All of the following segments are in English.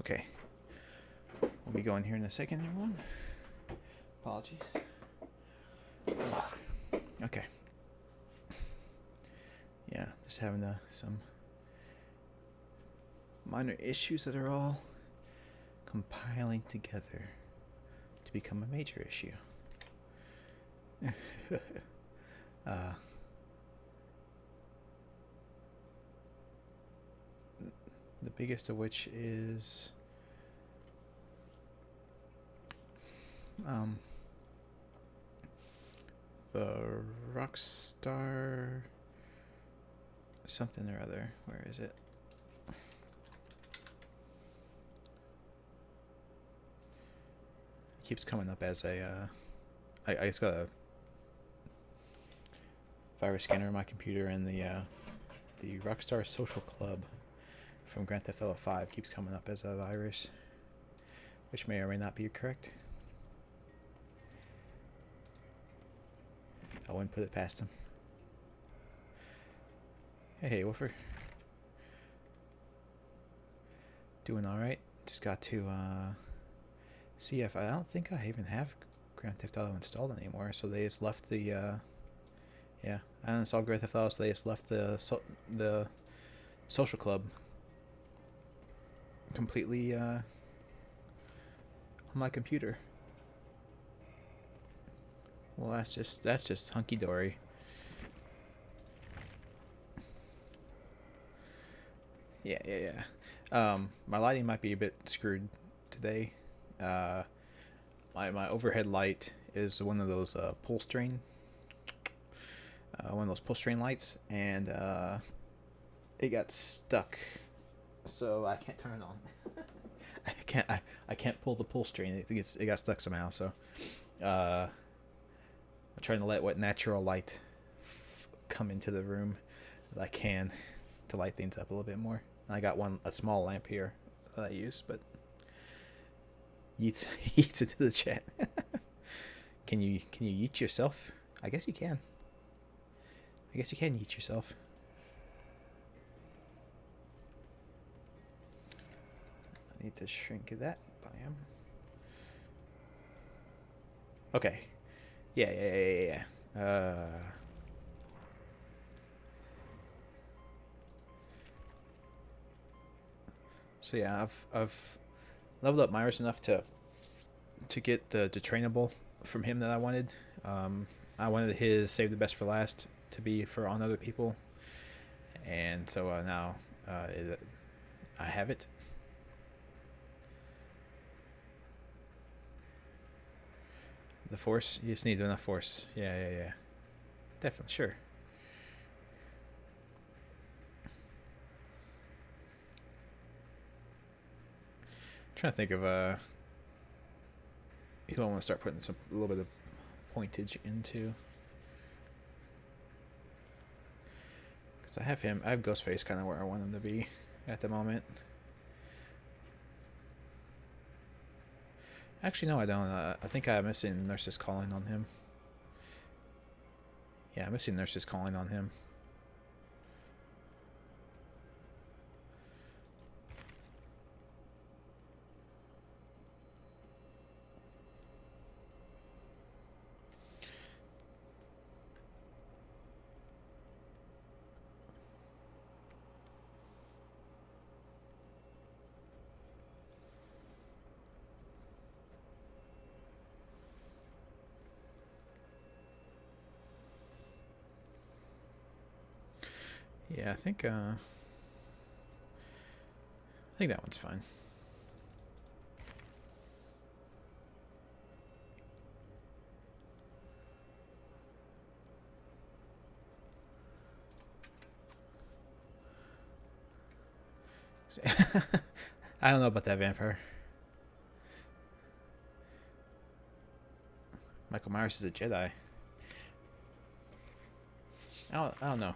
Okay. We'll be going here in a second, everyone. Apologies. Ugh. Okay. Yeah, just having some minor issues that are all compiling together to become a major issue. The biggest of which is the Rockstar something or other. Where is it? It keeps coming up as a I just got a virus scanner on my computer, and the Rockstar Social Club from Grand Theft Auto 5 keeps coming up as a virus, which may or may not be correct. I wouldn't put it past him. Hey, Woofer. Doing alright. Just got to see if I don't think I even have Grand Theft Auto installed anymore, so they just left the yeah, I uninstalled Grand Theft Auto, so they just left the social club completely on my computer. Well, that's just hunky dory. Yeah. My lighting might be a bit screwed today. My overhead light is one of those pull string lights, and it got stuck, so I can't turn it on. I can't pull the pull string. It got stuck somehow. So I'm trying to let what natural light come into the room that I can to light things up a little bit more. I got a small lamp here that I use, but yeets into the chat. Can you yeet yourself? I guess you can. I guess you can yeet yourself. I need to shrink that. Bam. Okay. Yeah. So yeah, I've leveled up Myers enough to get the trainable from him that I wanted. I wanted his save the best for last to be for on other people, and so now I have it. The force, you just need enough force. Yeah. Definitely, sure. Trying to think of who I want to start putting a little bit of pointage into. Because I have Ghostface kind of where I want him to be at the moment. Actually, no, I don't. I think I'm missing Nurse's Calling on him. Yeah, I'm missing Nurse's Calling on him. Yeah, I think that one's fine. I don't know about that vampire. Michael Myers is a Jedi. I don't know.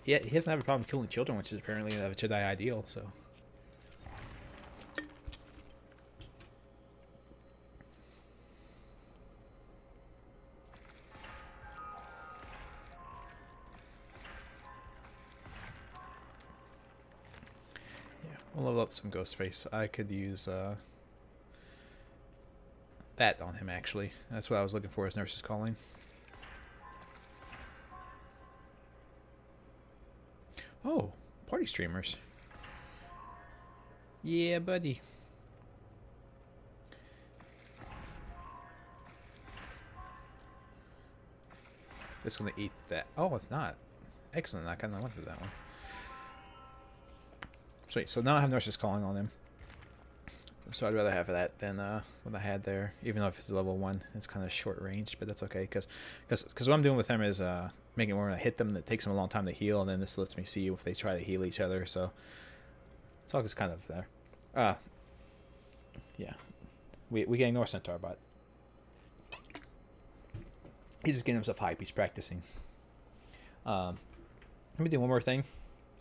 He doesn't have a problem killing children, which is apparently a Jedi ideal, so. I'll level up some Ghostface. I could use that on him, actually. That's what I was looking for as Nurse's Calling. Oh, party streamers. Yeah, buddy. It's gonna eat that. Oh, it's not. Excellent. I kind of wanted that one. Sweet. So now I have Nurse's Calling on him. So I'd rather have that than what I had there. Even though if it's level 1, it's kind of short range, but that's okay. Because what I'm doing with him is making it where when I hit them, it takes them a long time to heal, and then this lets me see if they try to heal each other. So it's all just kind of there. Yeah. We can ignore Centaur, but he's just getting himself hype. He's practicing. Let me do one more thing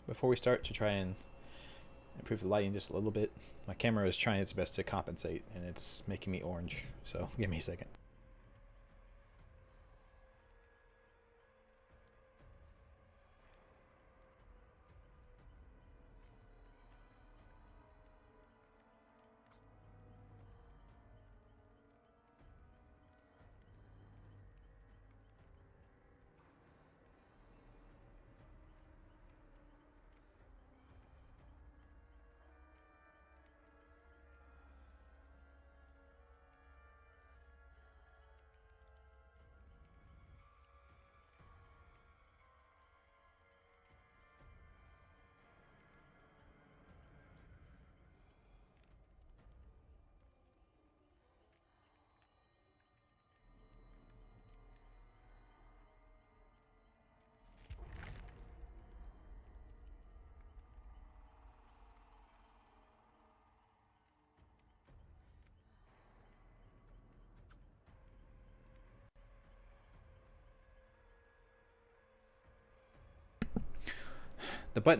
before we start to try and improve the lighting just a little bit. My camera is trying its best to compensate, and it's making me orange. So give me a second.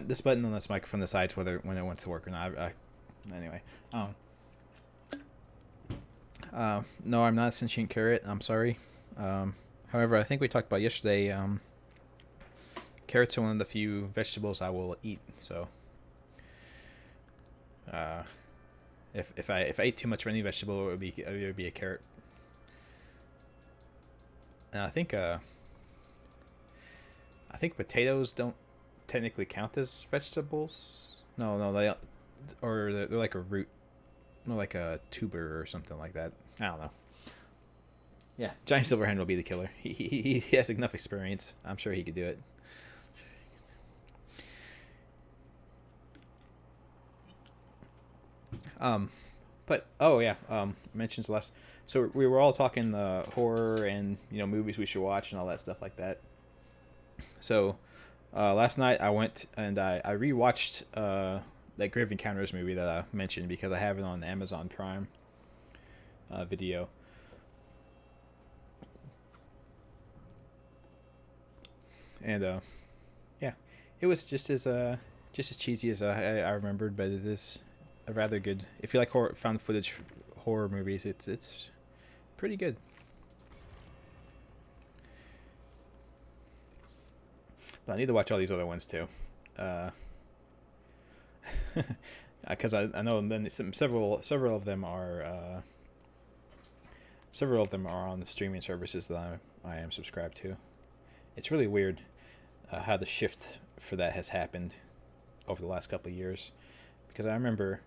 This button on this microphone decides when it wants to work or not. Anyway, no, I'm not a sentient carrot. I'm sorry. However, I think we talked about yesterday. Carrots are one of the few vegetables I will eat. So, if I ate too much of any vegetable, it would be a carrot. And I think potatoes don't technically count as vegetables. No, they, or they're like a root, or like a tuber or something like that. I don't know. Yeah, Giant Silverhand will be the killer. He has enough experience. I'm sure he could do it. But oh yeah, mentions last. So we were all talking horror and movies we should watch and all that stuff like that. So last night I went and I rewatched that Grave Encounters movie that I mentioned because I have it on Amazon Prime Video. And yeah, it was just as cheesy as I remembered, but it is a rather good. If you like found footage horror movies, it's pretty good. But I need to watch all these other ones too, because I know several of them are on the streaming services that I am subscribed to. It's really weird how the shift for that has happened over the last couple of years, because I remember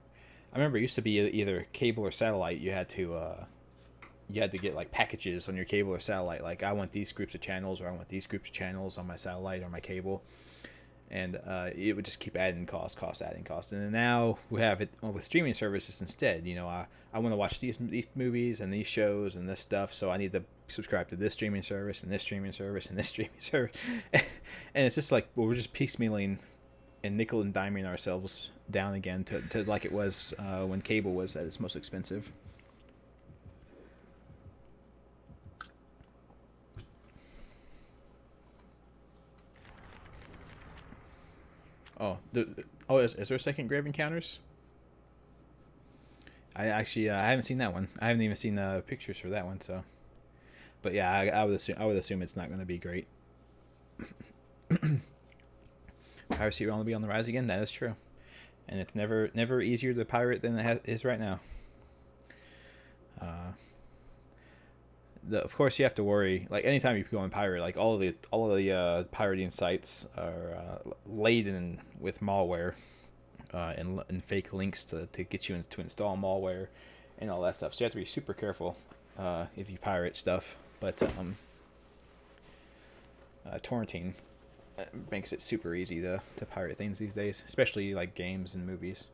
it used to be either cable or satellite. You had to get like packages on your cable or satellite. Like, I want these groups of channels, or I want these groups of channels on my satellite or my cable, and it would just keep adding cost, adding cost. And then now we have it with streaming services instead. I want to watch these movies and these shows and this stuff, so I need to subscribe to this streaming service and this streaming service and this streaming service. And it's just like, well, we're just piecemealing and nickel and diming ourselves down again to like it was when cable was at its most expensive. Oh, is there a second Grave Encounters? I haven't seen that one. I haven't even seen pictures for that one. So, but yeah, I would assume it's not going to be great. Piracy will only be on the rise again. That is true. and it's never easier to pirate than it is right now. Uh, of course, you have to worry. Like anytime you go on pirate, like all of the pirating sites are laden with malware and fake links to get you to install malware and all that stuff. So you have to be super careful if you pirate stuff. But torrenting makes it super easy to pirate things these days, especially like games and movies.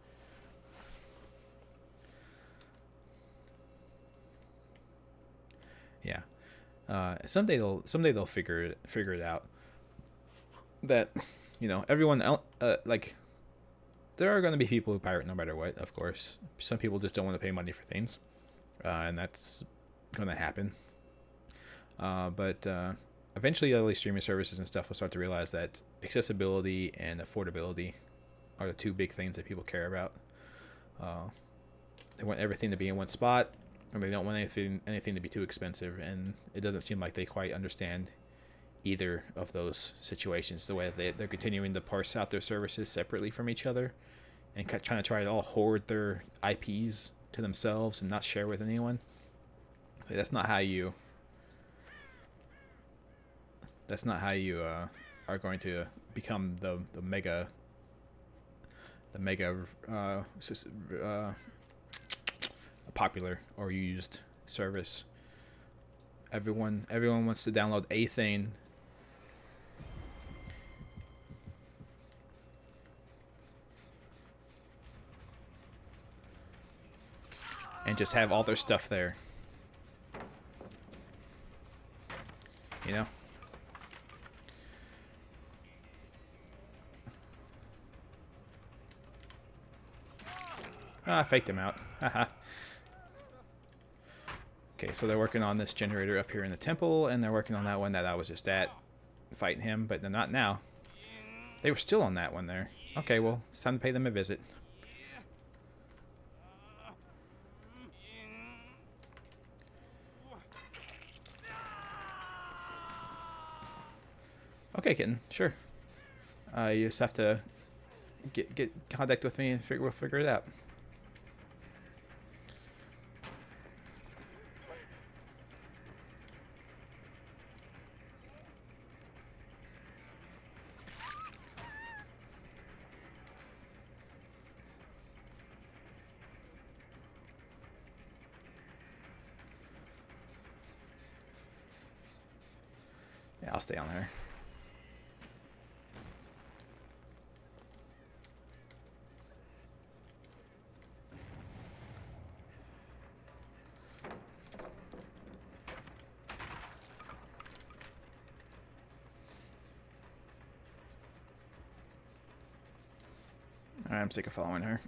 Yeah. Someday they'll figure it out. That, everyone else, like, there are going to be people who pirate no matter what. Of course, some people just don't want to pay money for things, and that's going to happen. But eventually, all these streaming services and stuff will start to realize that accessibility and affordability are the two big things that people care about. They want everything to be in one spot, and they don't want anything to be too expensive. And it doesn't seem like they quite understand either of those situations. The way that they're continuing to parse out their services separately from each other, and trying to all hoard their IPs to themselves and not share with anyone. That's not how you. That's not how you are going to become the mega popular or used service. Everyone wants to download a thing and just have all their stuff there. You know? I faked him out. Haha. Okay, so they're working on this generator up here in the temple, and they're working on that one that I was just at, fighting him, but they're not now. They were still on that one there. Okay, well, it's time to pay them a visit. Okay, kitten, sure. You just have to get contact with me, and we'll figure it out. Yeah, I'll stay on her. Alright, I'm sick of following her.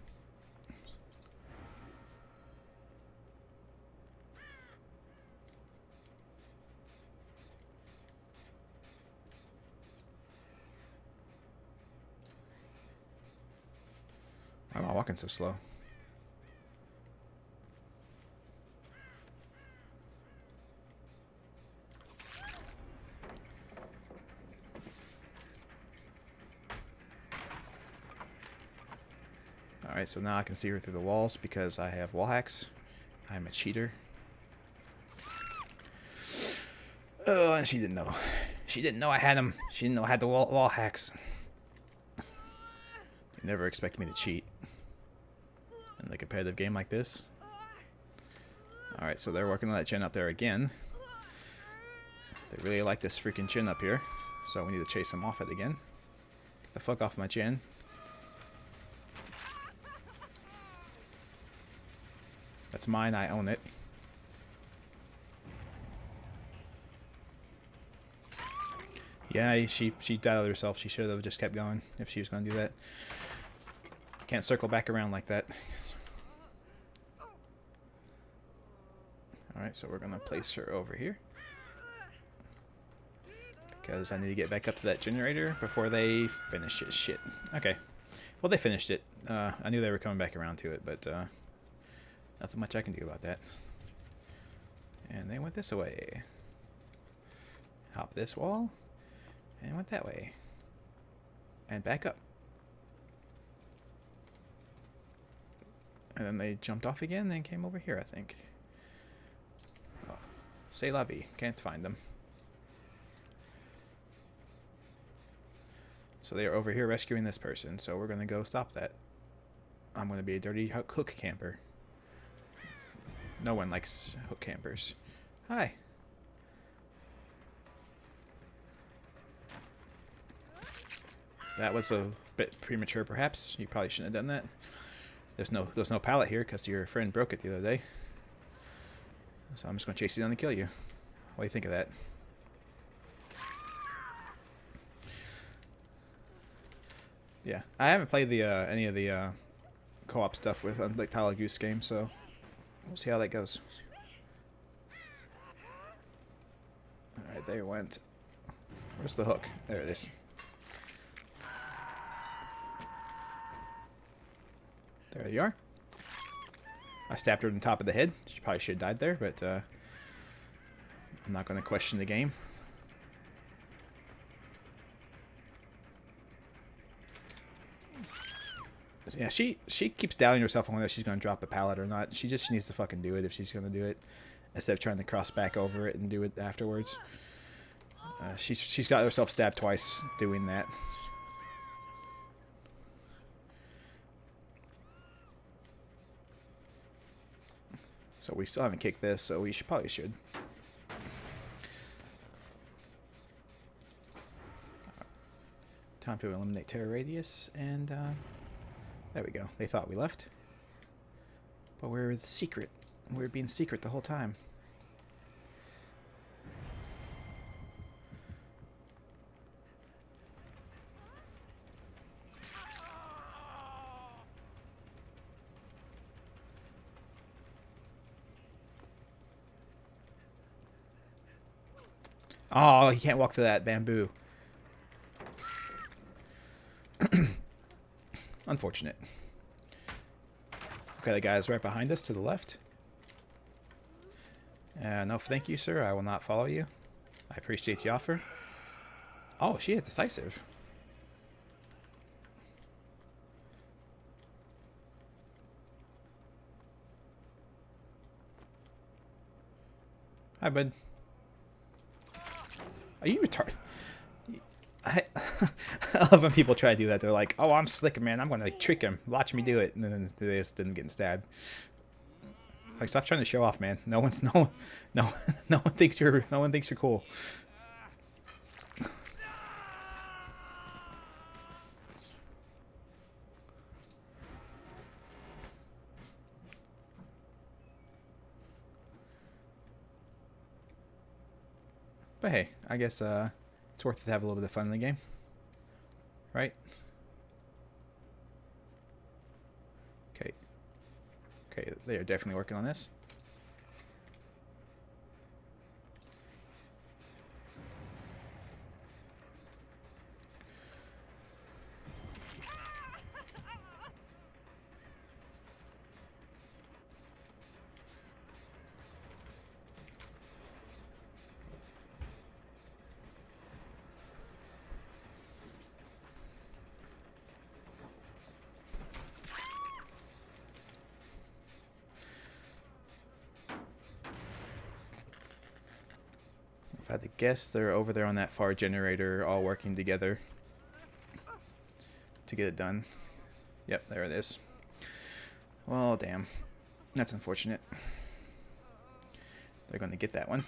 Why am I walking so slow? Alright, so now I can see her through the walls because I have wall hacks. I'm a cheater. Oh, and she didn't know. She didn't know I had them. She didn't know I had the wall hacks. They never expect me to cheat in a competitive game like this. Alright, so they're working on that gen up there again. They really like this freaking gen up here. So we need to chase them off it again. Get the fuck off my gen. That's mine, I own it. Yeah, she doubted herself. She should have just kept going if she was going to do that. Can't circle back around like that. Alright, so we're going to place her over here. Because I need to get back up to that generator before they finish this shit. Okay. Well, they finished it. I knew they were coming back around to it, but nothing much I can do about that. And they went this way. Hop this wall. And went that way. And back up. And then they jumped off again and came over here, I think. Oh, c'est la vie. Can't find them. So they are over here rescuing this person, so we're going to go stop that. I'm going to be a dirty hook camper. No one likes hook campers. Hi. That was a bit premature, perhaps. You probably shouldn't have done that. There's no pallet here because your friend broke it the other day. So I'm just going to chase you down and kill you. What do you think of that? Yeah, I haven't played the any of the co-op stuff with Untitled Goose Game, so we'll see how that goes. All right, they went. Where's the hook? There it is. There you are. I stabbed her in the top of the head. She probably should have died there, but I'm not going to question the game. Yeah, she keeps doubting herself on whether she's going to drop a pallet or not. She just needs to fucking do it if she's going to do it, instead of trying to cross back over it and do it afterwards. She's got herself stabbed twice doing that. So we still haven't kicked this, so we probably should. Time to eliminate terror radius, and there we go. They thought we left, but we're the secret. We're being secret the whole time. Oh, he can't walk through that bamboo. Unfortunate. Okay, the guy's right behind us to the left. No, thank you, sir. I will not follow you. I appreciate the offer. Oh, she hit decisive. Hi, bud. Are you retarded? I love when people try to do that. They're like, "Oh, I'm slick, man. I'm gonna trick him. Watch me do it," and then they just didn't get stabbed. It's like, stop trying to show off, man. No one thinks you're cool. But hey, I guess it's worth it to have a little bit of fun in the game, right? Okay. Okay, they are definitely working on this. If I had to guess, they're over there on that far generator, all working together to get it done. Yep, there it is. Well, damn. That's unfortunate. They're going to get that one.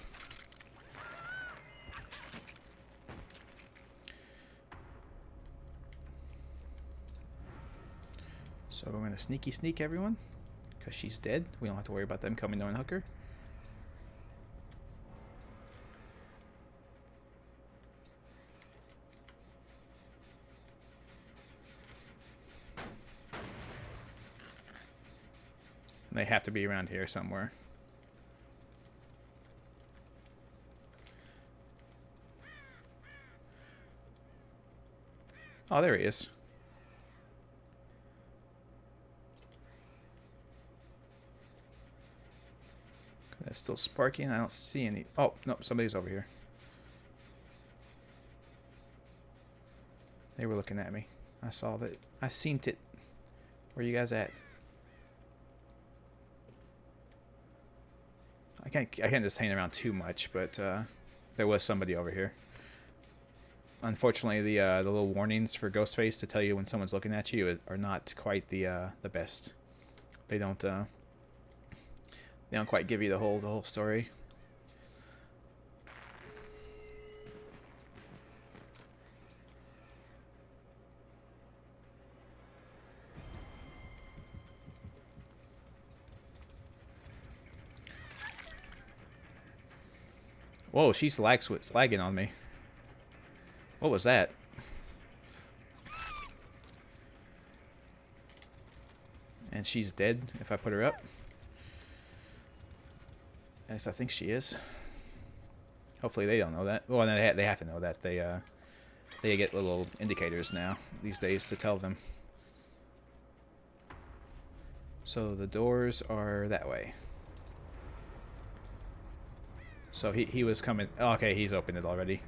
So we're going to sneaky sneak everyone, because she's dead. We don't have to worry about them coming to unhook her. They have to be around here somewhere. Oh, there he is. That's still sparking. I don't see any. Oh, no, somebody's over here. They were looking at me. I saw that. I seen it. Where you guys at? I can't just hang around too much, but there was somebody over here. Unfortunately, the little warnings for Ghostface to tell you when someone's looking at you are not quite the best. They don't quite give you the whole story. Whoa, she's lagging on me. What was that? And she's dead if I put her up. Yes, I think she is. Hopefully they don't know that. Well, they have to know that. They get little indicators now these days to tell them. So the doors are that way. So he was coming. Oh, okay, he's opened it already.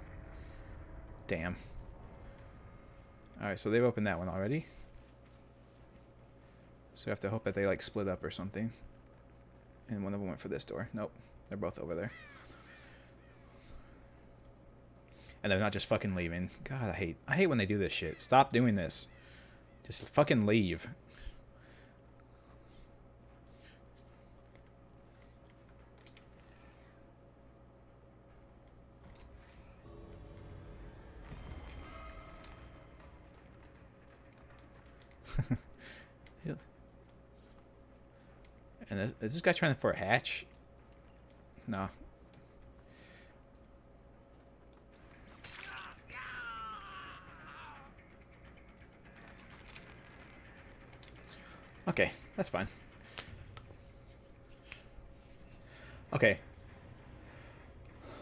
Damn. Alright, so they've opened that one already. So you have to hope that they like split up or something. And one of them went for this door. Nope. They're both over there. And they're not just fucking leaving. God, I hate when they do this shit. Stop doing this. Just fucking leave. And is this guy trying for a hatch? No. Okay, that's fine. Okay.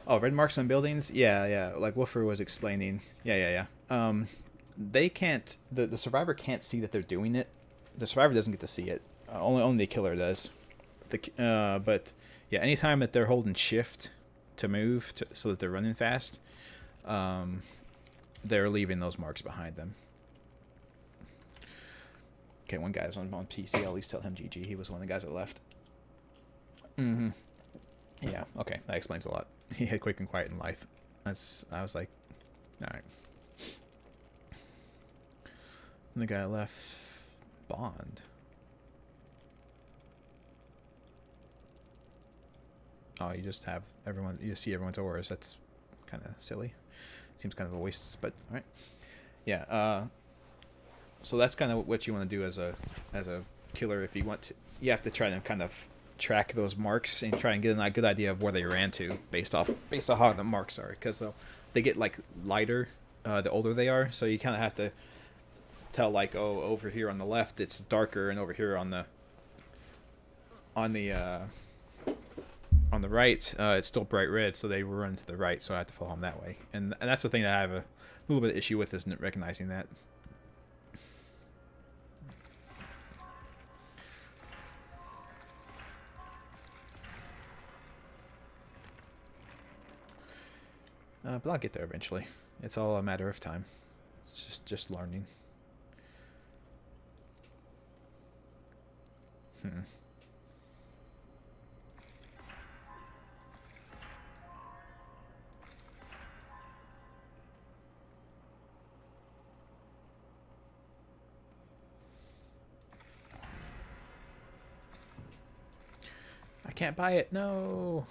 Oh, red marks on buildings? Yeah, like Wolfer was explaining. Yeah. They can't... The survivor can't see that they're doing it. The survivor doesn't get to see it. Only the killer does. But yeah, anytime that they're holding shift to move so that they're running fast, they're leaving those marks behind them. Okay, one guy's on PC. I'll at least tell him GG. He was one of the guys that left. Yeah, okay. That explains a lot. He had quick and quiet and lithe. I was like, alright. And the guy left Bond. Oh, you just have everyone. You see everyone's auras. That's kind of silly. Seems kind of a waste, but all right. Yeah. So that's kind of what you want to do as a killer. If you want to, you have to try to kind of track those marks and try and get a good idea of where they ran to based off how the marks are, because they get like lighter the older they are. So you kind of have to tell like, oh, over here on the left it's darker, and over here on the right, it's still bright red, so they run to the right, so I have to follow them that way. And that's the thing that I have a little bit of issue with, isn't recognizing that. But I'll get there eventually. It's all a matter of time. It's just learning. I can't buy it. No.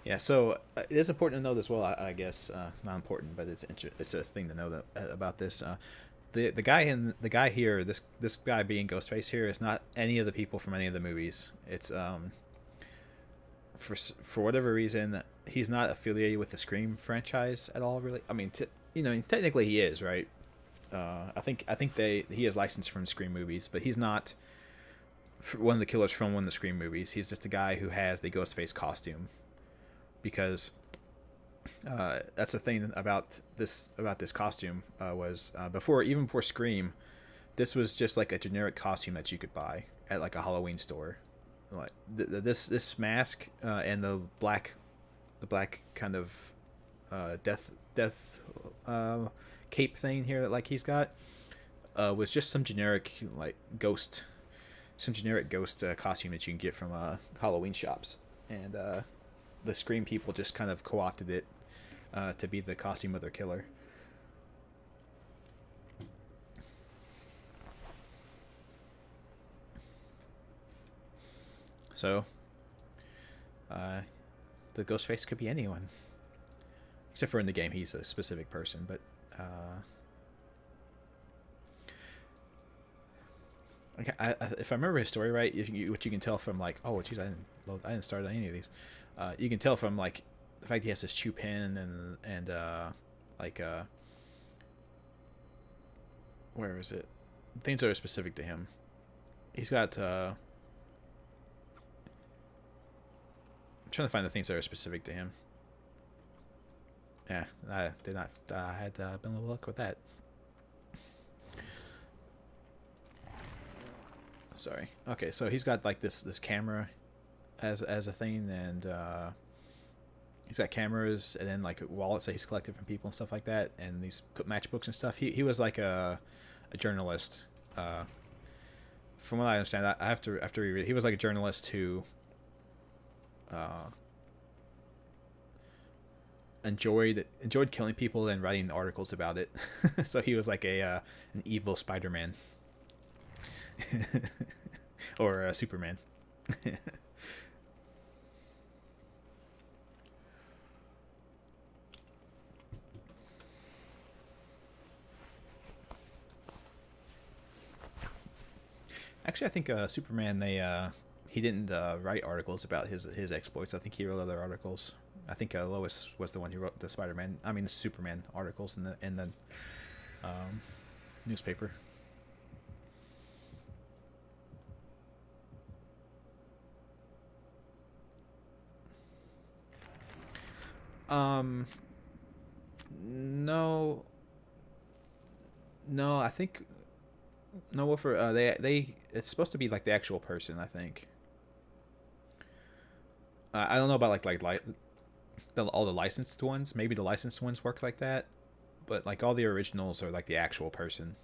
Yeah, so it is important to know this. Well, I guess not important, but it's a thing to know that about this. The guy here, this guy being Ghostface here, is not any of the people from any of the movies. It's for whatever reason, he's not affiliated with the Scream franchise at all. Really, I mean, technically he is, right? I think he is licensed from Scream movies, but he's not one of the killers from one of the Scream movies. He's just a guy who has the Ghostface costume, because that's the thing about this costume was before Scream, this was just like a generic costume that you could buy at like a Halloween store. Like this mask and the black kind of death cape thing here that like he's got. was just some generic like ghost, some generic ghost costume that you can get from Halloween shops, and the Scream people just kind of co-opted it to be the costume of their killer. So, the Ghostface could be anyone, except for in the game he's a specific person. But okay, if I remember his story right, what you can tell from like, oh, geez, I didn't start on any of these. You can tell from like the fact he has this chew pen and like where is it? Things that are specific to him. He's got. I'm trying to find the things that are specific to him. Yeah, I did not. I had been a little luck with that. Sorry. Okay, so he's got like this camera as a thing, and he's got cameras, and then like wallets that he's collected from people and stuff like that, and these matchbooks and stuff. He was like a journalist. From what I understand, I have to reread. He was like a journalist who enjoyed killing people and writing articles about it. So he was like an evil Spider-Man. Or Superman. Actually, I think Superman, he didn't write articles about his exploits. I think he wrote other articles. I think Lois was the one who wrote the the Superman articles in the newspaper. No, I think no. Wolfer, they it's supposed to be like the actual person. I think. I don't know about all the licensed ones. Maybe the licensed ones work like that, but like all the originals are like the actual person,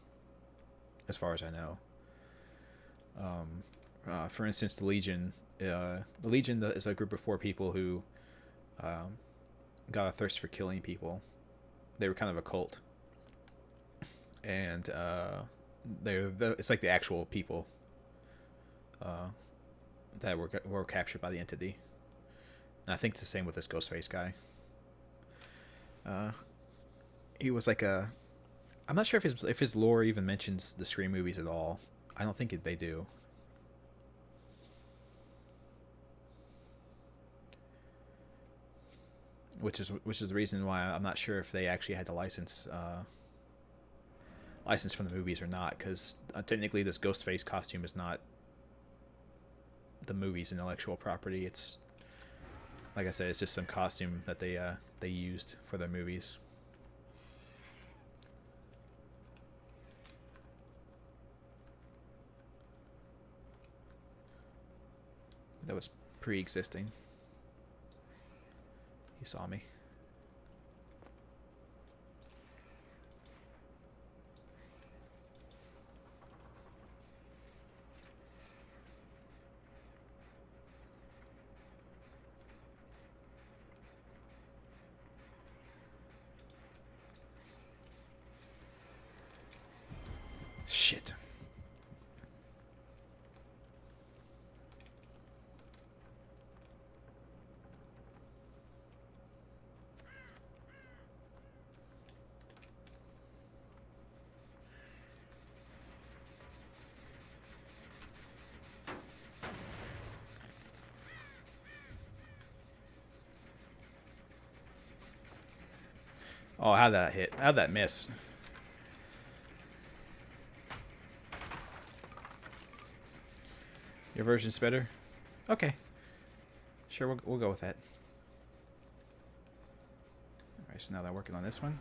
as far as I know. For instance, the Legion. The Legion is a group of 4 people who got a thirst for killing people. They were kind of a cult, and it's like the actual people that were captured by the entity. And I think it's the same with this Ghostface guy. He was like I'm not sure if his lore even mentions the Scream movies at all. I don't think they do. Which is the reason why I'm not sure if they actually had to license from the movies or not, because technically this Ghostface costume is not the movie's intellectual property. It's, like I said, it's just some costume that they used for their movies. That was pre-existing. He saw me. Shit. Oh, how'd that hit? How'd that miss? Your version's better? Okay. Sure, we'll go with that. Alright, so now they're working on this one.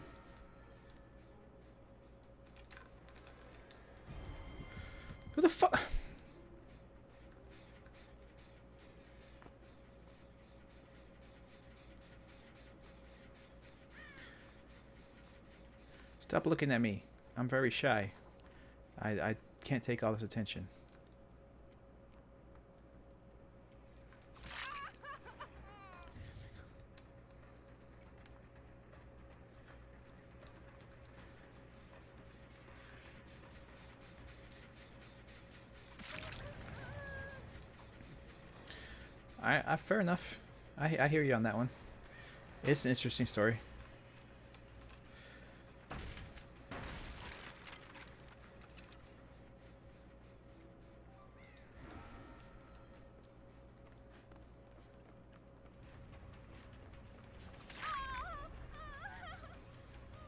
Who the fuck? Stop looking at me. I'm very shy. I can't take all this attention. Fair enough. I hear you on that one. It's an interesting story.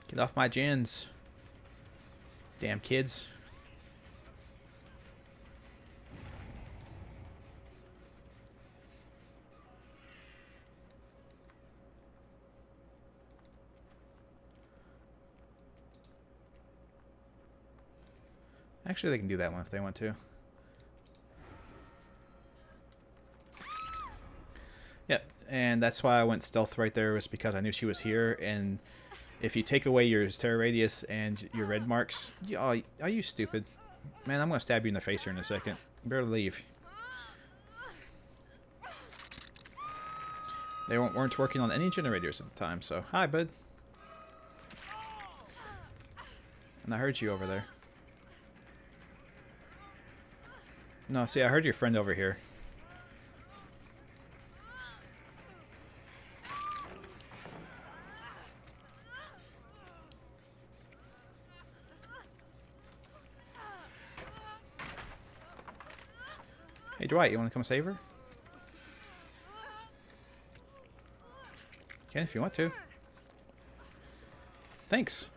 Get off my gins. Damn kids. Actually, they can do that one if they want to. Yep, and that's why I went stealth right there, was because I knew she was here, and if you take away your terror radius and your red marks... Oh, are you stupid? Man, I'm going to stab you in the face here in a second. You better leave. They weren't working on any generators at the time, so... Hi, bud. And I heard you over there. No, see, I heard your friend over here. Hey, Dwight, you want to come save her? Can if you want to. Thanks.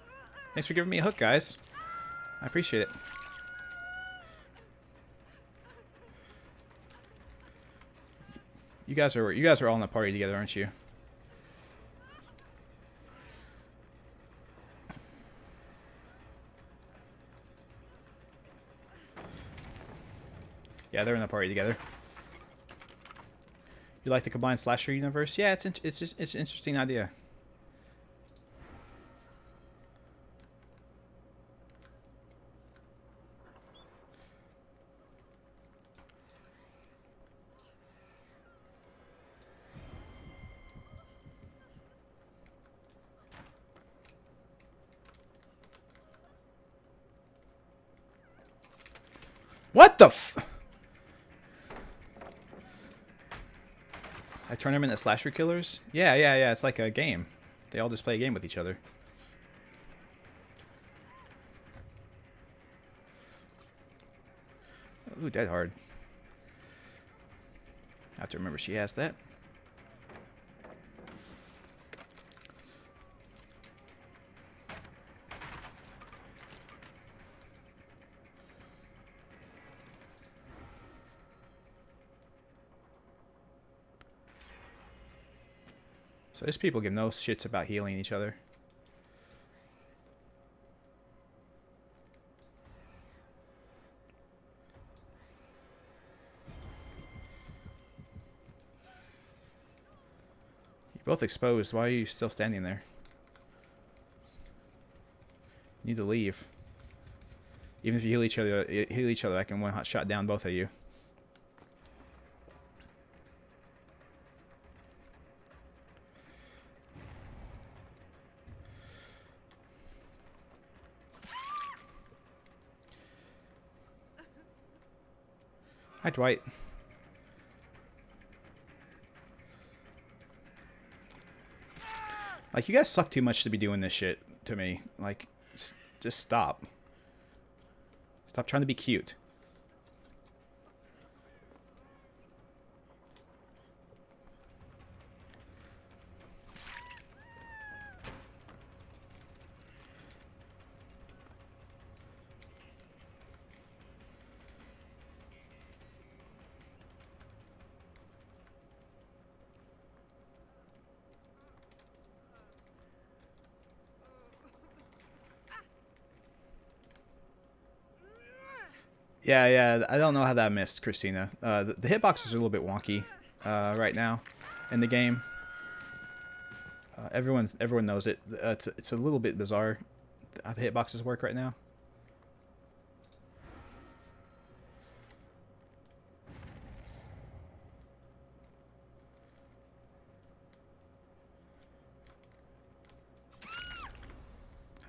Thanks for giving me a hook, guys. I appreciate it. You guys are all in the party together, aren't you? Yeah, they're in the party together. You like the combined slasher universe? Yeah, it's an interesting idea. What the f... I turn them into slasher killers? Yeah. It's like a game. They all just play a game with each other. Ooh, dead hard. I have to remember she has that. So these people give no shits about healing each other. You're both exposed. Why are you still standing there? You need to leave. Even if you heal each other, I can one-hot shot down both of you. Hi, Dwight. Like, you guys suck too much to be doing this shit to me. Like, just stop. Stop trying to be cute. Yeah, I don't know how that missed, Christina. The hitboxes are a little bit wonky right now in the game. Everyone knows it. It's a little bit bizarre how the hitboxes work right now.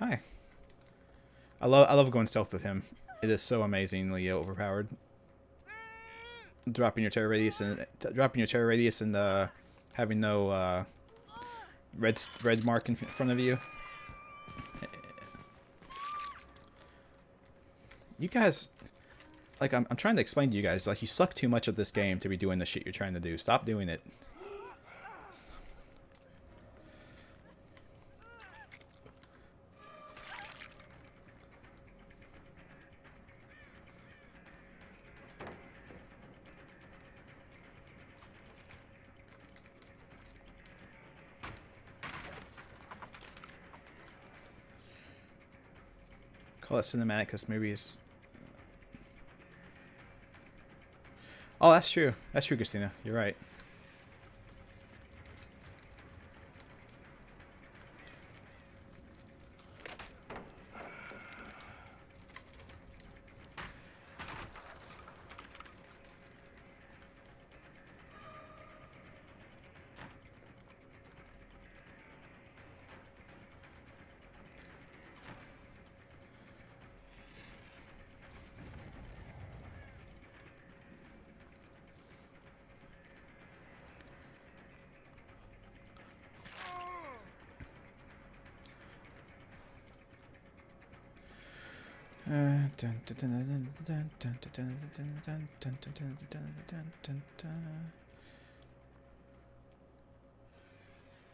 Hi. I love going stealth with him. It is so amazingly overpowered. Dropping your terror radius and having no red mark in front of you. You guys, like, I'm trying to explain to you guys, like, you suck too much at this game to be doing the shit you're trying to do. Stop doing it. Call it cinematic because movies. Oh, that's true. That's true, Christina. You're right.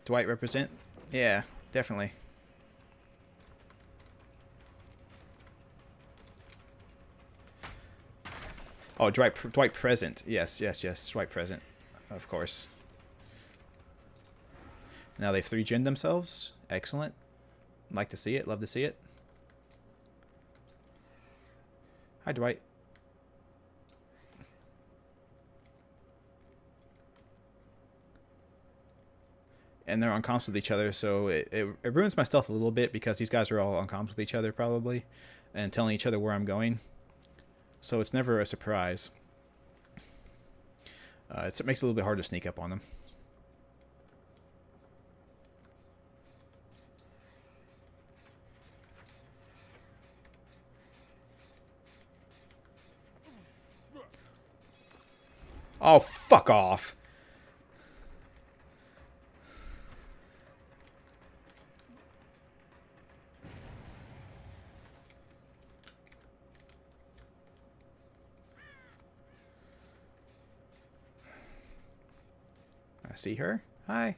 Dwight represent? Yeah, definitely. Oh, Dwight present. Yes, yes, yes. Dwight present. Of course. Now they've 3-gened themselves. Excellent. Like to see it. Love to see it. Hi, Dwight. And they're on comms with each other, so it ruins my stealth a little bit because these guys are all on comms with each other probably and telling each other where I'm going. So it's never a surprise. It makes it a little bit hard to sneak up on them. Oh, fuck off. I see her. Hi.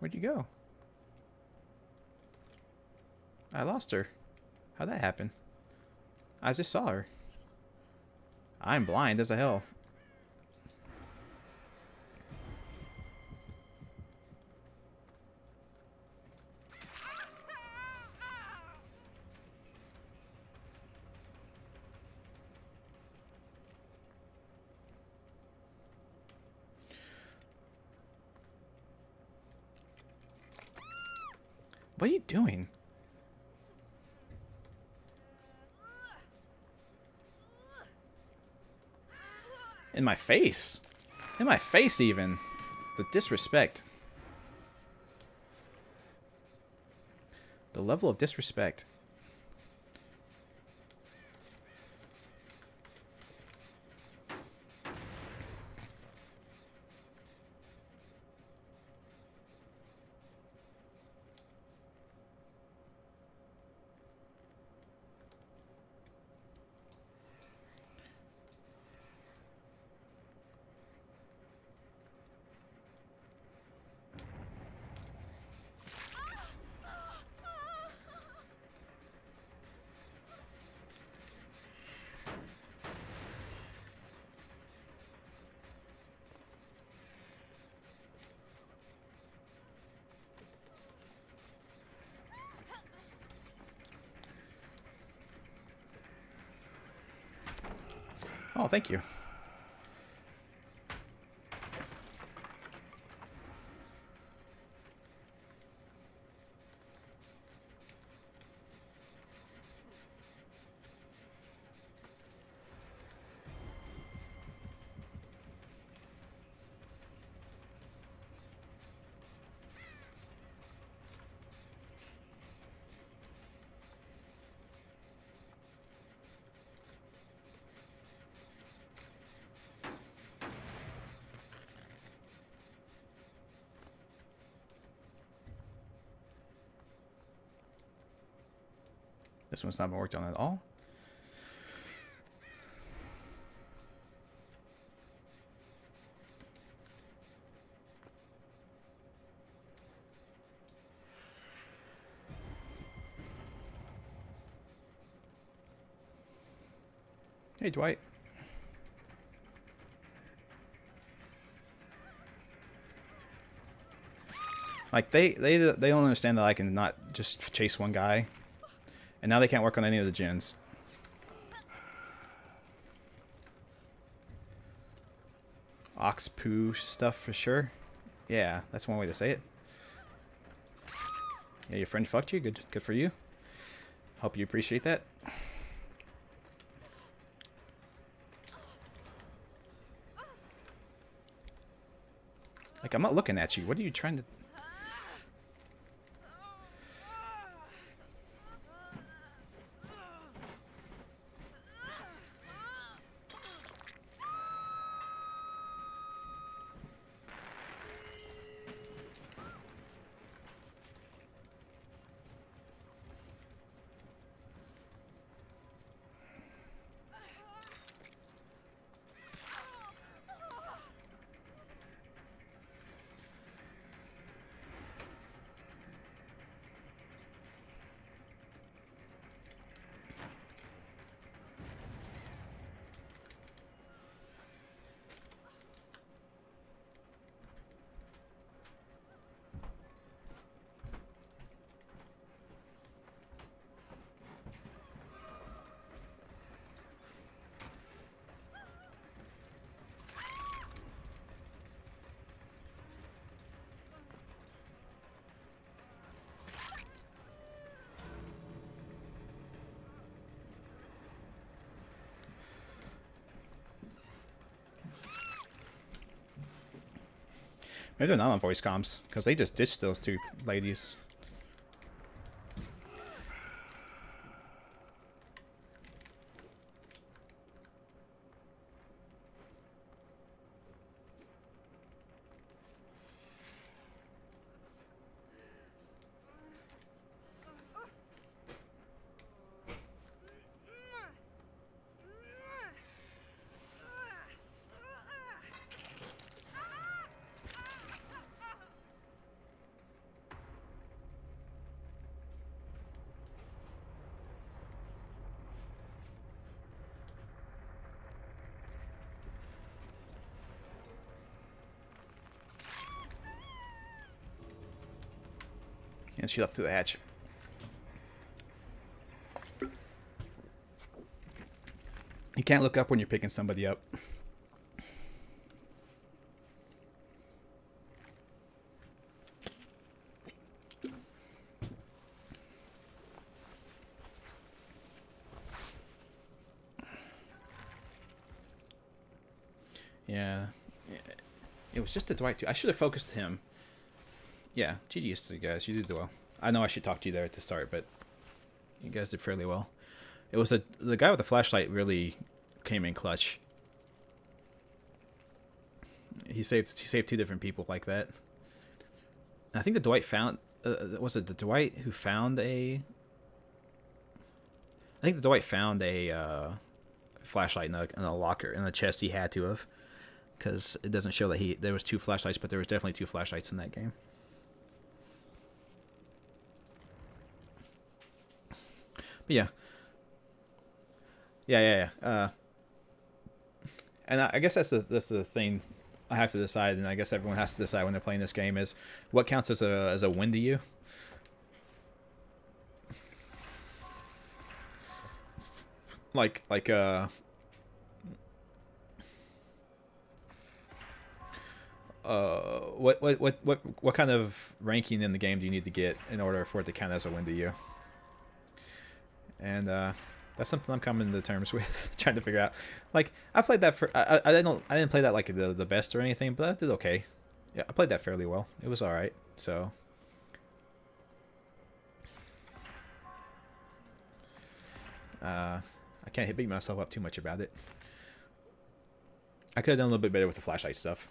Where'd you go? I lost her. How'd that happen? I just saw her. I'm blind as a hell. What are you doing? In my face? In my face, even. The disrespect. The level of disrespect. Oh, thank you. This one's not been worked on at all. Hey, Dwight. Like, they don't understand that I can not just chase one guy. And now they can't work on any of the gens. Ox poo stuff for sure. Yeah, that's one way to say it. Yeah, your friend fucked you. Good for you. Hope you appreciate that. Like, I'm not looking at you. What are you trying to... Maybe they're not on voice comms, because they just ditched those two ladies. And she left through the hatch. You can't look up when you're picking somebody up. Yeah. It was just a Dwight too. I should have focused him. Yeah, GG's to you guys. You did well. I know I should talk to you there at the start, but you guys did fairly well. It was the guy with the flashlight really came in clutch. He saved two different people like that. And I think the Dwight found was it the Dwight who found a? I think the Dwight found a flashlight in a locker in a chest. He had to have, because it doesn't show that there was two flashlights, but there was definitely two flashlights in that game. But yeah. And I guess that's the thing I have to decide, and I guess everyone has to decide when they're playing this game, is what counts as a win to you. Like what kind of ranking in the game do you need to get in order for it to count as a win to you? And that's something I'm coming to terms with, trying to figure out. Like, I played that for I didn't play that like the best or anything, but I did okay. Yeah, I played that fairly well. It was all right. So I can't beat myself up too much about it. I could have done a little bit better with the flashlight stuff.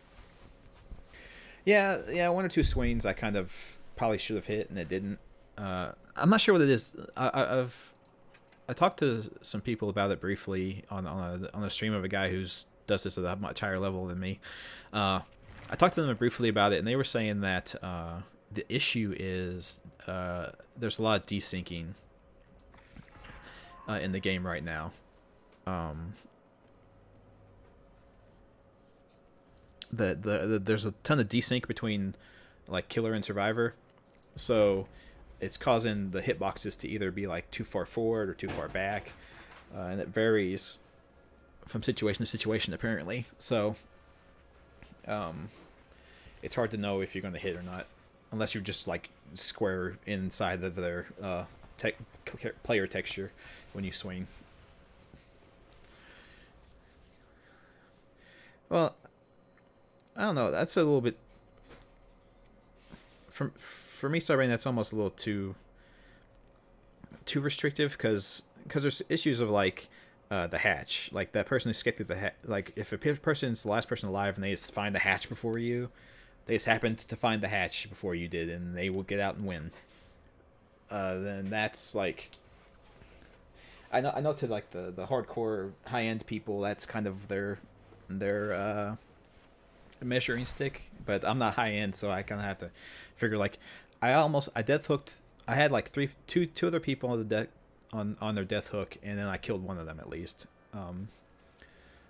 Yeah, one or two swings I kind of probably should have hit, and it didn't. I'm not sure what it is. I talked to some people about it briefly on a stream of a guy who's does this at a much higher level than me. I talked to them briefly about it, and they were saying that the issue is there's a lot of desyncing in the game right now. There's a ton of desync between like killer and survivor, so it's causing the hitboxes to either be like too far forward or too far back, and it varies from situation to situation apparently. So it's hard to know if you're going to hit or not unless you're just like square inside of their player texture when you swing. Well, I don't know. That's a little bit for me. Starting, that's almost a little too restrictive because there's issues of like the hatch. Like that person who escaped through the hatch. Like if a person's the last person alive and they just find the hatch before you, they just happened to find the hatch before you did, and they will get out and win. Then that's like. I know to like the hardcore high end people, that's kind of their measuring stick, but I'm not high end, so I kind of have to figure like I death hooked. I had like two other people on the on their death hook, and then I killed one of them at least. And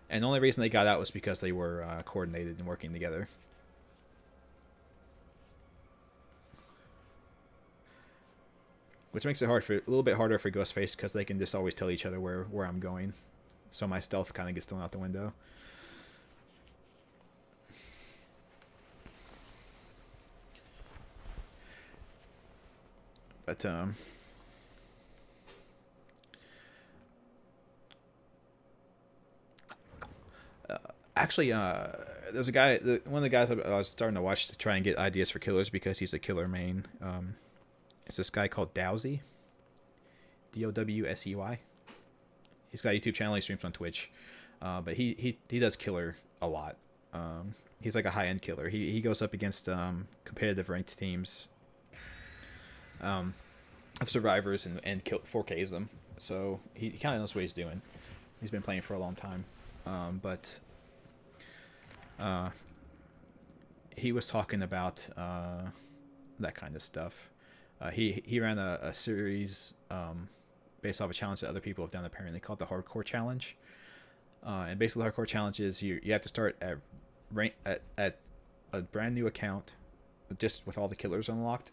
the only reason they got out was because they were coordinated and working together. Which makes it a little bit harder for Ghostface because they can just always tell each other where I'm going, so my stealth kind of gets thrown out the window. But actually, there's a guy. One of the guys I was starting to watch to try and get ideas for killers because he's a killer main. It's this guy called Dowsey, Dowsey. He's got a YouTube channel. He streams on Twitch, but he does killer a lot. He's like a high end killer. He goes up against competitive ranked teams. Of survivors and 4Ks them, so he kind of knows what he's doing. He's been playing for a long time, but he was talking about that kind of stuff. He ran a series based off a challenge that other people have done apparently called the Hardcore Challenge, and basically the Hardcore Challenge is you have to start at a brand new account just with all the killers unlocked.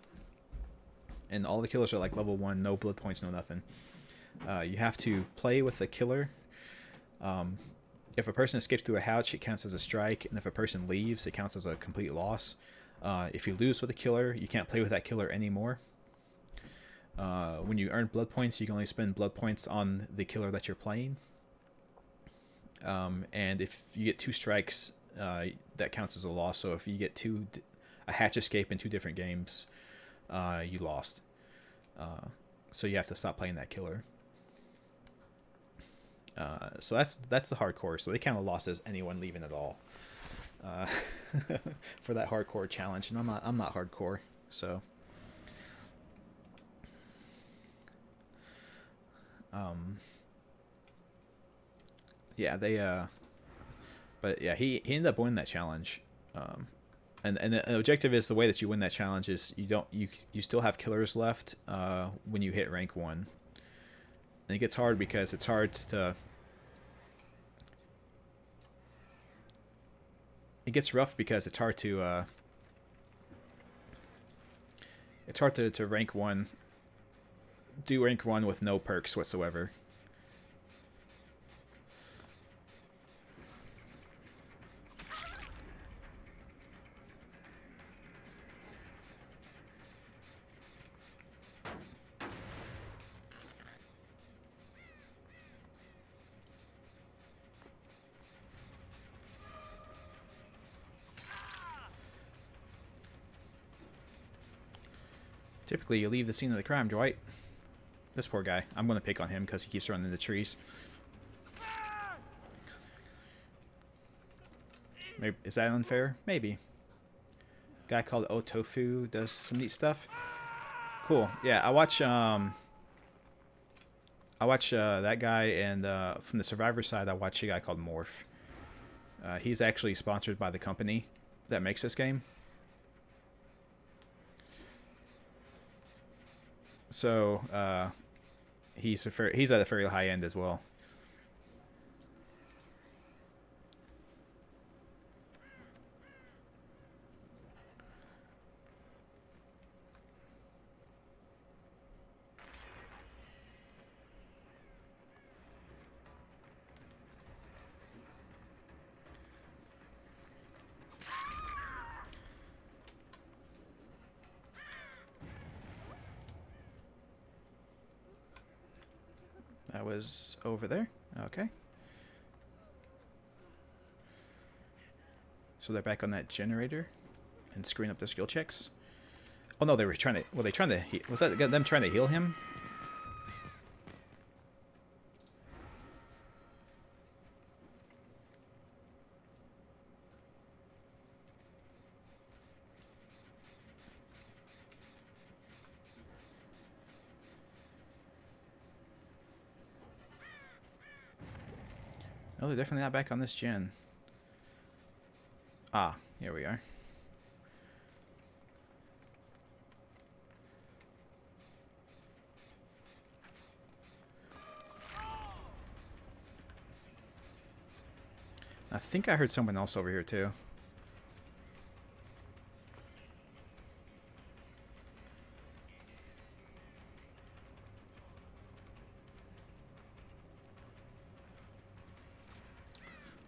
And all the killers are like level 1, no blood points, no nothing. You have to play with the killer. If a person escapes through a hatch, it counts as a strike, and if a person leaves, it counts as a complete loss. If you lose with a killer, you can't play with that killer anymore. When you earn blood points, you can only spend blood points on the killer that you're playing. And if you get 2 strikes, that counts as a loss. So if you get a hatch escape in 2 different games, you lost. So you have to stop playing that killer. So that's the hardcore. So they kind of lost as anyone leaving at all for that hardcore challenge, and I'm not hardcore, so yeah, they but yeah, he ended up winning that challenge. And the objective is the way that you win that challenge is you still have killers left when you hit rank 1. And it gets hard because it's hard to. It gets rough because it's hard to. It's hard to rank 1. Do rank 1 with no perks whatsoever. Typically, you leave the scene of the crime, Dwight. This poor guy. I'm going to pick on him because he keeps running into trees. Maybe, is that unfair? Maybe. Guy called Otofu does some neat stuff. Cool. Yeah, I watch I watch that guy, and from the Survivor side, I watch a guy called Morph. He's actually sponsored by the company that makes this game. So he's at a fairly high end as well. That was over there. Okay. So they're back on that generator and screwing up their skill checks. Oh no, they were trying to. Were they trying to? Was that them trying to heal him? No, they're definitely not back on this gen. Ah, here we are. I think I heard someone else over here too.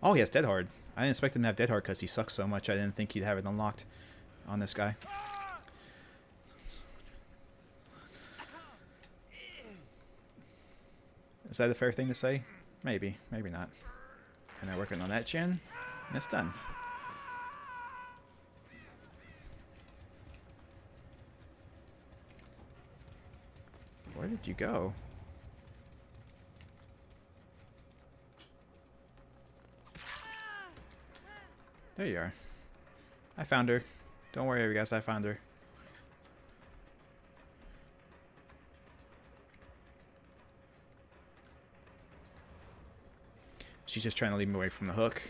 Oh, he has Dead Hard. I didn't expect him to have Dead Hard because he sucks so much. I didn't think he'd have it unlocked on this guy. Is that a fair thing to say? Maybe, maybe not. And they're working on that gen, and it's done. Where did you go? There you are. I found her. Don't worry, guys, I found her. She's just trying to lead me away from the hook.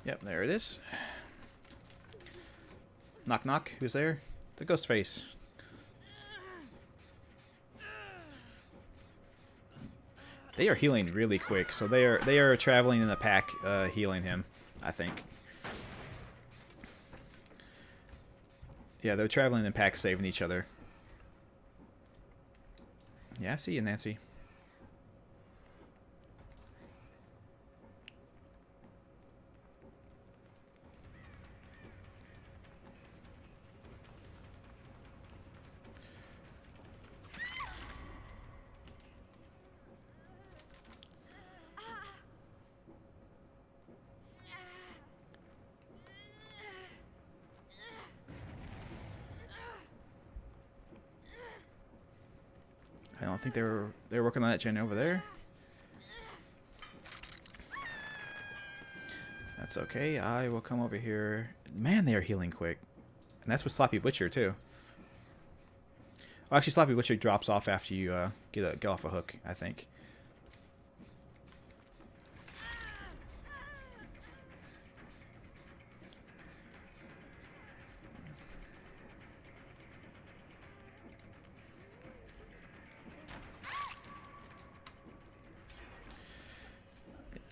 Yep, there it is. Knock knock, who's there? The Ghostface. They are healing really quick, so they are traveling in a pack, healing him, I think. Yeah, they're traveling in packs, saving each other. Yeah, I see you, Nancy. I don't think they were working on that gen over there. That's okay. I will come over here. Man, they are healing quick. And that's with Sloppy Butcher too. Oh, actually, Sloppy Butcher drops off after you get off a hook, I think.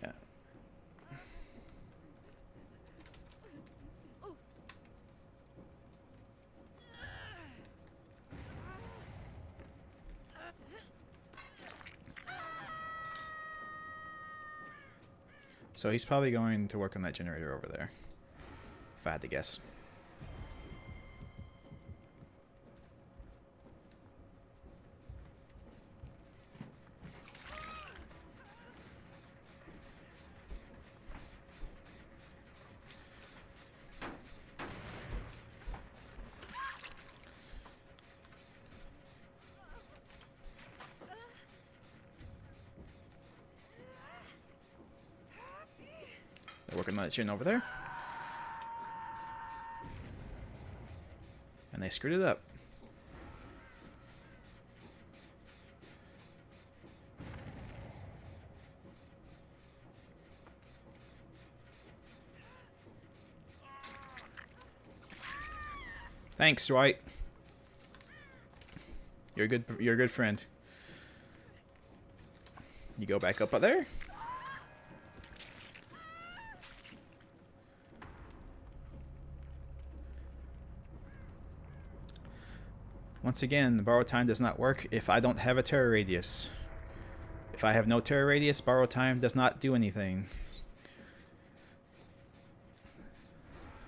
Yeah. So he's probably going to work on that generator over there, if I had to guess. They're working on that gen over there. And they screwed it up. Thanks, Dwight. You're a good friend. You go back up there. Once again, borrow time does not work if I don't have a terror radius. If I have no terror radius, borrow time does not do anything.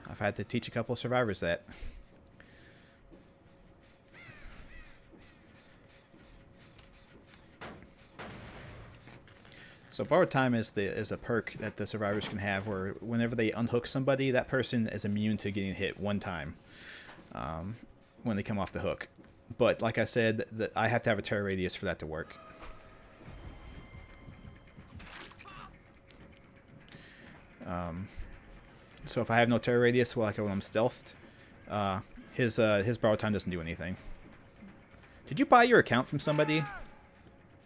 I've had to teach a couple of survivors that. So borrowed time is a perk that the survivors can have, where whenever they unhook somebody, that person is immune to getting hit one time when they come off the hook. But like I said, I have to have a terror radius for that to work. So if I have no terror radius, well, like when I'm stealthed, his borrowed time doesn't do anything. Did you buy your account from somebody?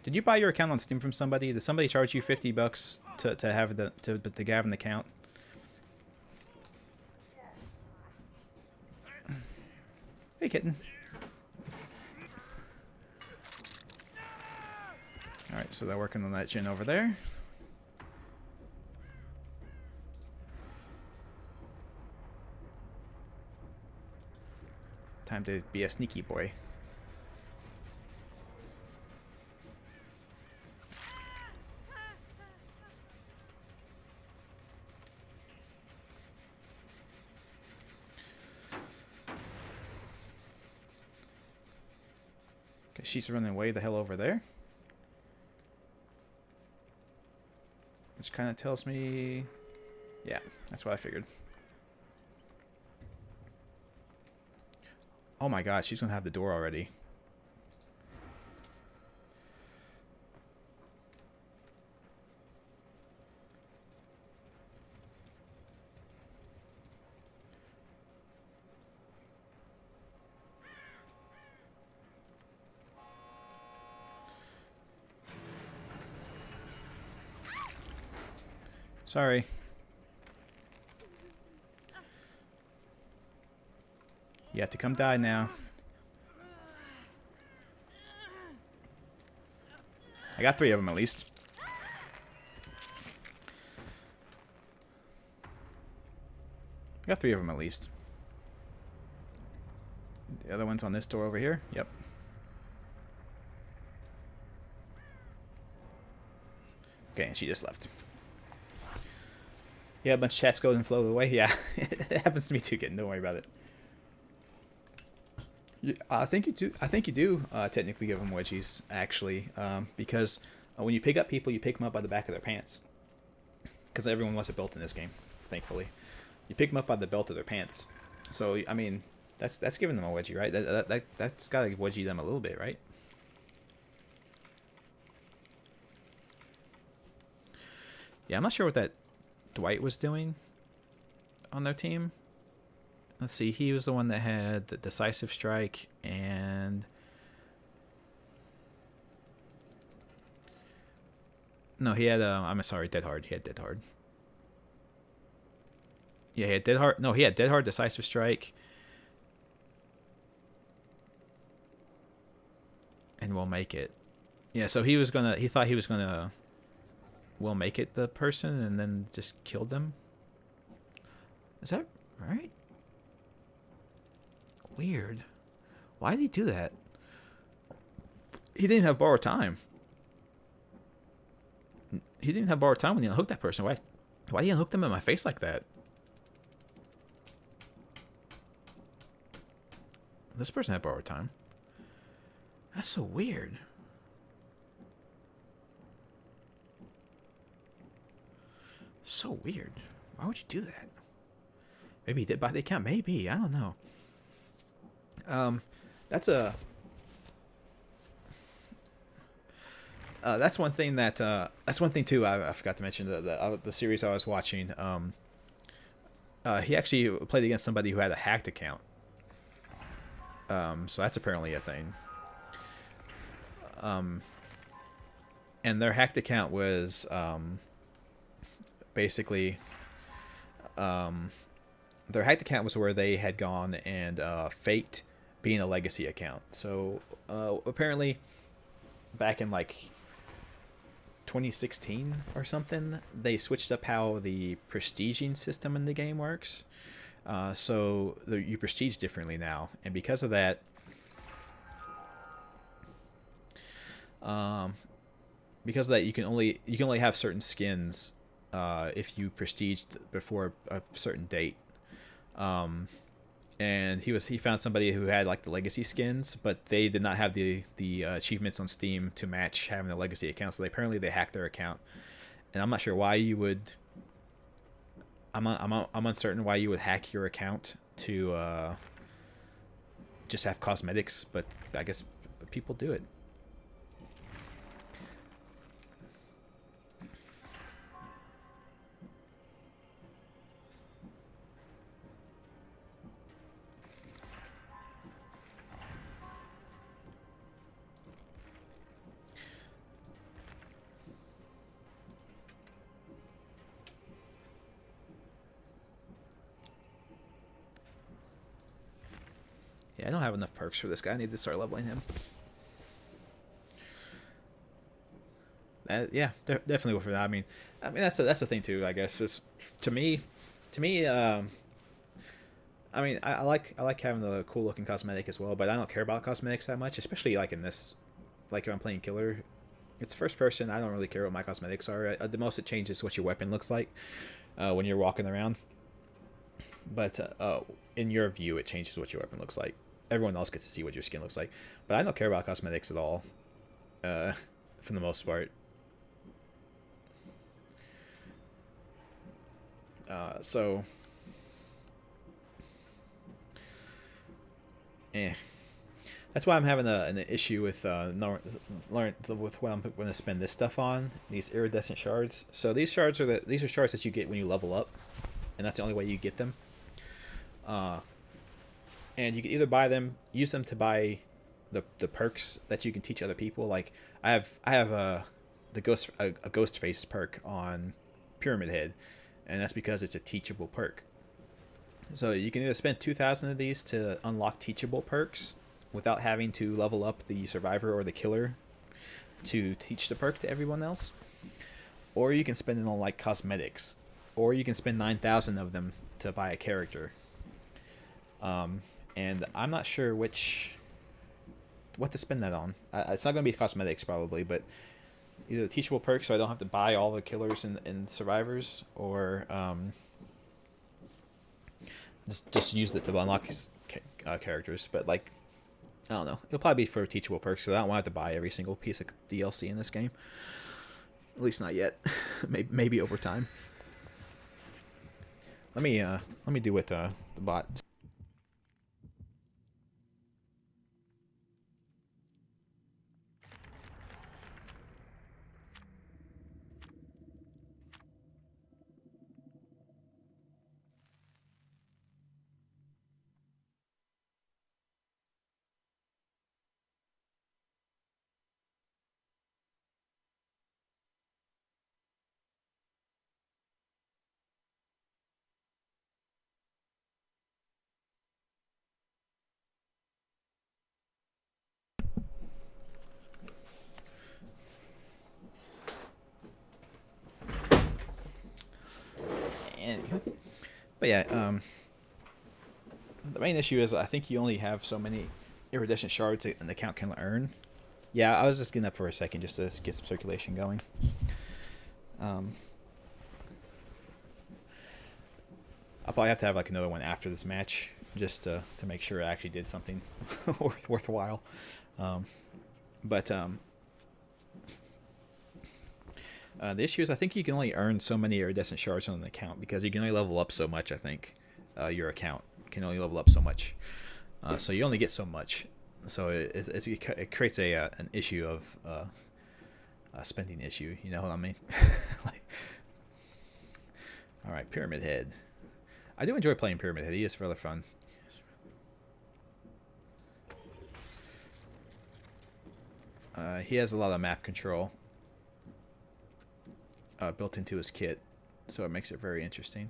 Did you buy your account on Steam from somebody? Did somebody charge you $50 to have an account? Hey, kitten. All right, so they're working on that gen over there. Time to be a sneaky boy. Okay, she's running way the hell over there. Which kind of tells me... Yeah, that's what I figured. Oh my god, she's going to have the door already. Sorry. You have to come die now. I got 3 of them at least. I got 3 of them at least. The other one's on this door over here. Yep. Okay, and she just left. Yeah, a bunch of chats go and float away. Yeah, it happens to me too, kitten. Don't worry about it. Yeah, I think you do. I think you do technically give them wedgies, actually, because when you pick up people, you pick them up by the back of their pants. Because everyone wants a belt in this game, thankfully. You pick them up by the belt of their pants. So I mean, that's giving them a wedgie, right? That's got to wedgie them a little bit, right? Yeah, I'm not sure what that Dwight was doing on their team. Let's see, he was the one that had the decisive strike and... No, he had, I'm sorry, Dead Hard. He had Dead Hard. Yeah, he had Dead Hard. No, he had Dead Hard, decisive strike. And Will Make It. Yeah, so he thought he was gonna Will Make It the person and then just killed them. Is that right? Weird. Why did he do that? He didn't have borrowed time. He didn't have borrowed time when he unhooked that person. Why did he unhook them in my face like that? This person had borrowed time. That's so weird. So weird. Why would you do that? Maybe he did buy the account. Maybe. I don't know. That's one thing that that's one thing too. I forgot to mention the series I was watching. He actually played against somebody who had a hacked account, So that's apparently a thing. And their hacked account was basically their hacked account was where they had gone and faked being a legacy account. So apparently, back in like 2016 or something, they switched up how the prestiging system in the game works. So you prestige differently now, and because of that, um, you can only have certain skins if you prestiged before a certain date. Um, and he found somebody who had like the legacy skins, but they did not have the achievements on Steam to match having a legacy account. So they hacked their account, and I'm not sure why you would. I'm uncertain why you would hack your account to just have cosmetics, but I guess people do it. Yeah, I don't have enough perks for this guy. I need to start leveling him. Yeah, definitely for that. I mean that's the thing too. I guess is to me, to me. I mean, I like having the cool looking cosmetic as well, but I don't care about cosmetics that much, especially like in this, like if I'm playing killer. It's first person. I don't really care what my cosmetics are. At the most, it changes what your weapon looks like when you're walking around. But in your view, it changes what your weapon looks like. Everyone else gets to see what your skin looks like, but I don't care about cosmetics at all, for the most part. So, that's why I'm having an issue with with what I'm going to spend this stuff on. These iridescent shards. So these are shards that you get when you level up, and that's the only way you get them. Uh, and you can either buy them, use them to buy the perks that you can teach other people. Like I have a Ghostface perk on Pyramidhead, and that's because it's a teachable perk. So you can either spend 2,000 of these to unlock teachable perks without having to level up the survivor or the killer to teach the perk to everyone else, or you can spend it on like cosmetics, or you can spend 9,000 of them to buy a character. And I'm not sure what to spend that on. It's not going to be cosmetics probably, but either teachable perks so I don't have to buy all the killers and survivors, or just use it to unlock characters. But like, I don't know. It'll probably be for teachable perks, so I don't want to have to buy every single piece of DLC in this game. At least not yet. Maybe over time. Let me do what the bot. And but yeah, the main issue is I think you only have so many iridescent shards an account can earn. Yeah, I was just getting up for a second just to get some circulation going. Um, I'll probably have to have like another one after this match just to make sure I actually did something worthwhile. Um, but the issue is I think you can only earn so many iridescent shards on an account because you can only level up so much. I think your account can only level up so much, so you only get so much. So it creates an issue of a spending issue. You know what I mean? Like, all right, Pyramidhead. I do enjoy playing Pyramidhead. He is really fun. He has a lot of map control built into his kit, so it makes it very interesting.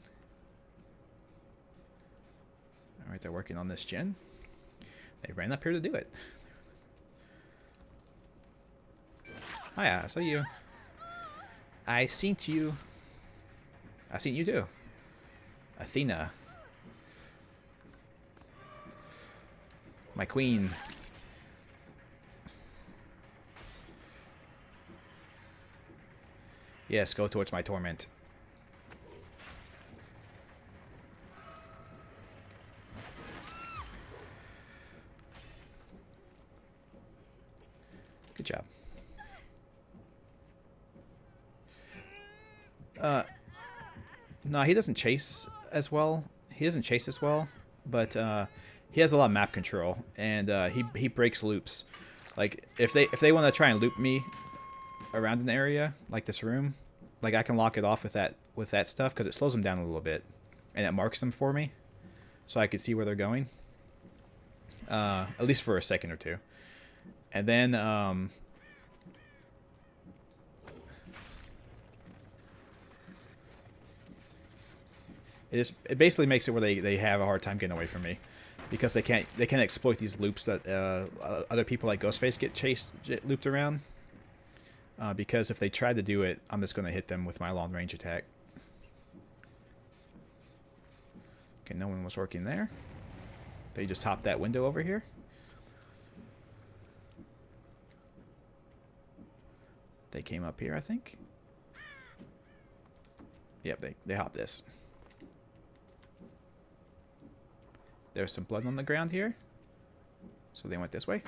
Alright, they're working on this gen. They ran up here to do it. Hiya, I saw you. I seen you. I seen you too. Athena. My queen. Yes, go towards my torment. Good job. No, he doesn't chase as well. He doesn't chase as well, but he has a lot of map control, and he breaks loops. Like if they want to try and loop me around an area like this room, like I can lock it off with that stuff because it slows them down a little bit, and it marks them for me, so I can see where they're going. At least for a second or two, and then it basically makes it where they have a hard time getting away from me, because they can't exploit these loops that other people like Ghostface get looped around. Because if they try to do it, I'm just going to hit them with my long range attack. Okay, no one was working there. They just hopped that window over here. They came up here, I think. Yep, they hopped this. There's some blood on the ground here, so they went this way.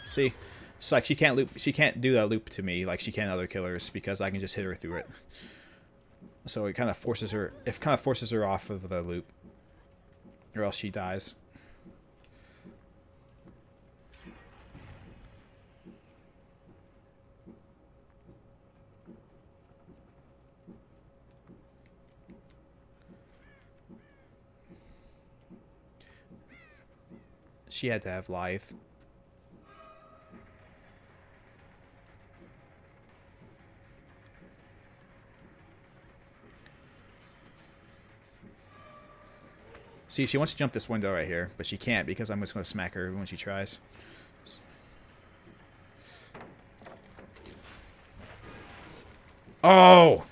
See, it's like she can't do that loop to me like she can other killers, because I can just hit her through it. So it kind of forces her. It kind of forces her off of the loop, or else she dies. She had to have lithe. See, she wants to jump this window right here, but she can't because I'm just going to smack her when she tries. Oh!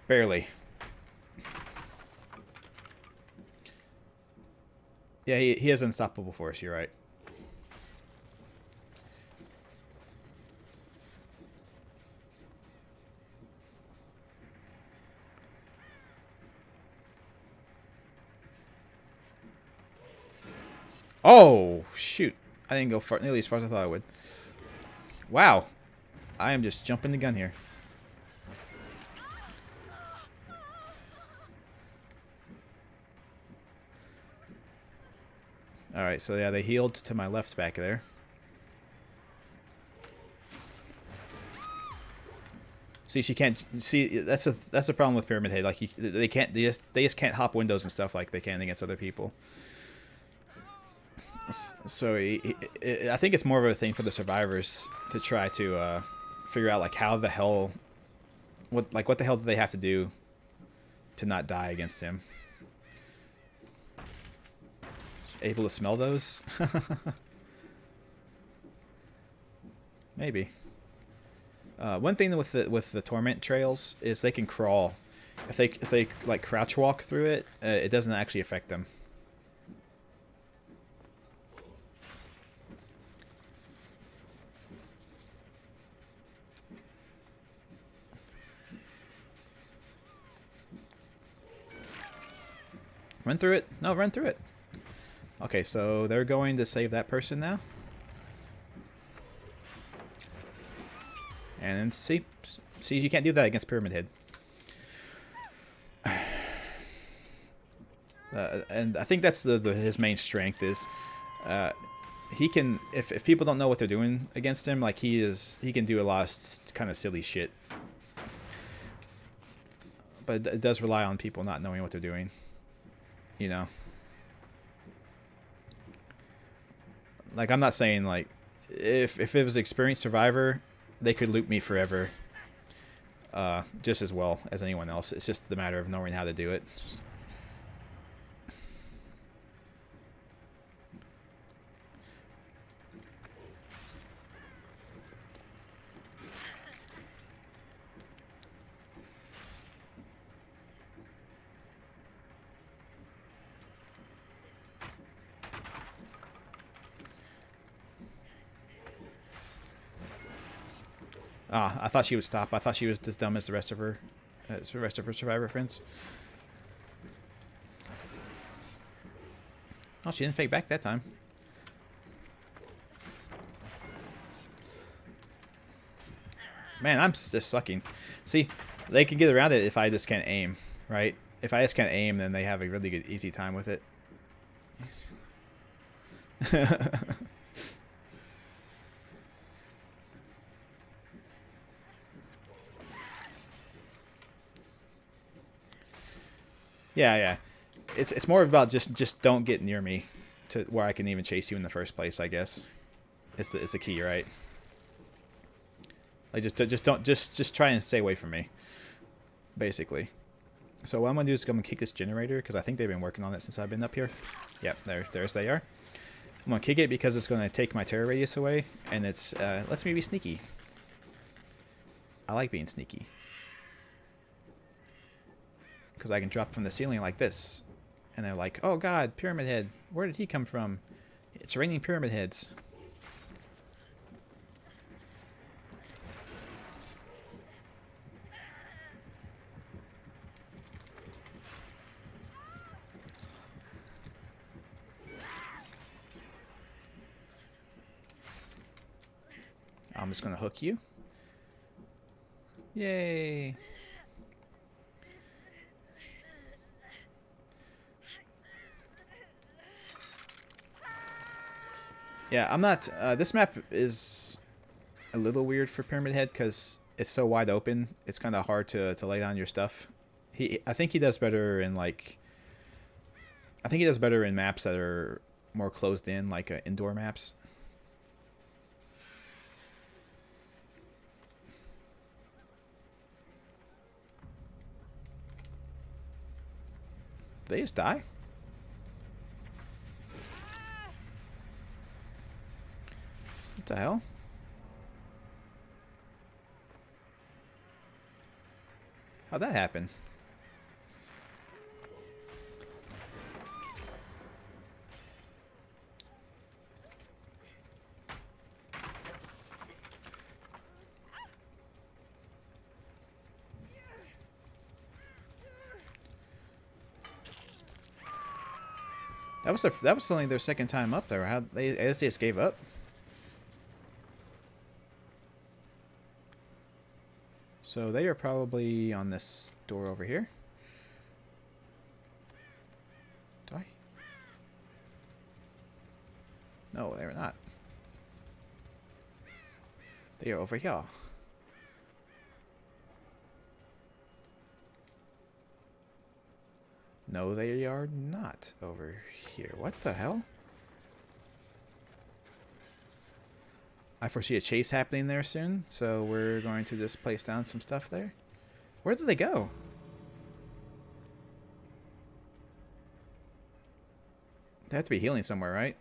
Barely. Yeah, he is unstoppable for us, you're right. Oh, shoot. I didn't go nearly as far as I thought I would. Wow. I am just jumping the gun here. Alright, so yeah, they healed to my left back there. See, she can't. See, that's a problem with Pyramidhead. Like they just can't hop windows and stuff like they can against other people. So I think it's more of a thing for the survivors to try to figure out like how the hell, what the hell do they have to do to not die against him. Able to smell those? Maybe. One thing with the torment trails is they can crawl. If they like crouch walk through it, it doesn't actually affect them. Run through it? No, run through it. Okay, so they're going to save that person now. And then see, you can't do that against Pyramidhead. And I think that's his main strength is, he can if people don't know what they're doing against him, like he can do a lot of kind of silly shit. But it does rely on people not knowing what they're doing. You know. Like, I'm not saying, like, if it was experienced survivor, they could loop me forever. Just as well as anyone else. It's just the matter of knowing how to do it. Ah, I thought she would stop. I thought she was as dumb as the rest of her survivor friends. Oh, she didn't fake back that time. Man, I'm just sucking. See, they can get around it if I just can't aim, right? If I just can't aim, then they have a really good, easy time with it. Yeah, yeah. It's more about just don't get near me to where I can even chase you in the first place, I guess. It's the key, right? Like just try and stay away from me. Basically. So what I'm gonna do is I'm gonna kick this generator because I think they've been working on it since I've been up here. Yep, there's they are. I'm gonna kick it because it's gonna take my terror radius away, and it's lets me be sneaky. I like being sneaky. Because I can drop from the ceiling like this. And they're like, oh god, Pyramidhead. Where did he come from? It's raining Pyramid Heads. I'm just going to hook you. Yay. Yeah, I'm not... this map is a little weird for Pyramidhead because it's so wide open. It's kind of hard to lay down your stuff. I think he does better in, like... I think he does better in maps that are more closed in, like indoor maps. Did they just die? What the hell? How'd that happen? That was only their second time up there. How they just gave up? So they are probably on this door over here. Do I? No, they're not. They are over here. No, they are not over here. What the hell? I foresee a chase happening there soon, so we're going to just place down some stuff there. Where did they go? They have to be healing somewhere, right?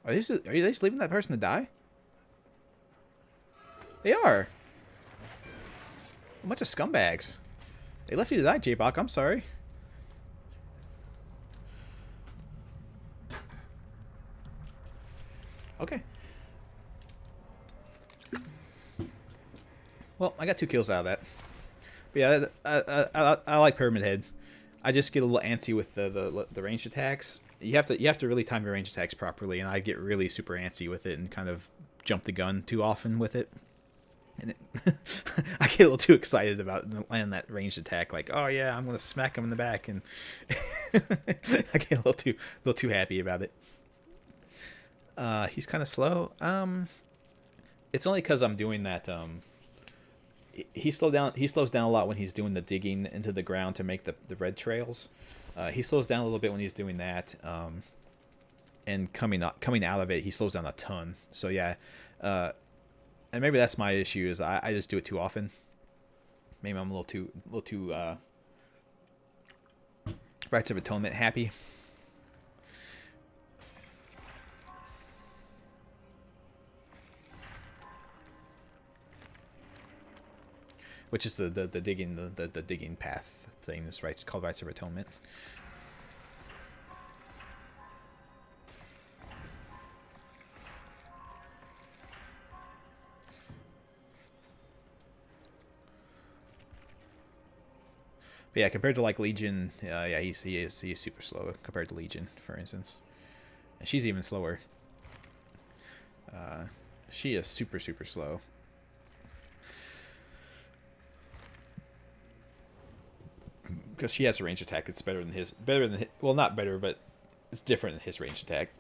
Are they just leaving that person to die? They are. A bunch of scumbags. They left you to die, J-Bach. I'm sorry. Okay. Well, I got 2 kills out of that. But yeah, I like Pyramidhead. I just get a little antsy with the ranged attacks. You have to really time your ranged attacks properly, and I get really super antsy with it and kind of jump the gun too often with it. And I get a little too excited about landing that ranged attack, like, oh yeah, I'm gonna smack him in the back, and I get a little too happy about it. He's kind of slow. It's only because I'm doing that he slowed down. He slows down a lot when he's doing the digging into the ground to make the red trails. He slows down a little bit when he's doing that. And coming out of it, he slows down a ton. So yeah, and maybe that's my issue is I just do it too often. Maybe I'm a little too Rites of Atonement happy. Which is the digging the digging path thing. This it's called Rites of Atonement. But yeah, compared to like Legion, yeah, he is super slow compared to Legion, for instance, and she's even slower. She is super slow. Because she has a range attack, it's better than his. Well, not better, but it's different than his range attack.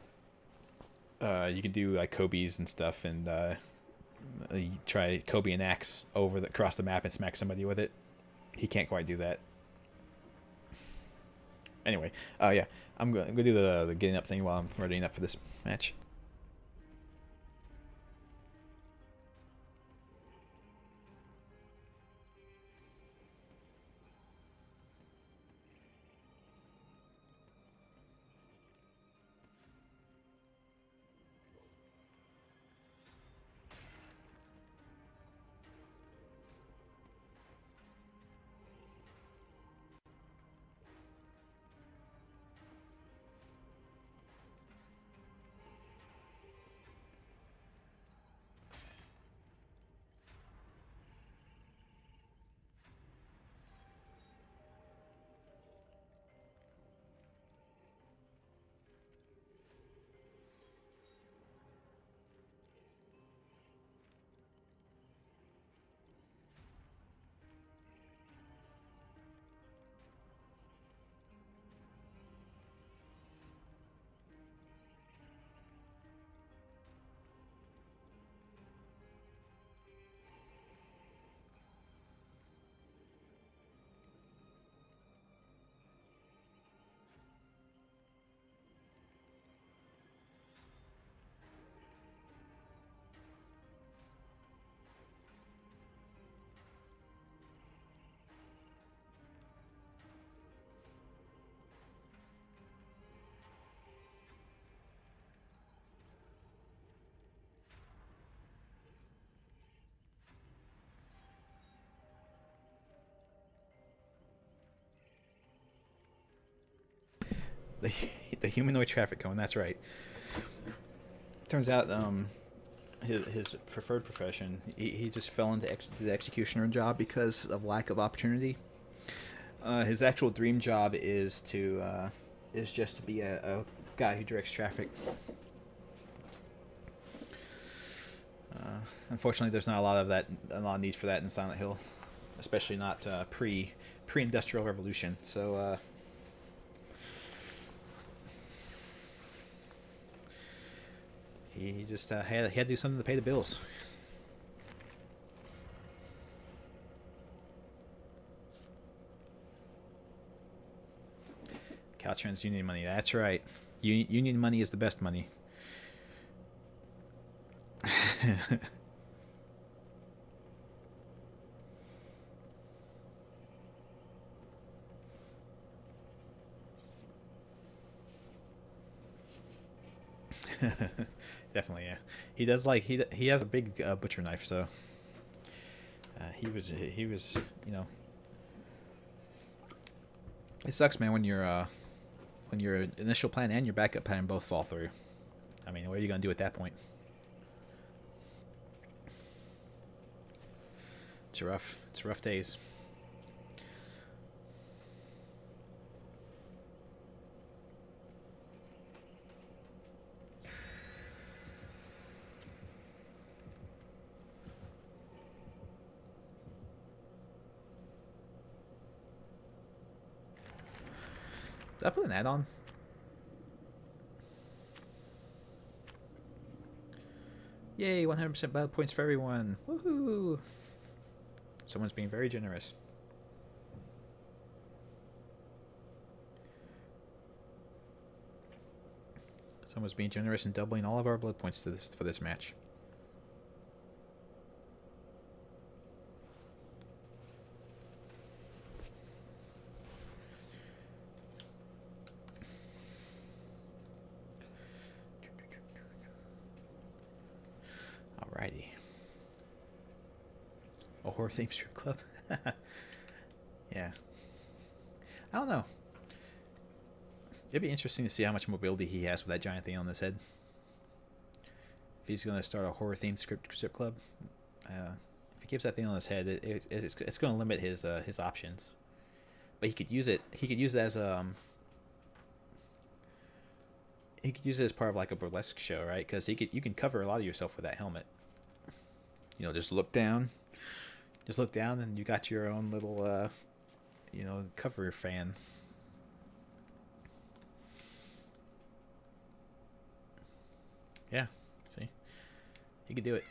You can do like Kobe's and stuff, and you try Kobe and axe across the map and smack somebody with it. He can't quite do that. Anyway, yeah, I'm gonna do the getting up thing while I'm readying up for this match. The the humanoid traffic cone. That's right. Turns out, his preferred profession, he just fell into the executioner job because of lack of opportunity. His actual dream job is just to be a guy who directs traffic. Unfortunately, there's not a lot of need for that in Silent Hill, especially not pre-industrial revolution. So. He just had to do something to pay the bills. Caltrans union money. That's right. Union money is the best money. Definitely, yeah. He does he has a big butcher knife, so he was It sucks, man, when your initial plan and your backup plan both fall through. I mean, what are you gonna do at that point? It's rough. It's rough days. Did I put an add-on? Yay, 100% battle points for everyone. Woohoo! Someone's being very generous. Someone's being generous and doubling all of our blood points for this match. Alrighty. A horror themed strip club? Yeah. I don't know. It'd be interesting to see how much mobility he has with that giant thing on his head. If he's going to start a horror themed strip club, if he keeps that thing on his head, it's going to limit his options. But he could use it. He could use it as he could use it as part of like a burlesque show, right? Because you can cover a lot of yourself with that helmet. You know, just look down, and you got your own little, cover fan. Yeah, see, he could do it.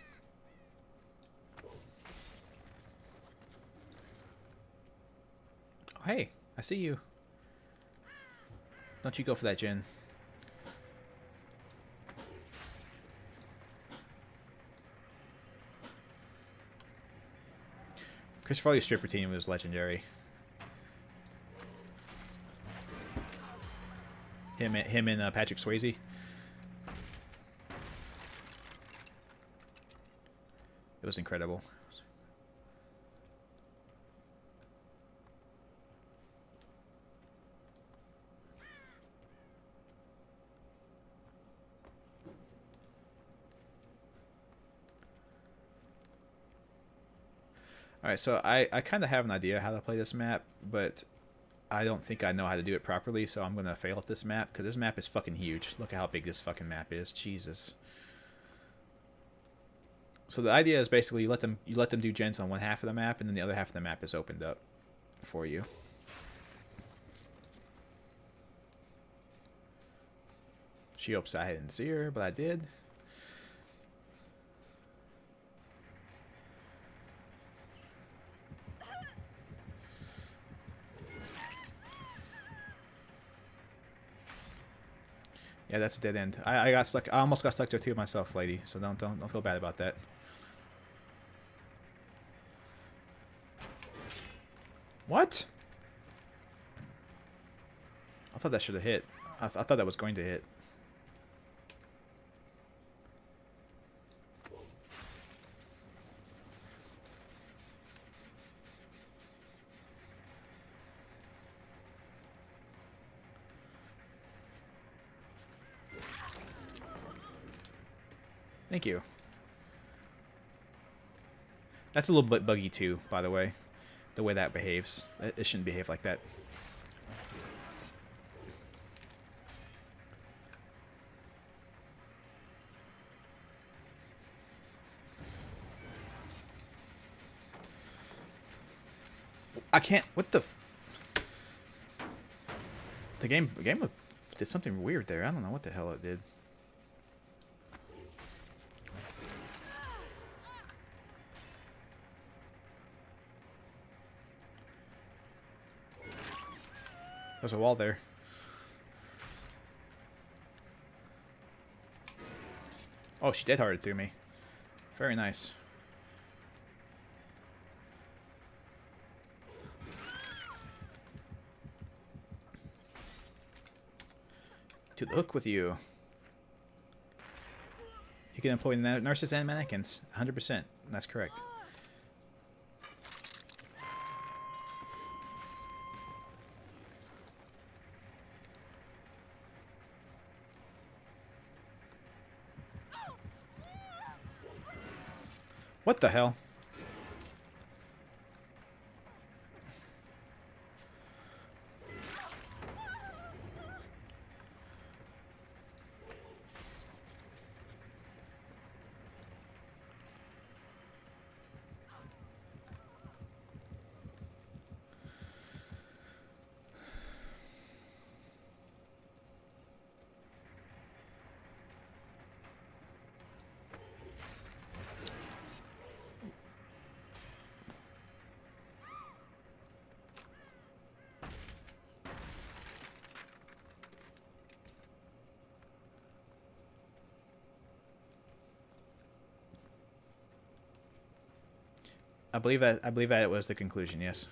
Oh, hey, I see you. Don't you go for that, Jen. Chris Farley's strip routine was legendary. Him and Patrick Swayze. It was incredible. Alright, so I kind of have an idea how to play this map, but I don't think I know how to do it properly, so I'm going to fail at this map, because this map is fucking huge. Look at how big this fucking map is. Jesus. So the idea is basically you let them do gens on one half of the map, and then the other half of the map is opened up for you. She hopes I didn't see her, but I did. Yeah, that's a dead end. I got stuck. I almost got stuck there too myself, lady. So don't feel bad about that. What? I thought that should have hit. I thought that was going to hit. Thank you. That's a little bit buggy too, by the way. The way that behaves. It shouldn't behave like that. I can't. What the? The game did something weird there. I don't know what the hell it did. There's a wall there. Oh, she dead-hearted through me. Very nice. To the hook with you. You can employ nurses and mannequins. 100%. That's correct. What the hell? I believe that it was the conclusion. Yes.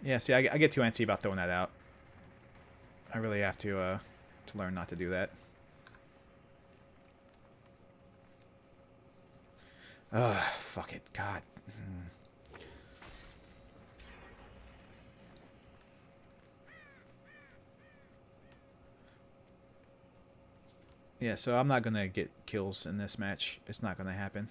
Yeah. See, I get too antsy about throwing that out. I really have to learn not to do that. Ugh, fuck it. God. Yeah, so I'm not gonna get kills in this match. It's not gonna happen.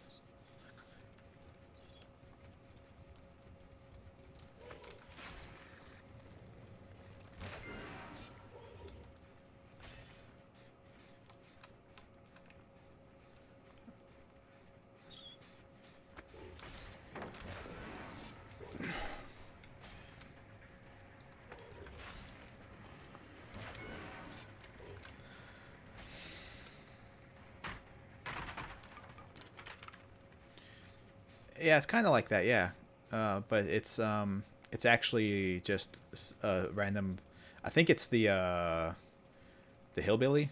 Yeah, it's kind of like that, yeah. But it's actually just a random. I think it's the hillbilly.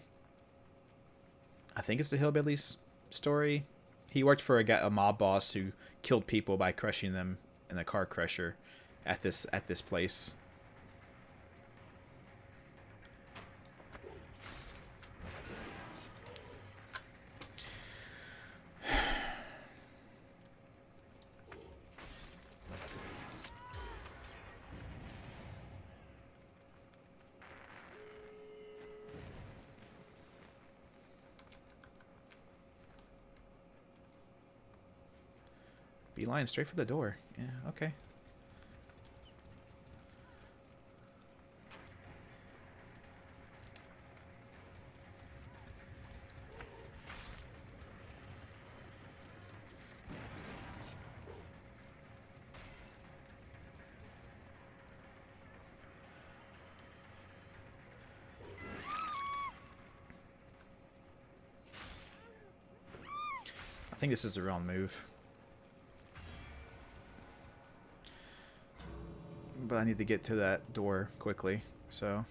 I think it's the hillbilly's story. He worked for a mob boss who killed people by crushing them in a car crusher at this place. Beeline straight for the door. Yeah, okay. I think this is the wrong move. But I need to get to that door quickly, so...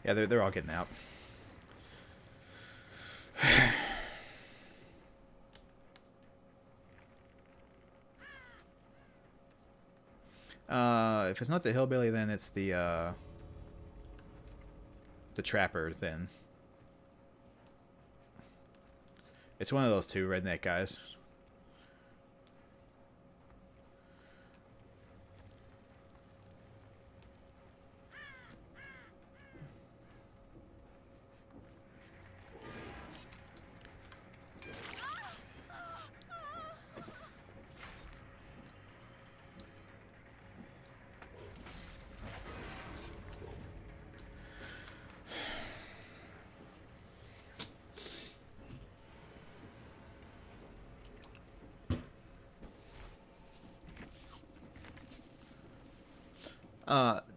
Yeah, they're all getting out. If it's not the hillbilly, then it's the trapper. Then it's one of those two redneck guys.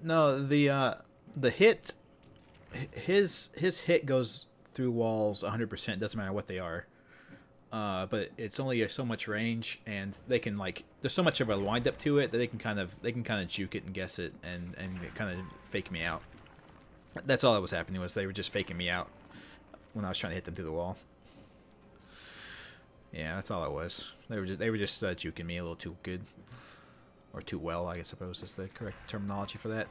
No, the hit, his hit goes through walls 100%. Doesn't matter what they are. But it's only so much range, and they can like there's so much of a wind up to it that they can kind of juke it and guess it and kind of fake me out. That's all that was happening, was they were just faking me out when I was trying to hit them through the wall. Yeah, that's all it was. They were just juking me a little too good. Or too well, I suppose is the correct terminology for that.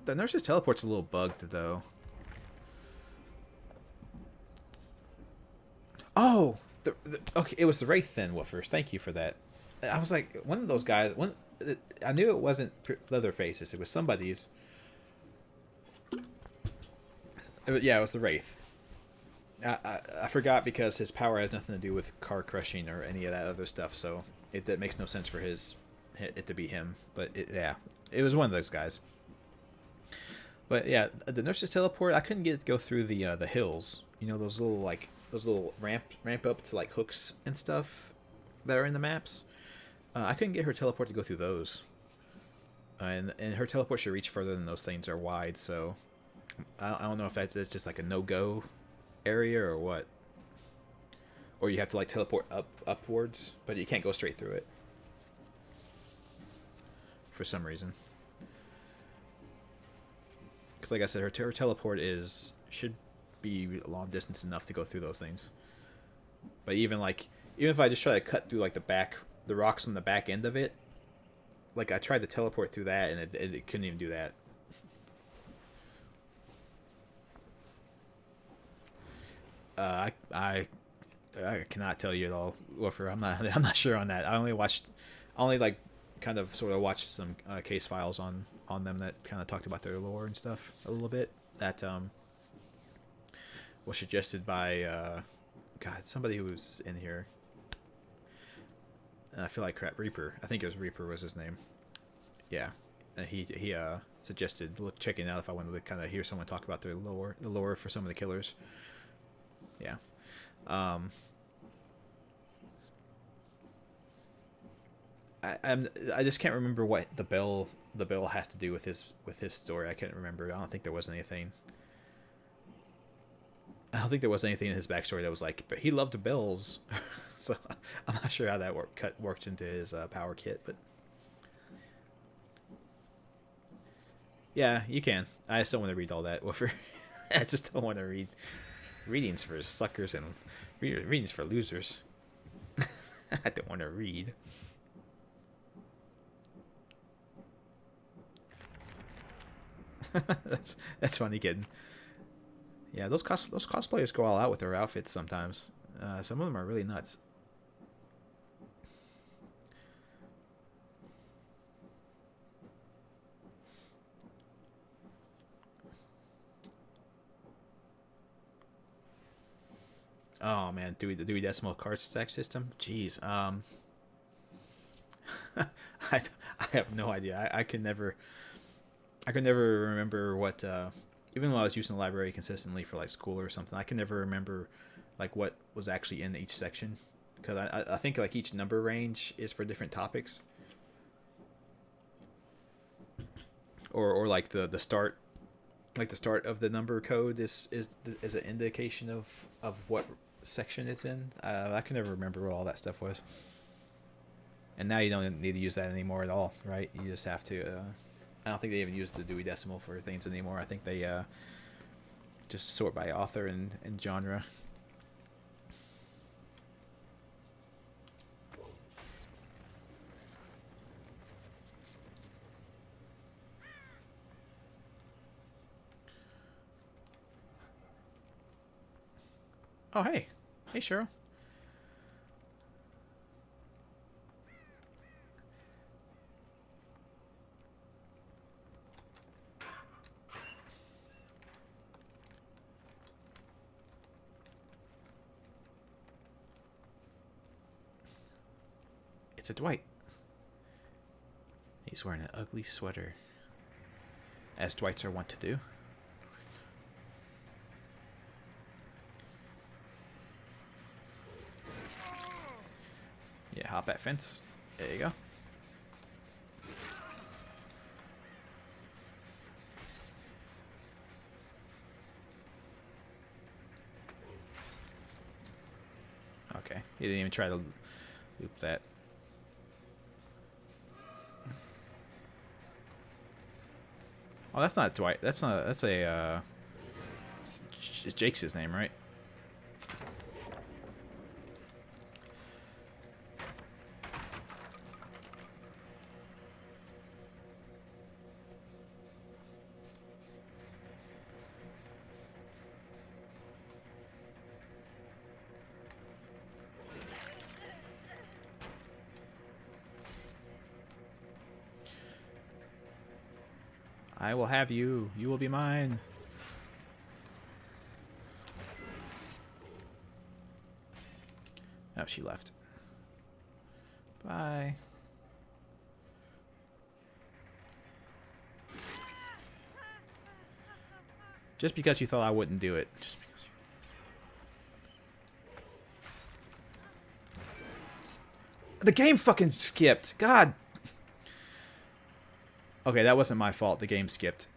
The nurse's teleport's a little bugged, though. Oh! Okay, it was the Wraith then, Woofers. Thank you for that. I was like, one of those guys... I knew it wasn't Leatherface's. It was somebody's. Yeah, it was the Wraith. I forgot because his power has nothing to do with car crushing or any of that other stuff. So that makes no sense for it to be him. But yeah, it was one of those guys. But yeah, the nurse's teleport. I couldn't get it to go through the hills. You know those little ramp up to like hooks and stuff that are in the maps. I couldn't get her teleport to go through those. And her teleport should reach further than those things are wide. So I don't know if that's just like a no go area or what. Or you have to like teleport upwards, but you can't go straight through it for some reason. Because like I said, her teleport should be a long distance enough to go through those things. But even if I just try to cut through like the rocks on the back end of it, like I tried to teleport through that and it couldn't even do that. I cannot tell you at all, Woofer. I'm not sure on that. I only like kind of sort of watched some case files on them that kind of talked about their lore and stuff a little bit. That was suggested by somebody who was in here. I feel like crap. Reaper. I think it was Reaper was his name. Yeah. He suggested checking out if I wanted to kind of hear someone talk about the lore for some of the killers. Yeah. I just can't remember what the bell has to do with his story. I can't remember. I don't think there was anything. I don't think there was anything in his backstory that was like, but he loved the bells. So I'm not sure how that worked into his power kit, but yeah, you can. I just don't want to read all that. I just don't want to read readings for suckers and readings for losers. I don't want to read. that's funny, kid. Yeah, those cosplayers go all out with their outfits sometimes. Some of them are really nuts. Oh man, the Dewey Decimal Card Stack System. Jeez, I have no idea. I could never remember what. Even though I was using the library consistently for like school or something, I can never remember like what was actually in each section, because I think like each number range is for different topics, or like the start, like the start of the number code is an indication of what section it's in. I can never remember what all that stuff was. And now you don't need to use that anymore at all, right? You just have to. I don't think they even use the Dewey Decimal for things anymore. I think they just sort by author and genre. Oh, hey. Hey, Cheryl. It's a Dwight. He's wearing an ugly sweater, as Dwights are wont to do. Yeah, hop that fence. There you go. Okay, he didn't even try to loop that. Oh, that's not Dwight. That's a Jake's his name, right? I will have you. You will be mine. Oh, she left. Bye. Just because you thought I wouldn't do it. Just because the game fucking skipped. God. Okay, that wasn't my fault. The game skipped.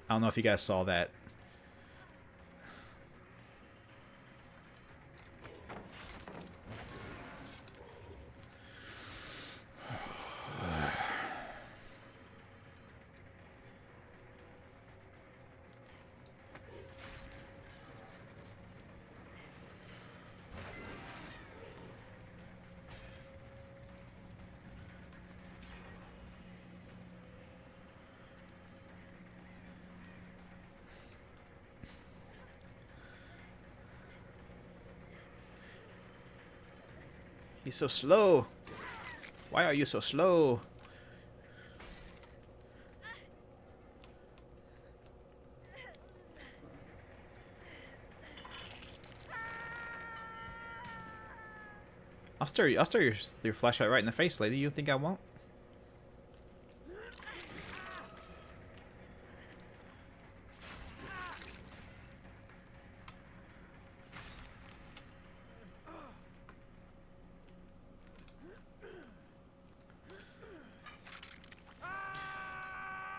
I don't know if you guys saw that. He's so slow. Why are you so slow? I'll stare your flashlight right in the face, lady. You think I won't?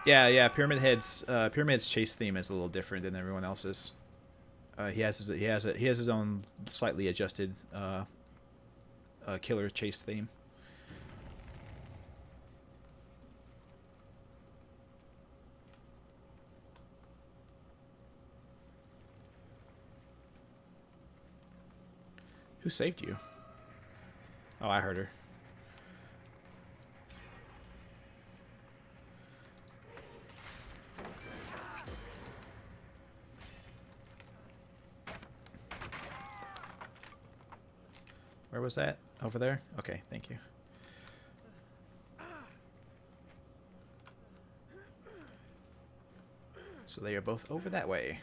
Yeah. Pyramidhead's chase theme is a little different than everyone else's. He has his own slightly adjusted killer chase theme. Who saved you? Oh, I heard her. Where was that? Over there? Okay, thank you. So they are both over that way.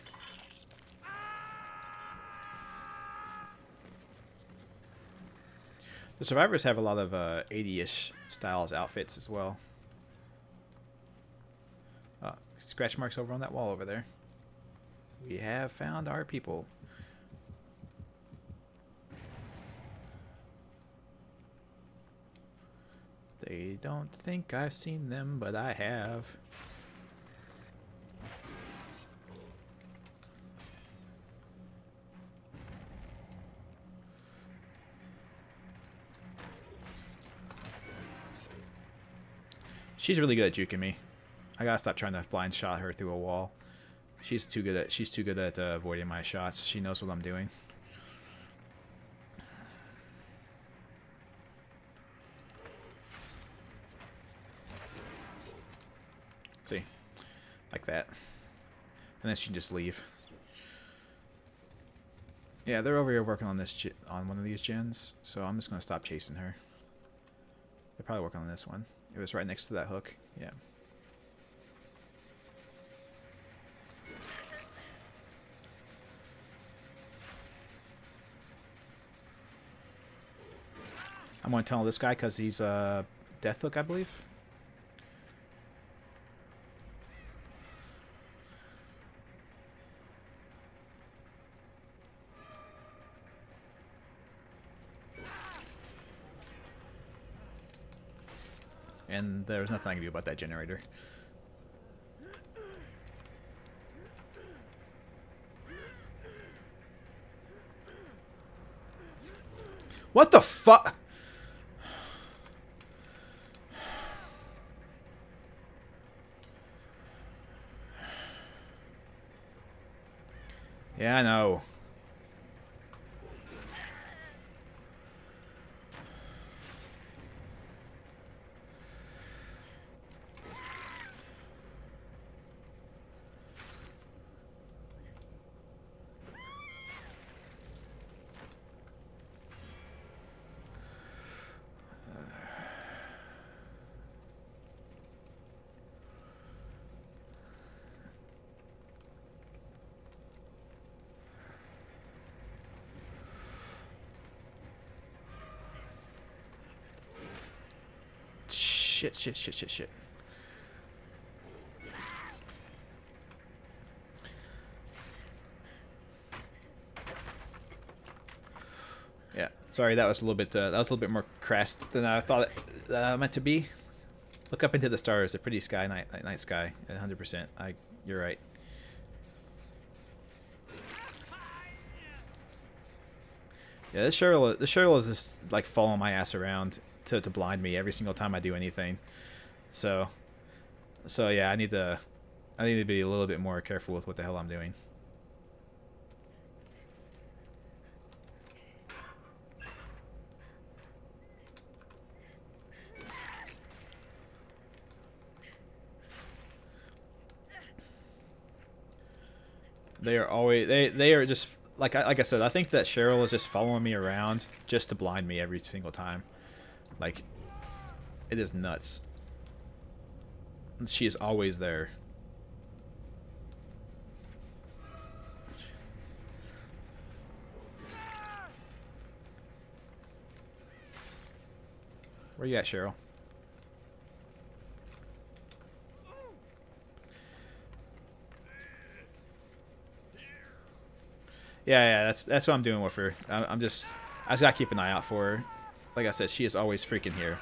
The survivors have a lot of 80-ish styles outfits as well. Scratch marks over on that wall over there. We have found our people. They don't think I've seen them, but I have. She's really good at juking me. I gotta stop trying to blind shot her through a wall. She's too good at avoiding my shots. She knows what I'm doing. See, like that, and then she can just leave. Yeah, they're over here working on this on one of these gens, so I'm just gonna stop chasing her. They're probably working on this one. It was right next to that hook. Yeah. I'm going to tunnel this guy because he's Death Hook, I believe. And there's nothing I can do about that generator. What the fuck? Yeah, I know. Shit, shit, shit, shit, shit. Yeah, sorry, that was a little bit more crass than I thought it meant to be. Look up into the stars, the pretty sky, night sky, 100%. You're right. Yeah, this Cheryl is just like following my ass around to blind me every single time I do anything. So yeah, I need to be a little bit more careful with what the hell I'm doing. They are always they are just like I said. I think that Cheryl is just following me around just to blind me every single time. Like, it is nuts. She is always there. Where you at, Cheryl? Yeah, that's what I'm doing with her. I just gotta keep an eye out for her. Like I said, she is always freaking here.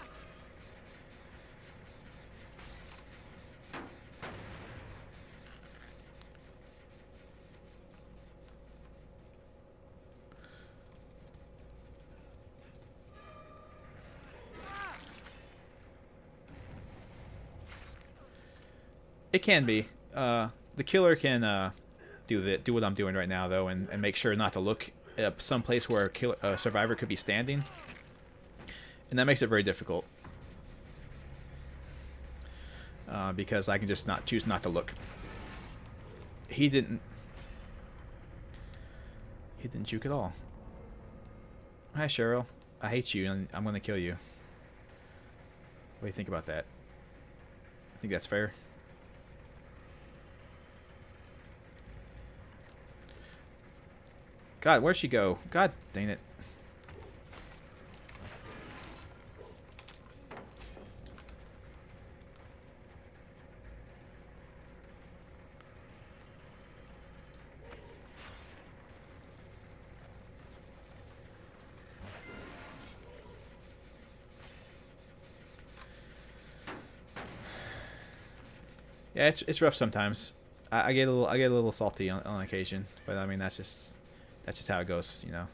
It can be. The killer can do what I'm doing right now, though, and make sure not to look up someplace where a survivor could be standing, and that makes it very difficult. Because I can just choose not to look. He didn't juke at all. Hi, Cheryl. I hate you, and I'm gonna kill you. What do you think about that? I think that's fair. God, where'd she go? God dang it. Yeah, it's rough sometimes. I get a little salty on occasion, but I mean that's just how it goes, you know.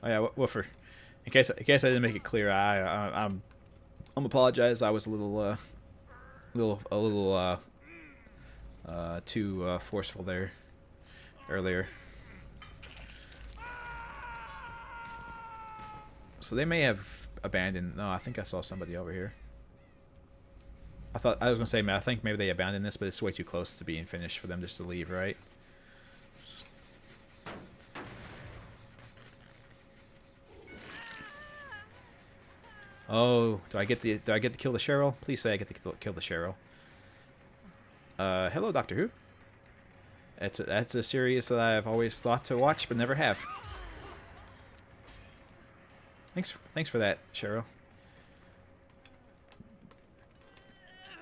Oh yeah, Woofer. In case I didn't make it clear, I'm apologize. I was a little too forceful there earlier. So they may have abandoned. No, I think I saw somebody over here. I was gonna say, man, I think maybe they abandoned this, but it's way too close to being finished for them just to leave, right? Oh, do I get to kill the Cheryl? Please say I get to kill the Cheryl. Hello, Doctor Who. That's a series that I've always thought to watch, but never have. Thanks for that, Cheryl.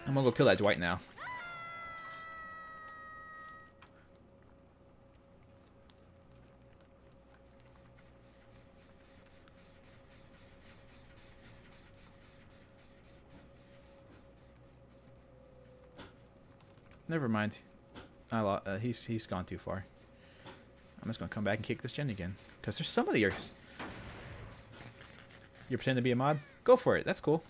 I'm gonna go kill that Dwight now. Never mind. He's gone too far. I'm just gonna come back and kick this gen again. Because there's somebody here. You pretend to be a mod? Go for it. That's cool.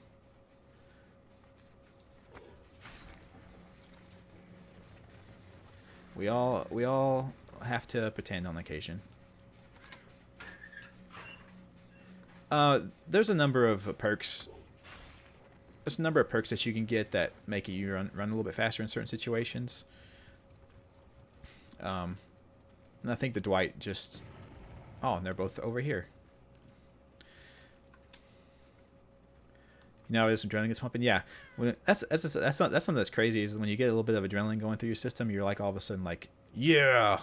We all have to pretend on occasion. There's a number of perks. There's a number of perks that you can get that make you run a little bit faster in certain situations. And I think the Dwight just... Oh, and they're both over here. You know, there's some adrenaline gets pumping. Yeah, that's something that's crazy. Is when you get a little bit of adrenaline going through your system, you're like all of a sudden like, yeah,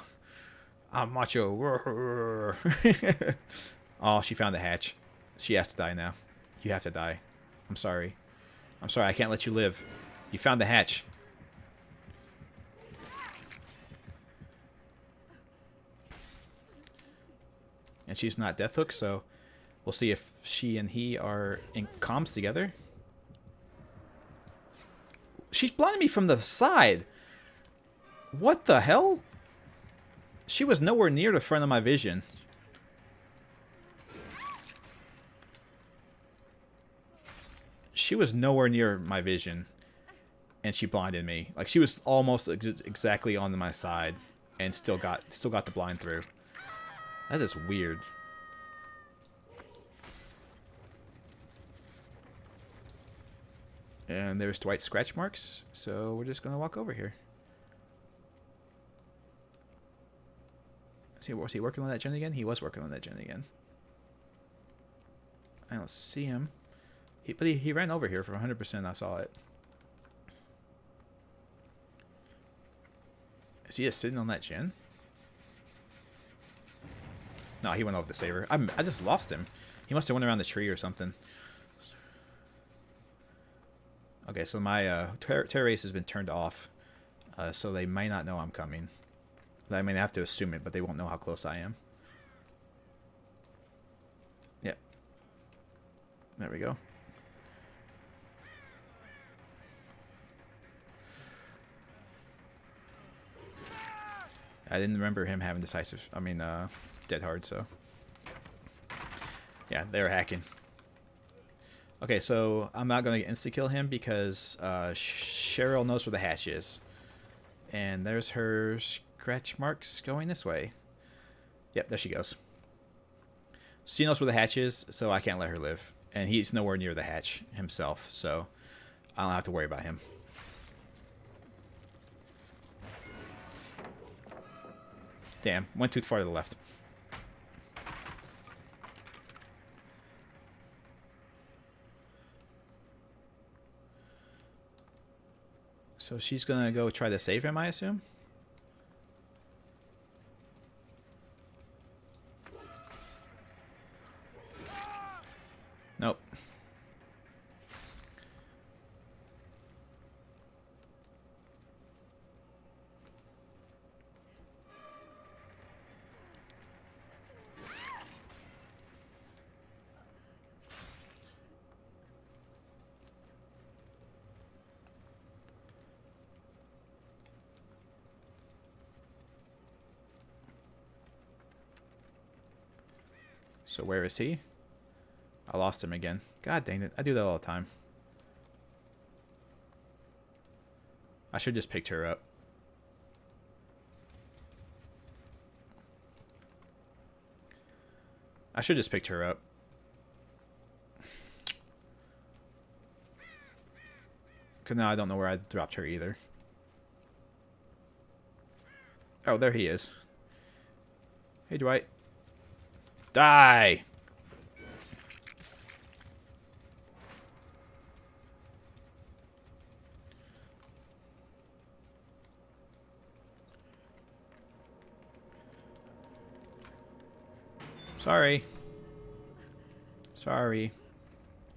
I'm macho. Oh, she found the hatch. She has to die now. You have to die. I'm sorry. I'm sorry. I can't let you live. You found the hatch. And she's not Deathhook, so we'll see if she and he are in comms together. She's blinding me from the side. What the hell? She was nowhere near the front of my vision. She was nowhere near my vision. And she blinded me. Like, she was almost exactly on my side. And still got the blind through. That is weird. And there's Dwight's scratch marks, so we're just going to walk over here. Was he working on that gen again? He was working on that gen again. I don't see him. But he ran over here for 100%. I saw it. Is he just sitting on that gen? No, he went over to save her. I just lost him. He must have went around the tree or something. Okay, so my terror race has been turned off, so they may not know I'm coming. I mean, I have to assume it, but they won't know how close I am. Yep. There we go. I didn't remember him having decisive. I mean, dead hard. So yeah, they were hacking. Okay, so I'm not going to insta kill him because Cheryl knows where the hatch is, and there's her scratch marks going this way. Yep, there she goes. She knows where the hatch is, so I can't let her live, and he's nowhere near the hatch himself, so I don't have to worry about him. Damn, went too far to the left. So she's gonna go try to save him, I assume? Nope. So where is he? I lost him again. God dang it. I do that all the time. I should just picked her up. I should just picked her up. Because now I don't know where I dropped her either. Oh, there he is. Hey, Dwight. Die! Sorry. Sorry.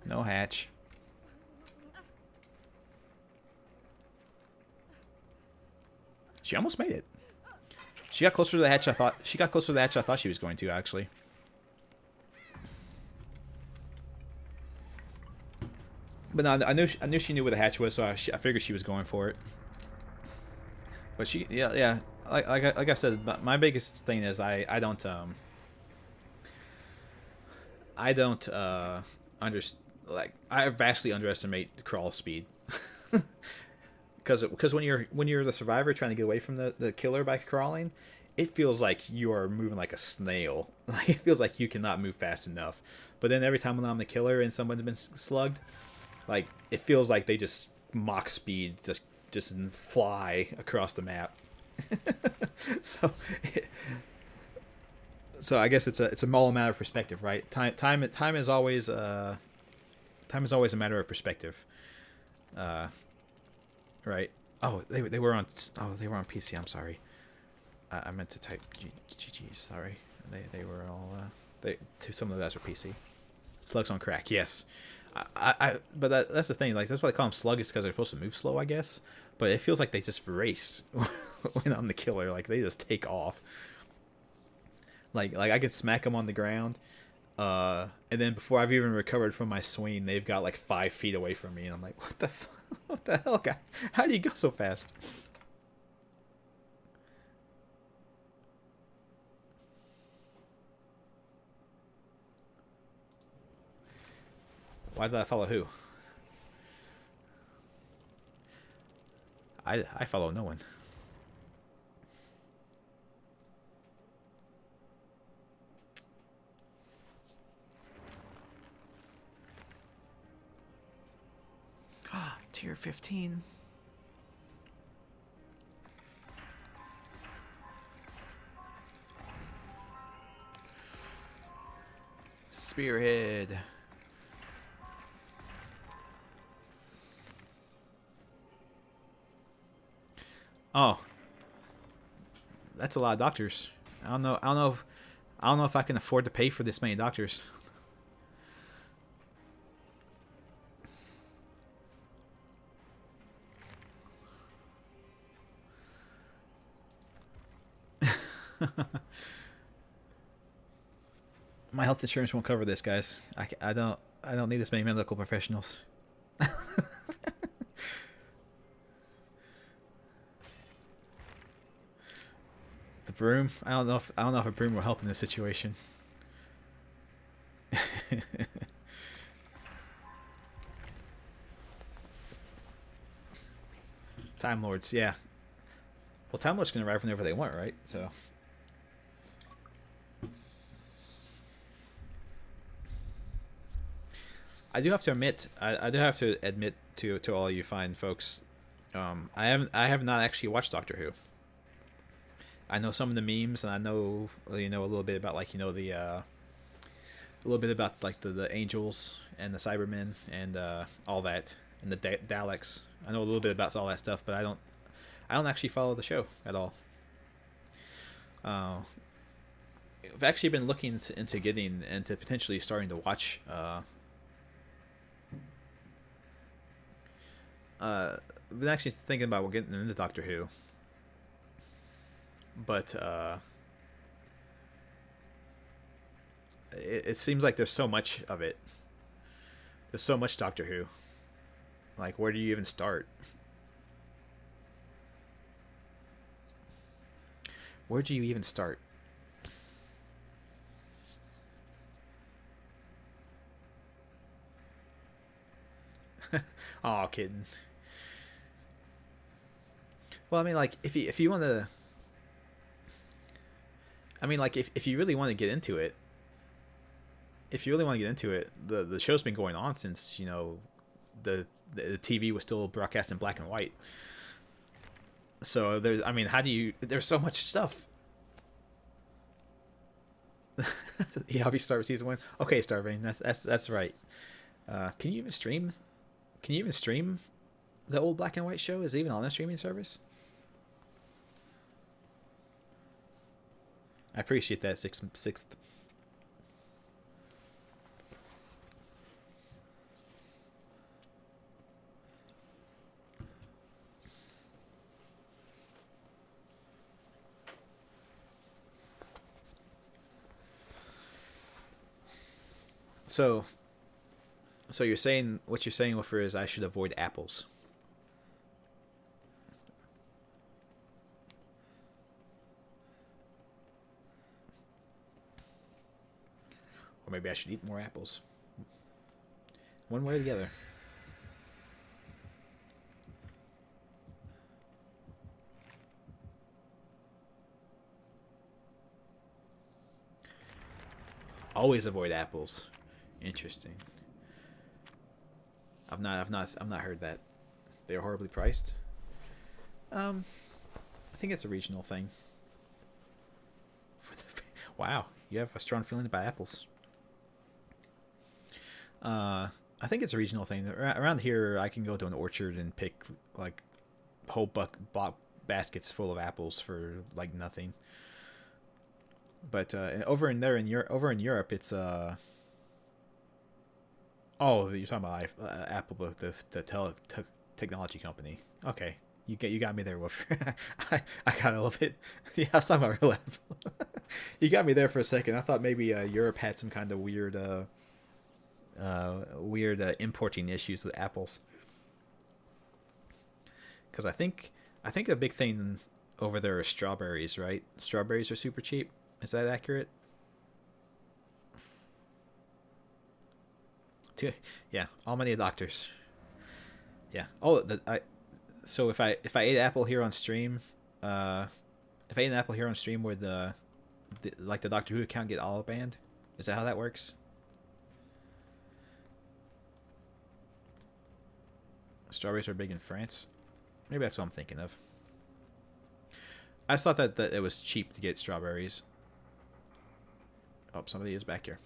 No hatch. She almost made it. She got closer to the hatch I thought she was going to, actually. But no, I knew she knew where the hatch was, so I figured she was going for it. But she, yeah. Like I said, my biggest thing is I vastly underestimate the crawl speed. Because when you're the survivor trying to get away from the killer by crawling, it feels like you are moving like a snail. Like it feels like you cannot move fast enough. But then every time when I'm the killer and someone's been slugged, like it feels like they just Mach speed just fly across the map. so so I guess it's all a matter of perspective, right? Time is always a matter of perspective. Right? Oh, they were on PC. I'm sorry. I meant to type GG. Sorry. They were all some of those were PC. Slugs on crack. Yes. But that's the thing. Like that's why they call them sluggish, because they're supposed to move slow, I guess. But it feels like they just race when I'm the killer. Like they just take off. Like I could smack them on the ground, and then before I've even recovered from my swing, they've got like 5 feet away from me, and I'm like, what the hell, guy? How do you go so fast? Why did I follow who? I follow no one. Tier 15. Spearhead. Oh, that's a lot of doctors. I don't know if I can afford to pay for this many doctors. My health insurance won't cover this, guys. I don't need this many medical professionals. The broom? I don't know if a broom will help in this situation. Time Lords, yeah. Well, Time Lords can arrive whenever they want, right? So I do have to admit, to all you fine folks, I have not actually watched Doctor Who. I know some of the memes, and I know a little bit about like a little bit about like the angels and the Cybermen and all that, and the Daleks. I know a little bit about all that stuff, but I don't actually follow the show at all. I've actually been looking into getting into potentially starting to watch. I've been actually thinking about getting into Doctor Who, but it seems like there's so much of it. There's so much Doctor Who. Like, where do you even start? Where do you even start? Oh, kidding. Well, I mean, like, if you want to, I mean, like, if you really want to get into it, the show's been going on since the TV was still broadcast in black and white. So there's, I mean, there's so much stuff. Yeah, we start with season 1. Okay, Starving, that's right. Can you even stream? The old black and white show? Is it even on a streaming service? I appreciate that, sixth. So you're saying, what you're saying, Woofer, is I should avoid apples. Or maybe I should eat more apples. One way or the other. always avoid apples. Interesting. I've not heard that. They're horribly priced. I think it's a regional thing. Wow, you have a strong feeling about apples. I think it's a regional thing. Around here, I can go to an orchard and pick like whole baskets full of apples for like nothing. But over in Europe, it's oh, you're talking about Apple, the technology company. Okay, you got me there, Woofer. I got a little bit. Yeah, I was talking about real Apple. You got me there for a second. I thought maybe Europe had some kind of weird importing issues with apples. Because I think the big thing over there is strawberries, right? Strawberries are super cheap. Is that accurate? Yeah, all money doctors. Yeah. So if I ate apple here on stream, if I ate an apple here on stream, would the Doctor Who account get all banned? Is that how that works? Strawberries are big in France. Maybe that's what I'm thinking of. I just thought that it was cheap to get strawberries. Oh, somebody is back here.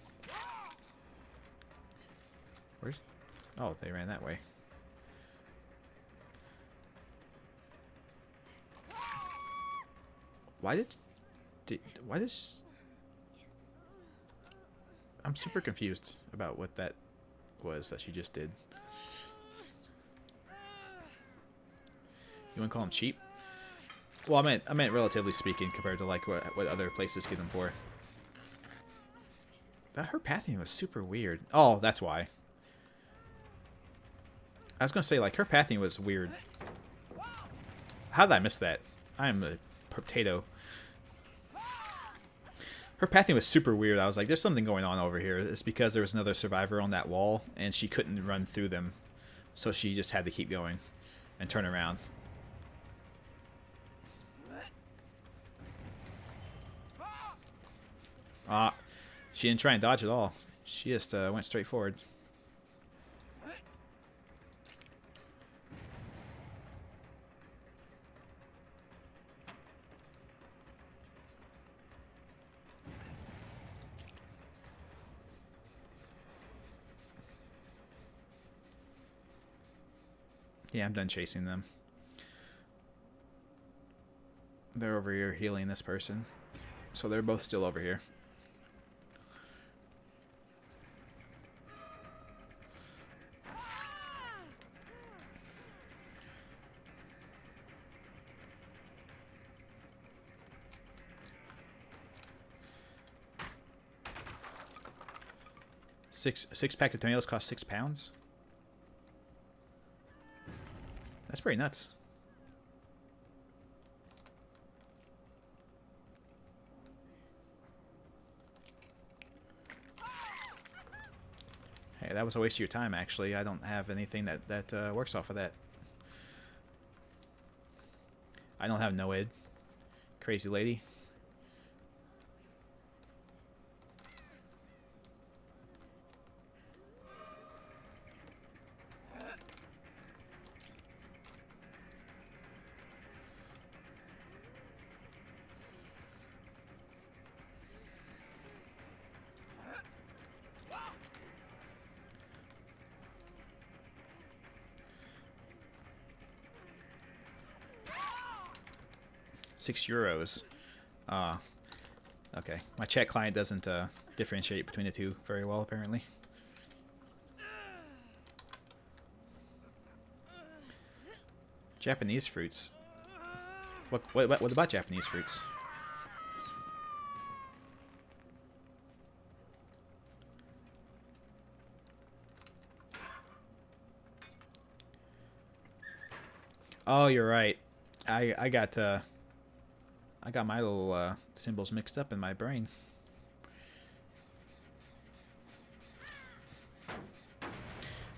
Where's... Oh, they ran that way. Why does... I'm super confused about what that was that she just did. You want to call them cheap? Well, I meant relatively speaking compared to like what other places get them for. Her pathing was super weird. Oh, that's why. I was gonna say like her pathing was weird. How did I miss that? I am a potato. Her pathing was super weird. I was like, there's something going on over here. It's because there was another survivor on that wall and she couldn't run through them, so she just had to keep going and turn around. She didn't try and dodge at all. She just went straight forward. Yeah, I'm done chasing them. They're over here healing this person. So they're both still over here. Six pack of tomatoes cost £6. That's pretty nuts. Hey, that was a waste of your time, actually. I don't have anything that works off of that. I don't have no id. Crazy lady. €6. Okay. My chat client doesn't differentiate between the two very well, apparently. Japanese fruits. What about Japanese fruits? Oh, you're right. I got my little symbols mixed up in my brain.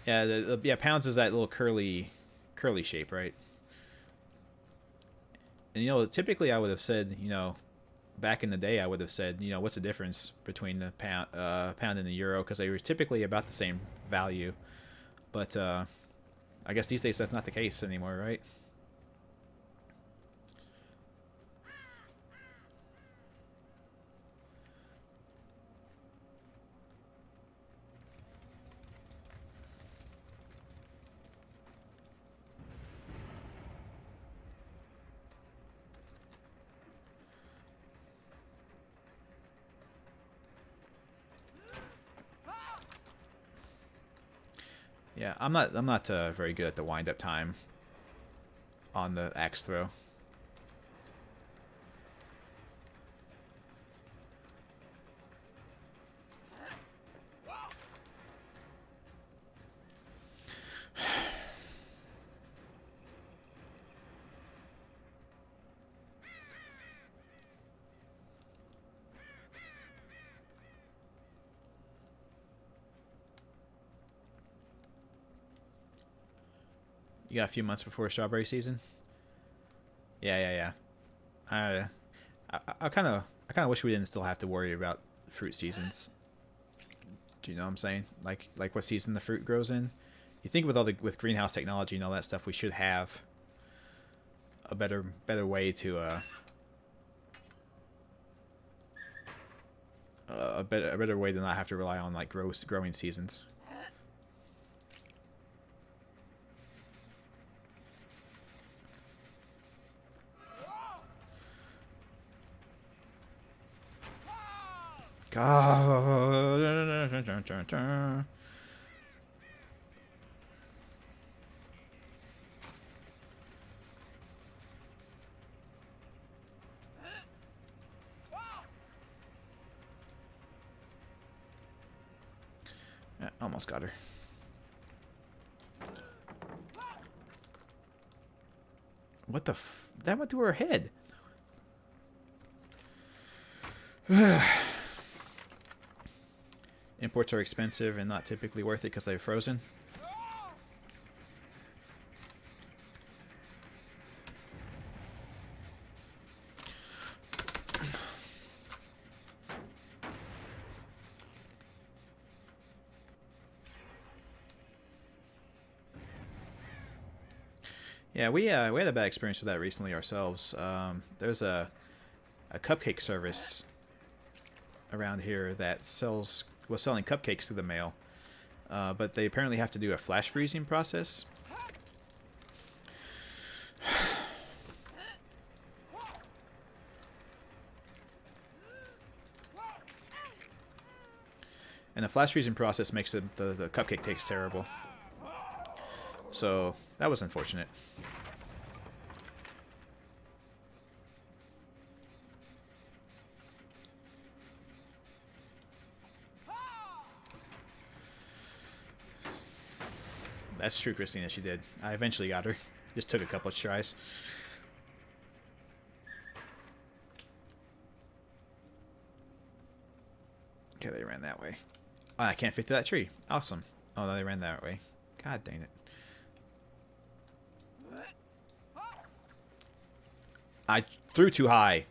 Yeah, yeah, pounds is that little curly shape, right? And typically I would have said, back in the day, I would have said, you know, what's the difference between the pound and the euro, because they were typically about the same value. But I guess these days that's not the case anymore, right? Yeah, I'm not very good at the wind up time on the axe throw. You got a few months before strawberry season. Yeah. I kind of wish we didn't still have to worry about fruit seasons. Do you know what I'm saying? Like what season the fruit grows in. You think with greenhouse technology and all that stuff, we should have a better way to a better way to not have to rely on like growing seasons. God. Yeah, almost got her. What the that went through her head. Imports are expensive and not typically worth it because they're frozen. Yeah, we had a bad experience with that recently ourselves. There's a cupcake service around here that was selling cupcakes through the mail, but they apparently have to do a flash freezing process. And the flash freezing process makes the cupcake taste terrible. So that was unfortunate. That's true, Christina. She did. I eventually got her. Just took a couple of tries. Okay, they ran that way. Oh, I can't fit to that tree. Awesome. Oh, no, they ran that way. God dang it. I threw too high.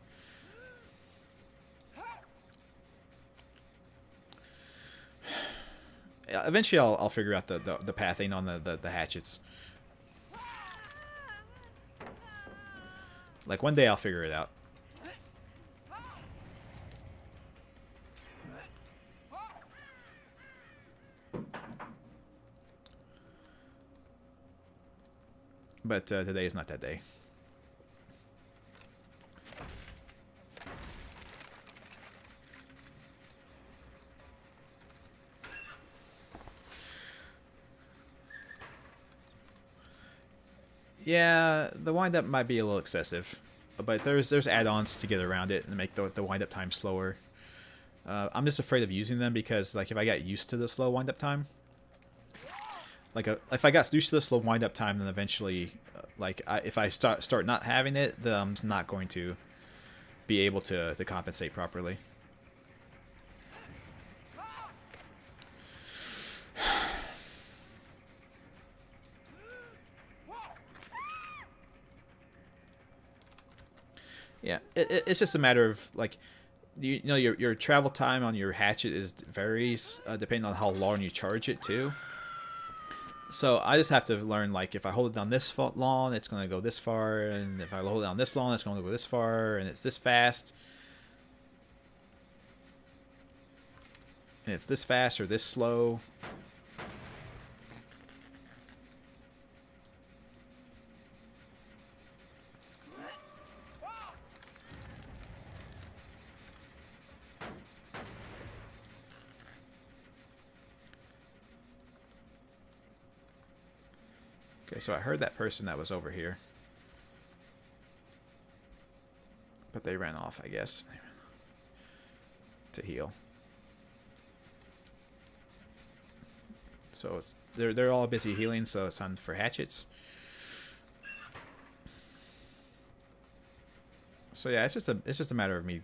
Eventually, I'll figure out the pathing on the hatchets. Like, one day I'll figure it out. But today is not that day. Yeah, the wind-up might be a little excessive, but there's add-ons to get around it and make the wind-up time slower. I'm just afraid of using them because, like, if I got used to the slow wind-up time, like if I got used to the slow wind-up time, then eventually, if I start not having it, then I'm not going to be able to compensate properly. Yeah, it's just a matter of like, you know, your travel time on your hatchet varies depending on how long you charge it too. So I just have to learn, like, if I hold it down this long, it's going to go this far, and if I hold it down this long, it's going to go this far, and it's this fast. And it's this fast or this slow. Okay, so I heard that person that was over here. But they ran off, I guess. To heal. So they're all busy healing, so it's time for hatchets. So yeah, it's just a matter of me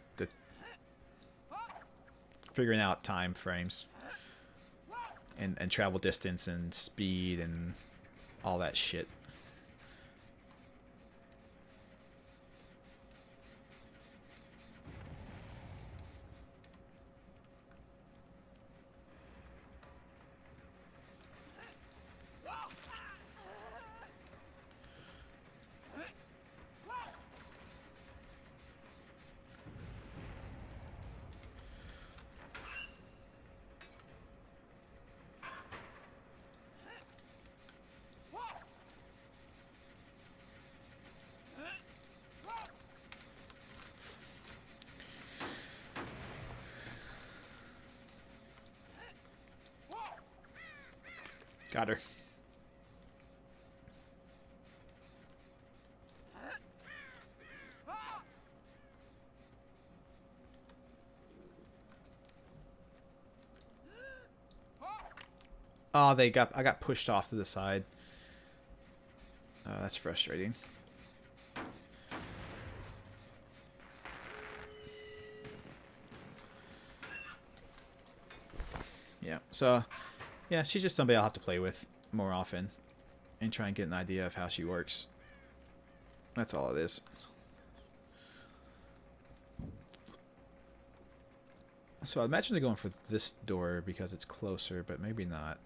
figuring out time frames and travel distance and speed and all that shit. Got her. Oh, I got pushed off to the side. That's frustrating. Yeah, so yeah, she's just somebody I'll have to play with more often and try and get an idea of how she works. That's all it is. So I imagine they're going for this door because it's closer, but maybe not.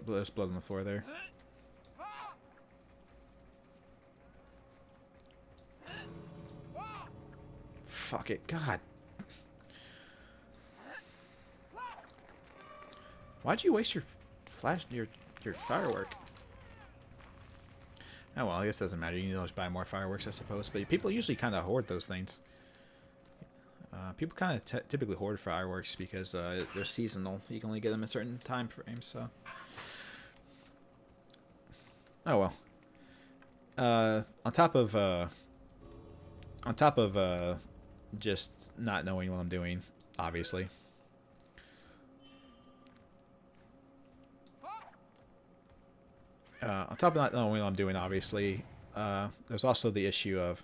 There's blood on the floor there. Fuck it, God. Why'd you waste your firework? Oh well, I guess it doesn't matter. You can always buy more fireworks, I suppose. But people usually kind of hoard those things. People kind of typically hoard fireworks because they're seasonal. You can only get them in certain time frames. So. Oh well. On top of just not knowing what I'm doing, obviously. On top of not knowing what I'm doing, obviously, there's also the issue of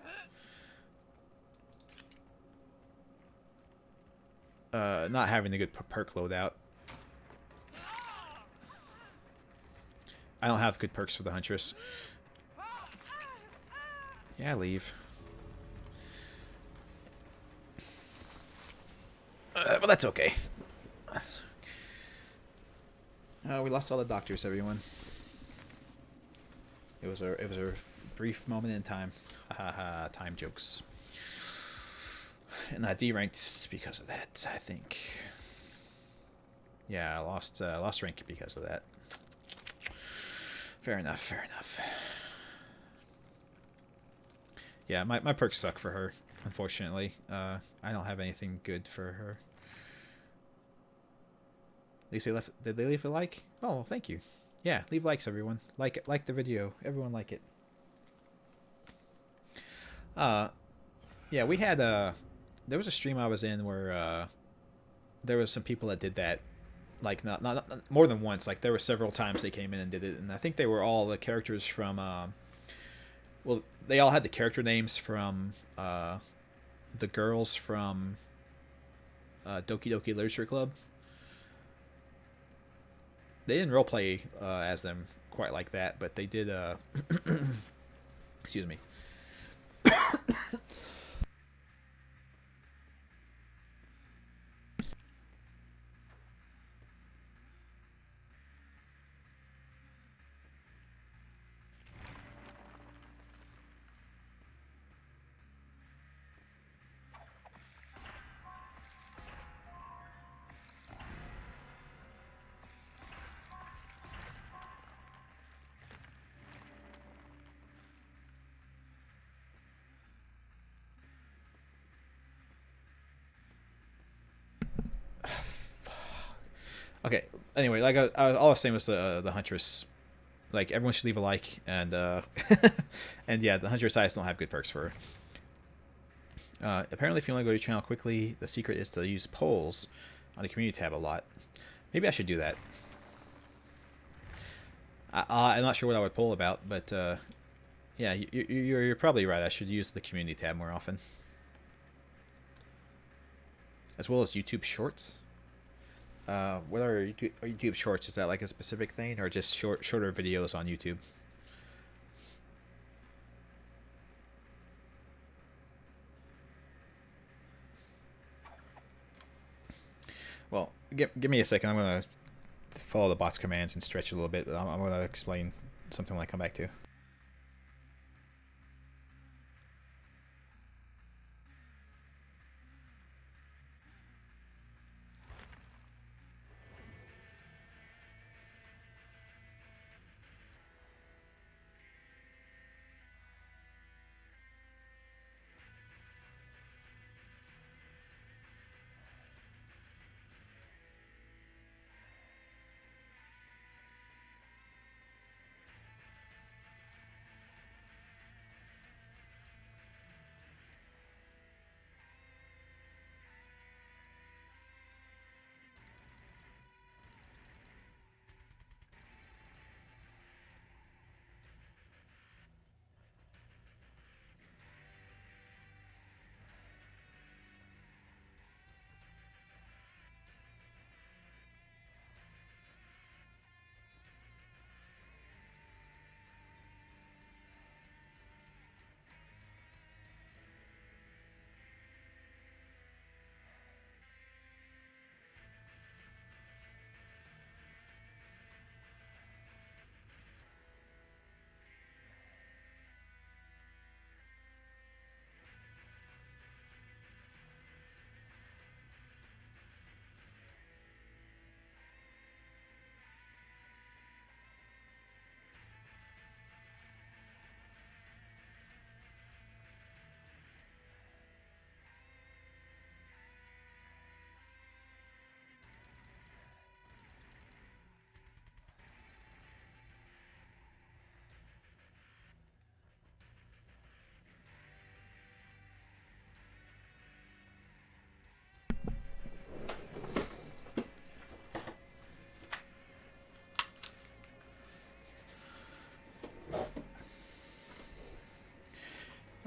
not having a good perk loadout. I don't have good perks for the Huntress. Yeah, leave. But that's okay. We lost all the doctors, everyone. It was a brief moment in time. Haha, time jokes. And I deranked because of that, I think. Yeah, I lost rank because of that. Fair enough, fair enough. Yeah, my perks suck for her, unfortunately. I don't have anything good for her. At least they left. Did they leave a like? Oh, thank you. Yeah, leave likes, everyone. Like the video. Everyone like it. Yeah, we had there was a stream I was in where there was some people that did that, like not more than once. Like there were several times they came in and did it, and I think they were all the characters from well, they all had the character names from the girls from Doki Doki Literature Club. They didn't roleplay as them quite like that, but they did. Excuse me. Okay. Anyway, like all I was saying was the Huntress. Like everyone should leave a like, and and yeah, the Huntress eyes don't have good perks for her. Apparently, if you want to go to your channel quickly, the secret is to use polls on the community tab a lot. Maybe I should do that. I'm not sure what I would poll about, but yeah, you're probably right. I should use the community tab more often, as well as YouTube Shorts. What are YouTube Shorts? Is that like a specific thing, or just shorter videos on YouTube? Well, give me a second. I'm gonna follow the bot's commands and stretch a little bit. I'm gonna explain something when I come back to.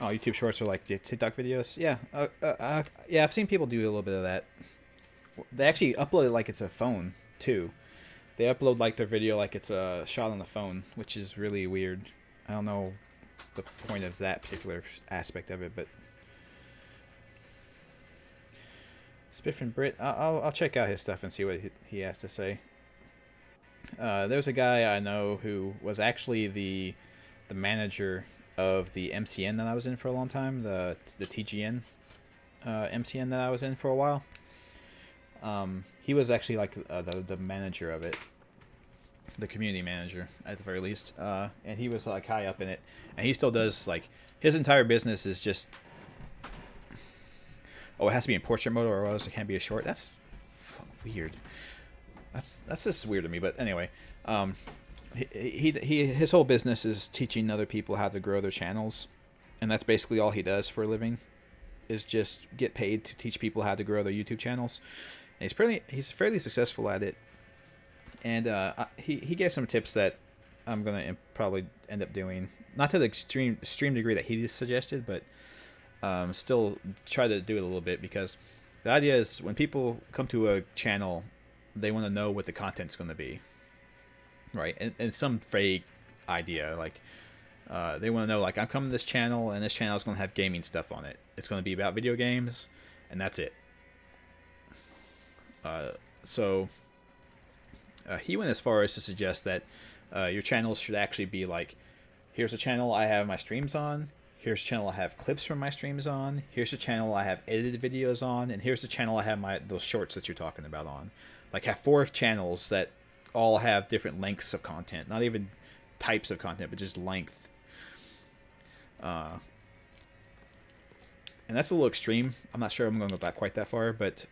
Oh, YouTube Shorts are like the TikTok videos. Yeah, yeah, I've seen people do a little bit of that. They actually upload it like it's a phone too. They upload like their video like it's a shot on the phone, which is really weird. I don't know the point of that particular aspect of it, but Spiff and Brit, I'll check out his stuff and see what he has to say. There's a guy I know who was actually the manager of the MCN that I was in for a long time, the TGN MCN that I was in for a while. He was actually like the manager of it, the community manager at the very least, and he was like high up in it, and he still does like his entire business is just, oh, it has to be in portrait mode or else it can't be a short. That's weird. That's just weird to me. But anyway, his whole business is teaching other people how to grow their channels, and that's basically all he does for a living, is just get paid to teach people how to grow their YouTube channels. And he's fairly successful at it. And he gave some tips that I'm gonna probably end up doing, not to the extreme degree that he suggested, but still try to do it a little bit, because the idea is when people come to a channel, they want to know what the content's going to be, right? And some vague idea, like they want to know, like, I'm coming to this channel, and this channel is going to have gaming stuff on it. It's going to be about video games, and that's it. So he went as far as to suggest that your channels should actually be like, here's a channel I have my streams on, here's a channel I have clips from my streams on, here's a channel I have edited videos on, and here's the channel I have those shorts that you're talking about on. Like, have 4 channels that all have different lengths of content, not even types of content, but just length. And that's a little extreme. I'm not sure I'm going to go quite that far, but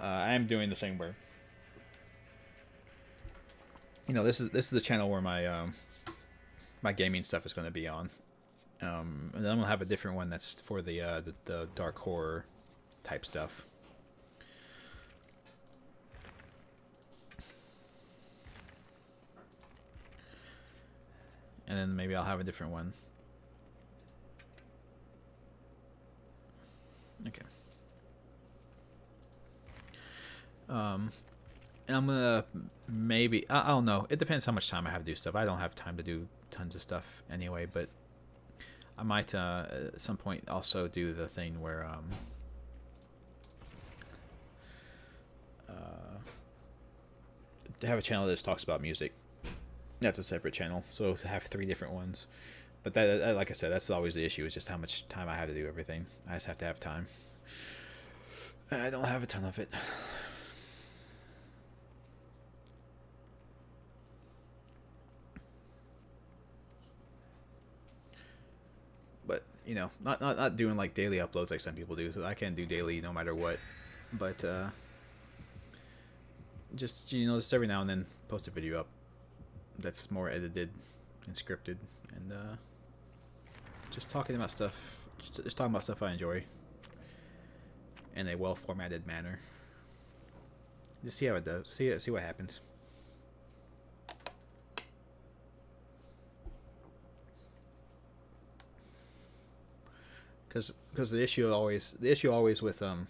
I am doing the thing where, you know, this is the channel where my my gaming stuff is going to be on, and then I'm gonna have a different one that's for the dark horror type stuff. And then maybe I'll have a different one. Okay. And I'm gonna maybe, I don't know. It depends how much time I have to do stuff. I don't have time to do tons of stuff anyway, but I might at some point also do the thing where to have a channel that just talks about music. That's a separate channel, so have 3 different ones. But that, like I said, that's always the issue, is just how much time I have to do everything. I just have to have time. I don't have a ton of it. But, you know, not doing like daily uploads like some people do. So I can do daily no matter what. But just, you know, just every now and then post a video up that's more edited and scripted, and just talking about stuff, just talking about stuff I enjoy in a well formatted manner. Just see how it does. See what happens. Because the issue always with trying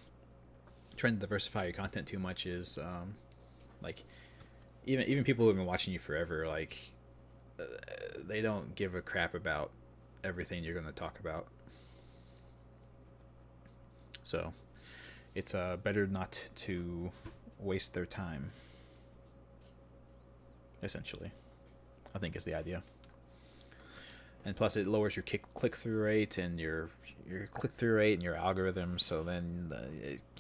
to diversify your content too much is like, even people who have been watching you forever, like they don't give a crap about everything you're going to talk about. So it's better not to waste their time, essentially, I think is the idea. And plus it lowers your click-through rate and your click-through rate and your algorithm, so then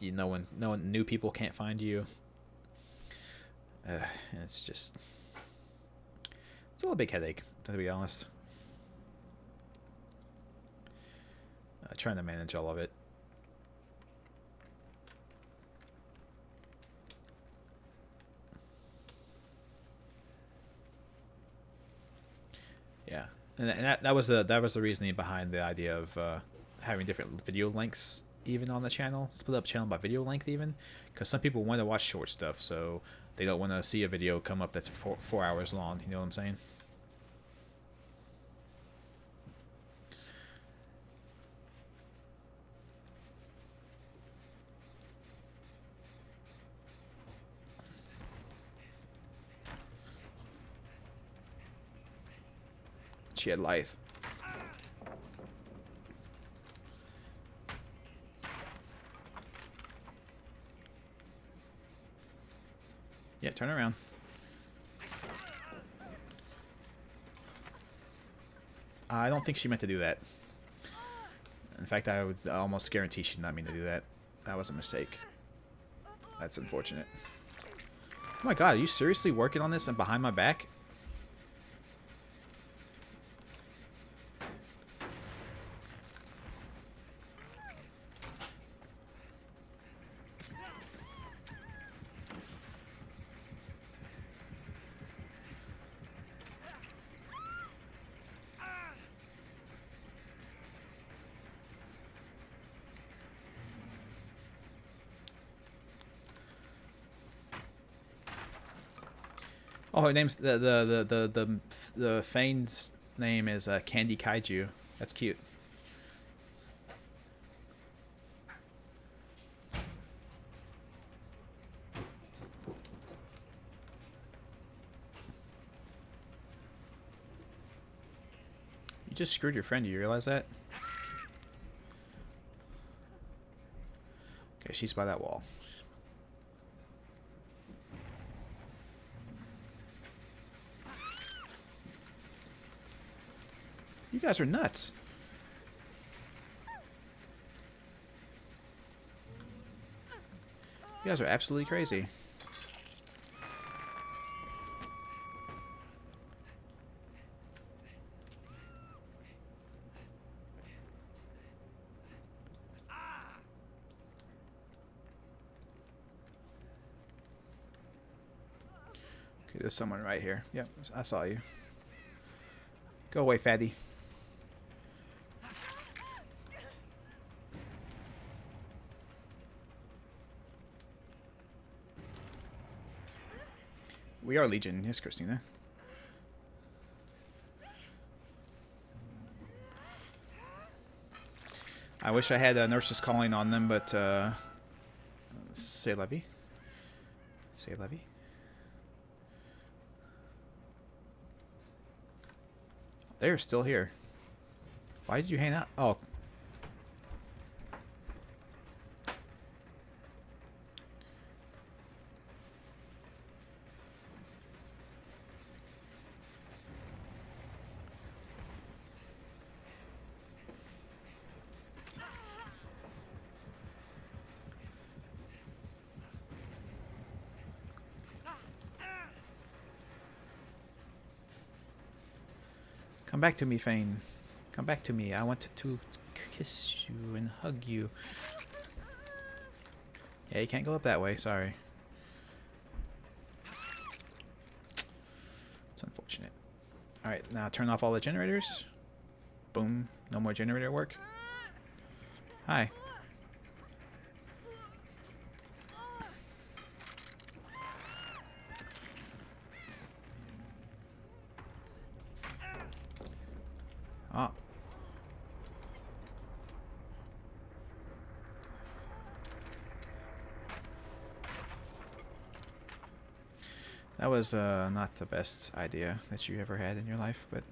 no one new people can't find you. It's just, it's all a big headache, to be honest. Trying to manage all of it. Yeah, and that was the reasoning behind the idea of having different video lengths even on the channel, split up channel by video length even, because some people want to watch short stuff, so they don't want to see a video come up that's 4 hours long. You know what I'm saying? She had life. Yeah, turn around. I don't think she meant to do that. In fact, I would almost guarantee she did not mean to do that. That was a mistake. That's unfortunate. Oh my god, are you seriously working on this and behind my back? Oh, her name's the Fane's name is Candy Kaiju. That's cute. You just screwed your friend. Do you realize that? Okay, she's by that wall. You guys are nuts. You guys are absolutely crazy. Okay, there's someone right here. Yep, I saw you. Go away, fatty. We are Legion. Yes, Christina. I wish I had nurses calling on them, but c'est la vie. C'est la vie. They're still here. Why did you hang out? Oh. Come back to me, Fane. Come back to me. I want to kiss you and hug you. Yeah, you can't go up that way. Sorry. It's unfortunate. Alright, now turn off all the generators. Boom. No more generator work. Hi. Oh. That was not the best idea that you ever had in your life, but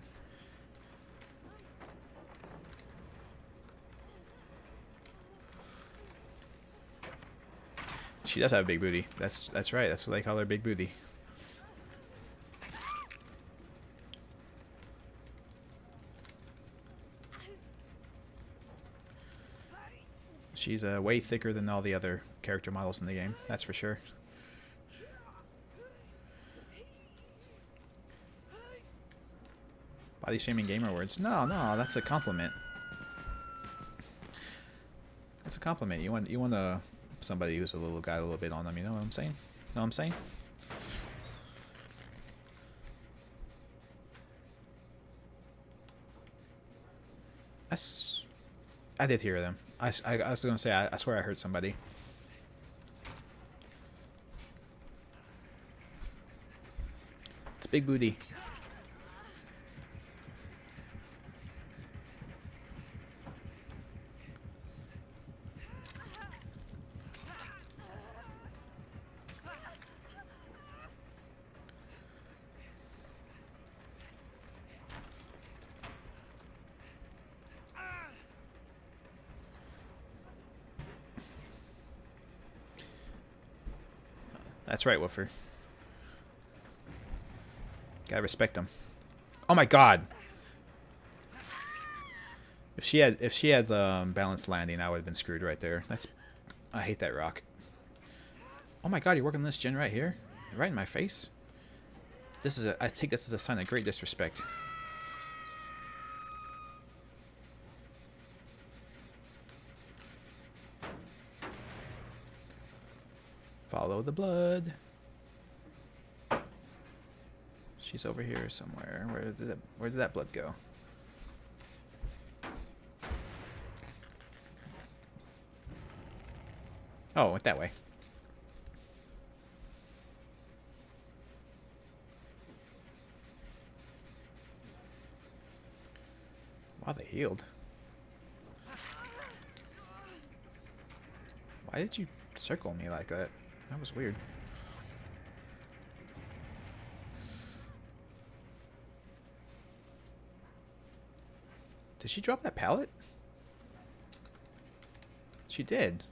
she does have a big booty. That's right. That's what they call her, big booty. She's way thicker than all the other character models in the game. That's for sure. Body shaming gamer words. No, that's a compliment. That's a compliment. You want somebody who's a little guy a little bit on them. You know what I'm saying? Know what I'm saying? I did hear them. I was gonna say I swear I heard somebody. It's big booty. That's right, Woofer. Gotta respect them. Oh my god! If she had balanced landing, I would have been screwed right there. I hate that rock. Oh my god, you're working this gen right here? Right in my face? I take this as a sign of great disrespect. Follow the blood. She's over here somewhere. Where did that blood go? Oh, it went that way. healed. Why did you circle me like that? That was weird. Did she drop that pallet? She did.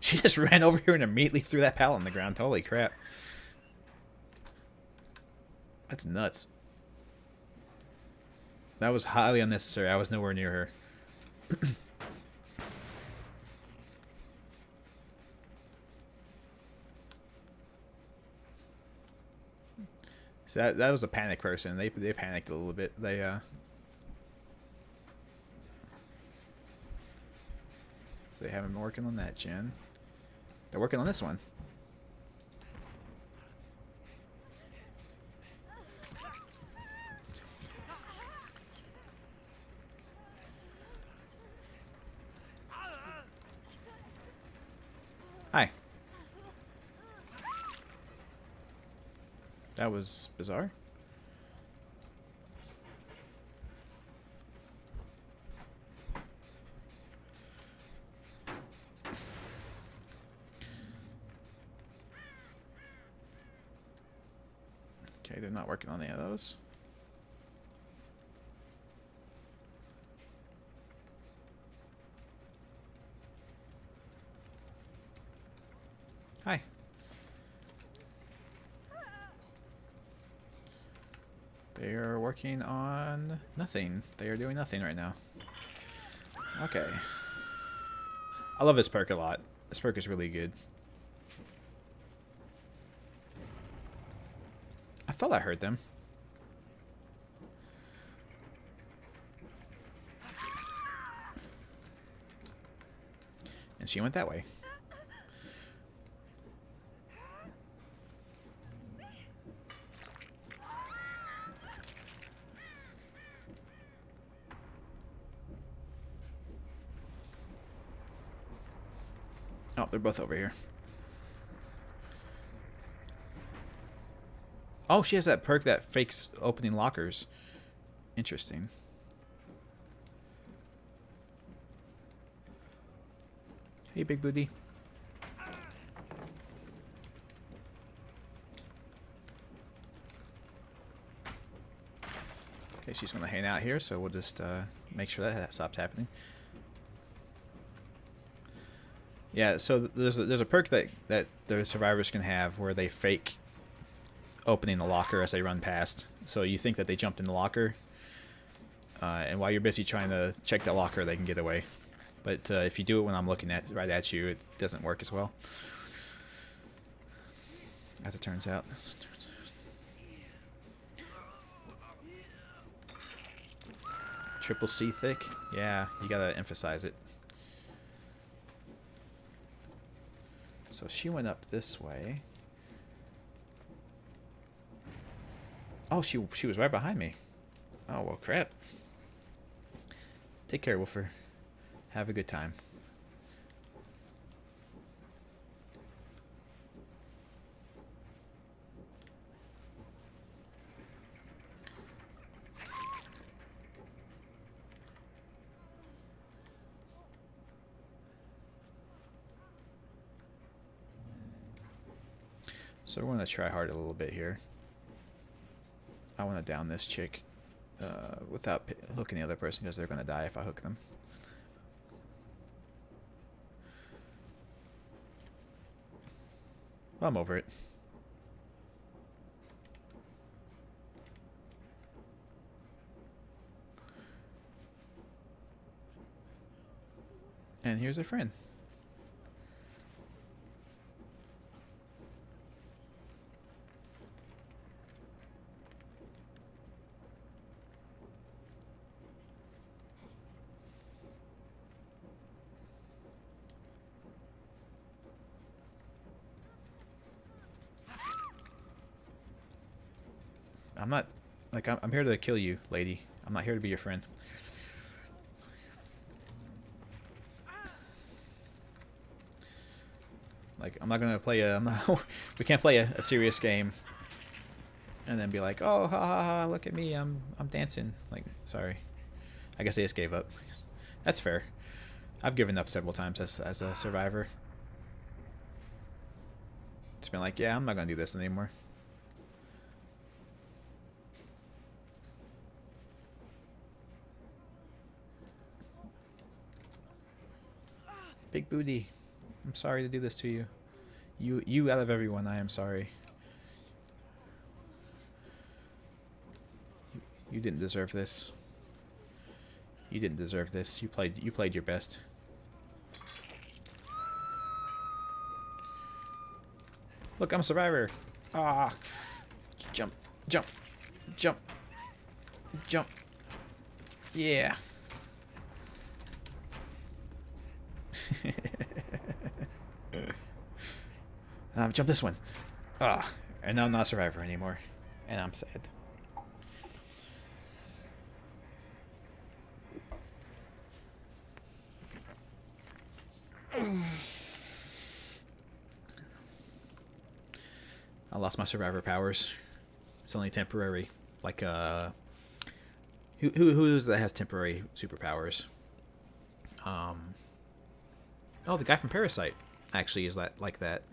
She just ran over here and immediately threw that pallet on the ground. Holy crap. That's nuts. That was highly unnecessary. I was nowhere near her. So that was a panic person. They panicked a little bit. So they haven't been working on that gen. They're working on this one. Hi. That was bizarre. Okay, they're not working on any of those. Hi. They are working on nothing. They are doing nothing right now. Okay. I love this perk a lot. This perk is really good. I thought I heard them. And she went that way. Oh, they're both over here. Oh, she has that perk that fakes opening lockers. Interesting. Hey, big booty. Okay, she's going to hang out here, so we'll just make sure that stops happening. Yeah, so there's a perk that the survivors can have where they fake opening the locker as they run past. So you think that they jumped in the locker, and while you're busy trying to check the locker, they can get away. But if you do it when I'm looking right at you, it doesn't work as well. As it turns out. Triple C thick? Yeah, you gotta emphasize it. So she went up this way. Oh, she was right behind me. Oh, well, crap. Take care, Wolfer. Have a good time. So we're going to try hard a little bit here. I want to down this chick without hooking the other person because they're going to die if I hook them. Well, I'm over it. And here's a friend. I'm not, like, I'm here to kill you, lady. I'm not here to be your friend. Like, I'm not gonna play a. We can't play a serious game. And then be like, oh, ha ha ha! Look at me, I'm dancing. Like, sorry. I guess I just gave up. That's fair. I've given up several times as a survivor. It's been like, yeah, I'm not gonna do this anymore. Big booty. I'm sorry to do this to you. You out of everyone, I am sorry. You didn't deserve this. You didn't deserve this. You played your best. Look, I'm a survivor. Ah. Jump. Jump. Jump. Jump. Yeah. Jump this one. Ah. And now I'm not a survivor anymore. And I'm sad. I lost my survivor powers. It's only temporary. Like who is that has temporary superpowers? Oh, the guy from Parasite actually is like that.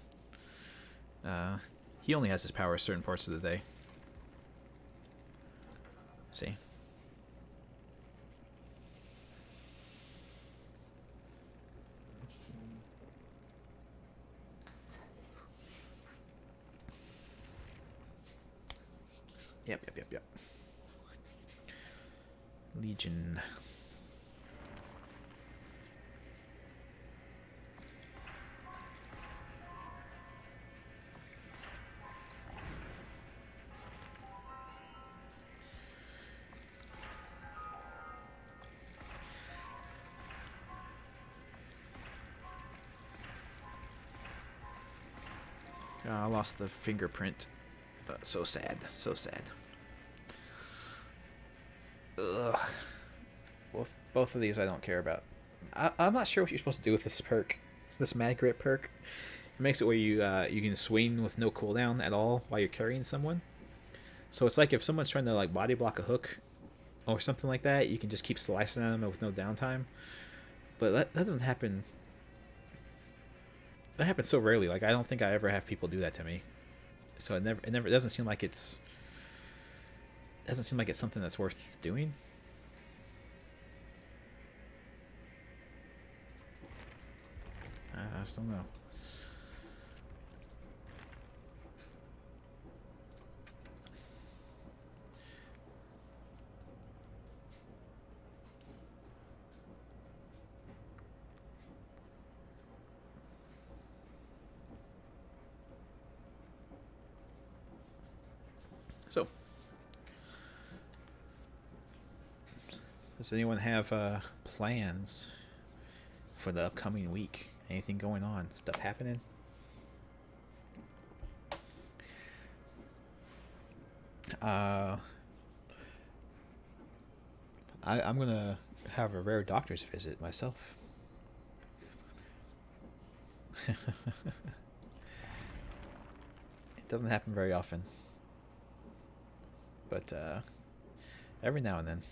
He only has his powers certain parts of the day. See? Yep. Legion. I lost the fingerprint. So sad. So sad. Ugh. Both of these I don't care about. I'm not sure what you're supposed to do with this perk. This Mad Grip perk. It makes it where you can swing with no cooldown at all while you're carrying someone. So it's like if someone's trying to like body block a hook or something like that, you can just keep slicing at them with no downtime. But that doesn't happen. That happens so rarely. Like, I don't think I ever have people do that to me. So it doesn't seem like it's something that's worth doing. I just don't know. So, does anyone have plans for the upcoming week? Anything going on? Stuff happening? I'm gonna have a rare doctor's visit myself. It doesn't happen very often, but every now and then.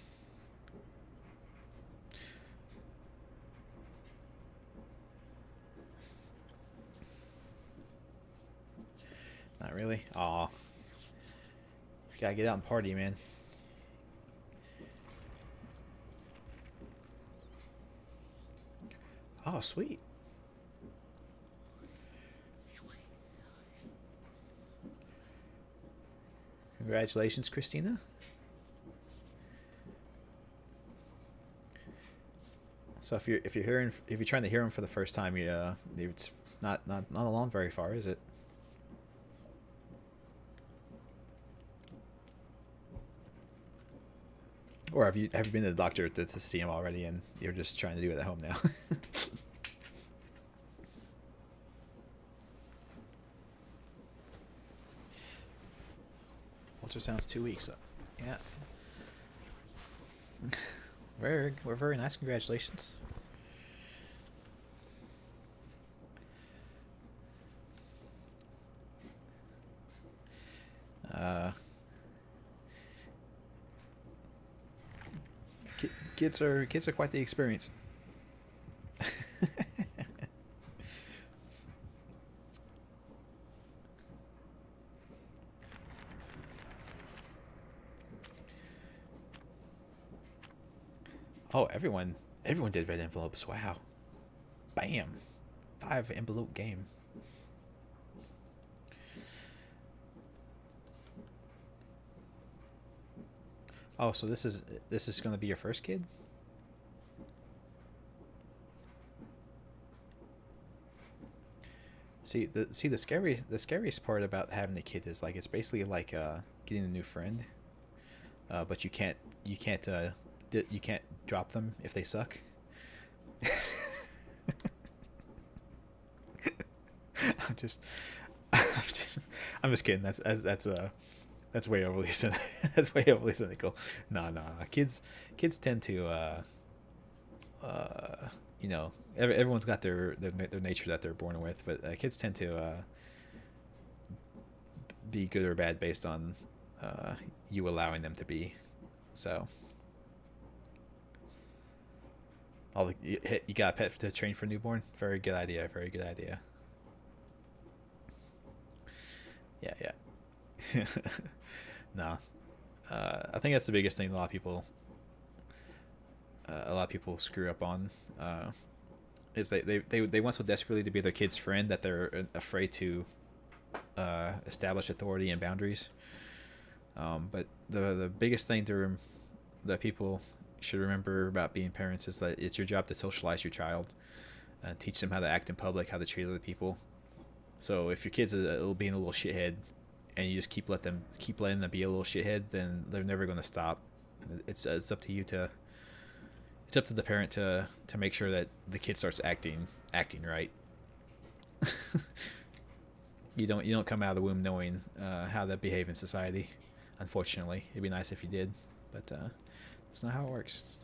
Not really. Aw. Gotta get out and party, man. Oh, sweet. Congratulations, Christina. So if you're trying to hear him for the first time, it's not along very far, is it? Or have you been to the doctor to see him already, and you're just trying to do it at home now? Ultrasound's 2 weeks. Yeah. Very nice. Congratulations. Kids are quite the experience. Oh, everyone did red envelopes. Wow. Bam. 5 envelope game. Oh, so this is going to be your first kid? The scariest part about having a kid is like it's basically like getting a new friend. But you can't drop them if they suck. I'm just I'm just I'm just kidding. That's way overly that's way overly cynical. No, no. Kids tend to uh everyone's got their nature that they're born with, but kids tend to be good or bad based on you allowing them to be. So, you got a pet to train for newborn. Very good idea. Very good idea. Yeah, yeah. No, I think that's the biggest thing a lot of people screw up on. Is they want so desperately to be their kid's friend that they're afraid to establish authority and boundaries. But the biggest thing that people should remember about being parents is that it's your job to socialize your child, teach them how to act in public, how to treat other people. So if your kid's being a little shithead, and you just keep letting them be a little shithead, then they're never going to stop. It's up to you to it's up to the parent to make sure that the kid starts acting right. You don't come out of the womb knowing how to behave in society. Unfortunately, it'd be nice if you did, but that's not how it works.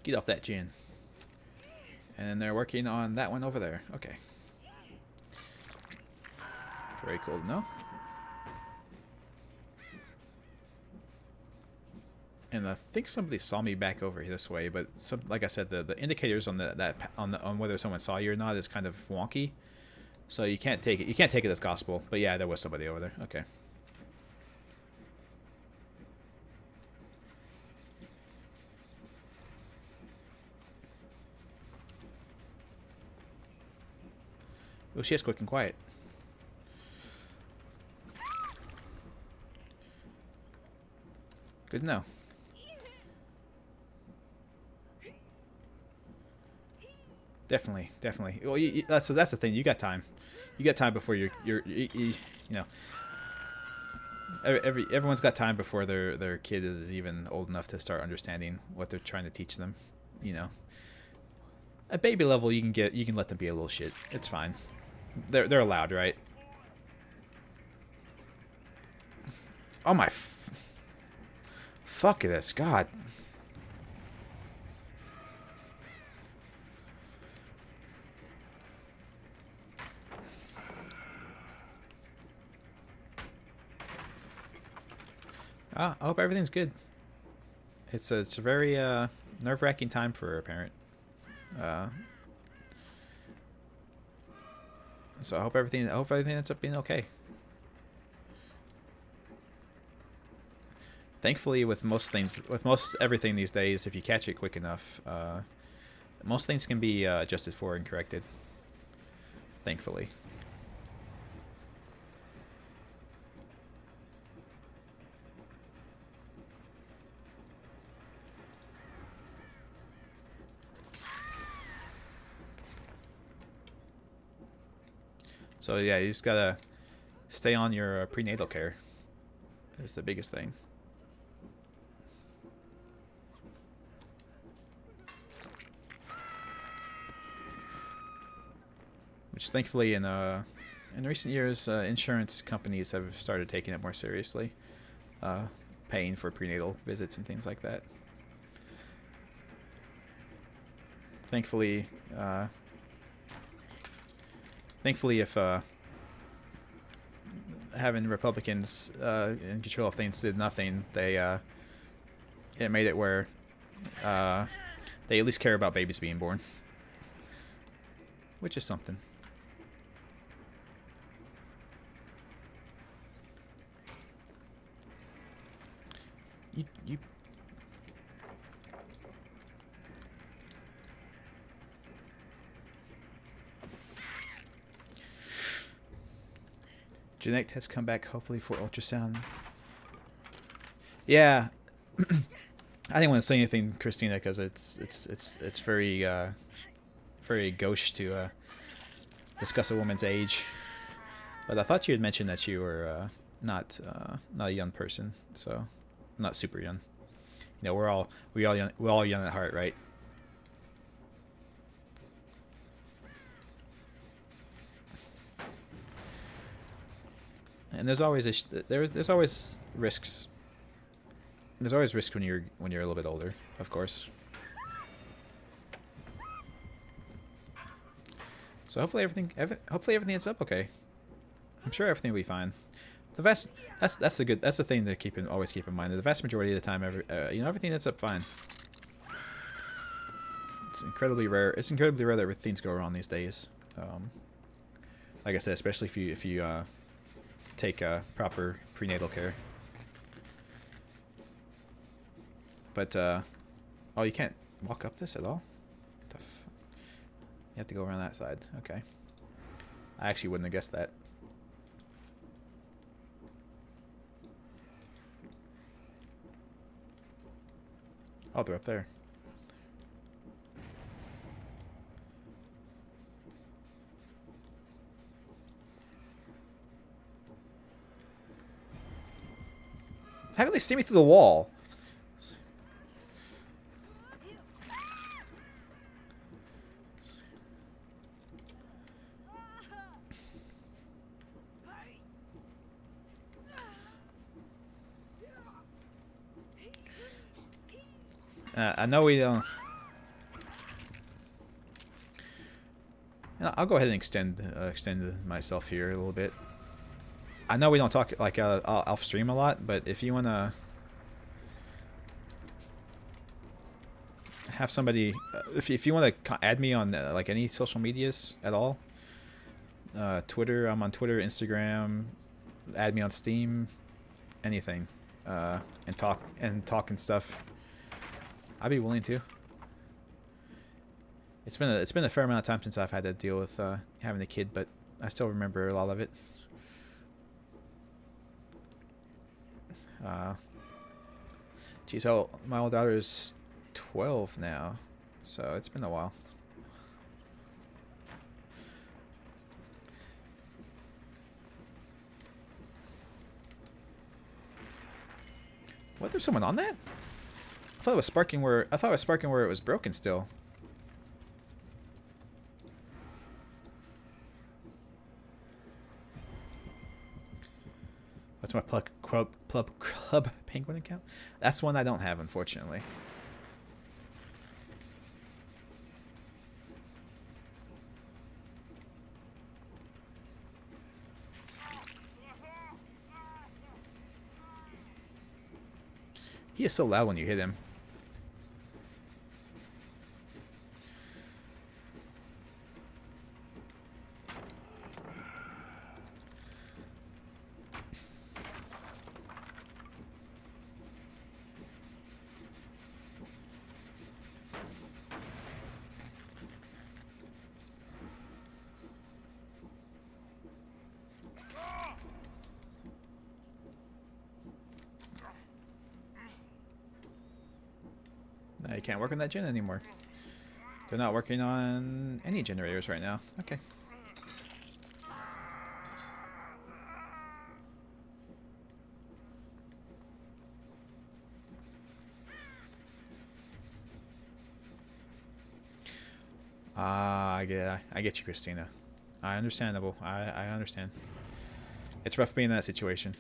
Get off that gin. And they're working on that one over there. Okay. Very cool to know. And I think somebody saw me back over this way, but like I said, the indicators on on whether someone saw you or not is kind of wonky. So you can't take it as gospel. But yeah, there was somebody over there. Okay. Oh, she is quick and quiet. Good to know. Definitely, definitely. Well, that's the thing. You got time. You got time before you know. Everyone's got time before their kid is even old enough to start understanding what they're trying to teach them. You know, at baby level, you can let them be a little shit. It's fine. They're allowed, right? Oh my, fuck this, God. I hope everything's good. It's a very nerve-wracking time for a parent. Uh, so I hope everything ends up being okay. Thankfully, with most everything these days, if you catch it quick enough, most things can be adjusted for and corrected. Thankfully. So yeah, you just gotta stay on your prenatal care. is the biggest thing. Which thankfully in recent years, insurance companies have started taking it more seriously, paying for prenatal visits and things like that. Thankfully, if having Republicans in control of things did nothing, it made it where they at least care about babies being born, which is something. You genetic test come back hopefully for ultrasound. Yeah. I didn't want to say anything, Christina, because it's very very gauche to discuss a woman's age. But I thought you had mentioned that you were not a young person, so not super young. You know, we're all young at heart, right? And there's always there's always risks. There's always risk when you're a little bit older, of course. So hopefully everything ends up okay. I'm sure everything will be fine. That's the thing to always keep in mind. The vast majority of the time, everything ends up fine. It's incredibly rare. It's incredibly rare that things go wrong these days. Like I said, especially if you take proper prenatal care. But oh, you can't walk up this at all? What the f You have to go around that side. Okay. I actually wouldn't have guessed that. Oh, they're up there. How can they see me through the wall? I know we don't. I'll go ahead and extend myself here a little bit. I know we don't talk like off stream a lot, but if you wanna have somebody, if you wanna add me on like any social medias at all, Twitter, I'm on Twitter, Instagram, add me on Steam, anything, and talk and stuff. I'd be willing to. It's been a fair amount of time since I've had to deal with having a kid, but I still remember a lot of it. Geez, my old daughter is 12 now, so it's been a while. What? There's someone on that? I thought it was sparking where it was broken still. What's my club penguin account? That's one I don't have, unfortunately. He is so loud when you hit him. No, you can't work on that gen anymore. They're not working on any generators right now. Okay. Ah, I get you, Christina. Understandable. I understand. It's rough being in that situation.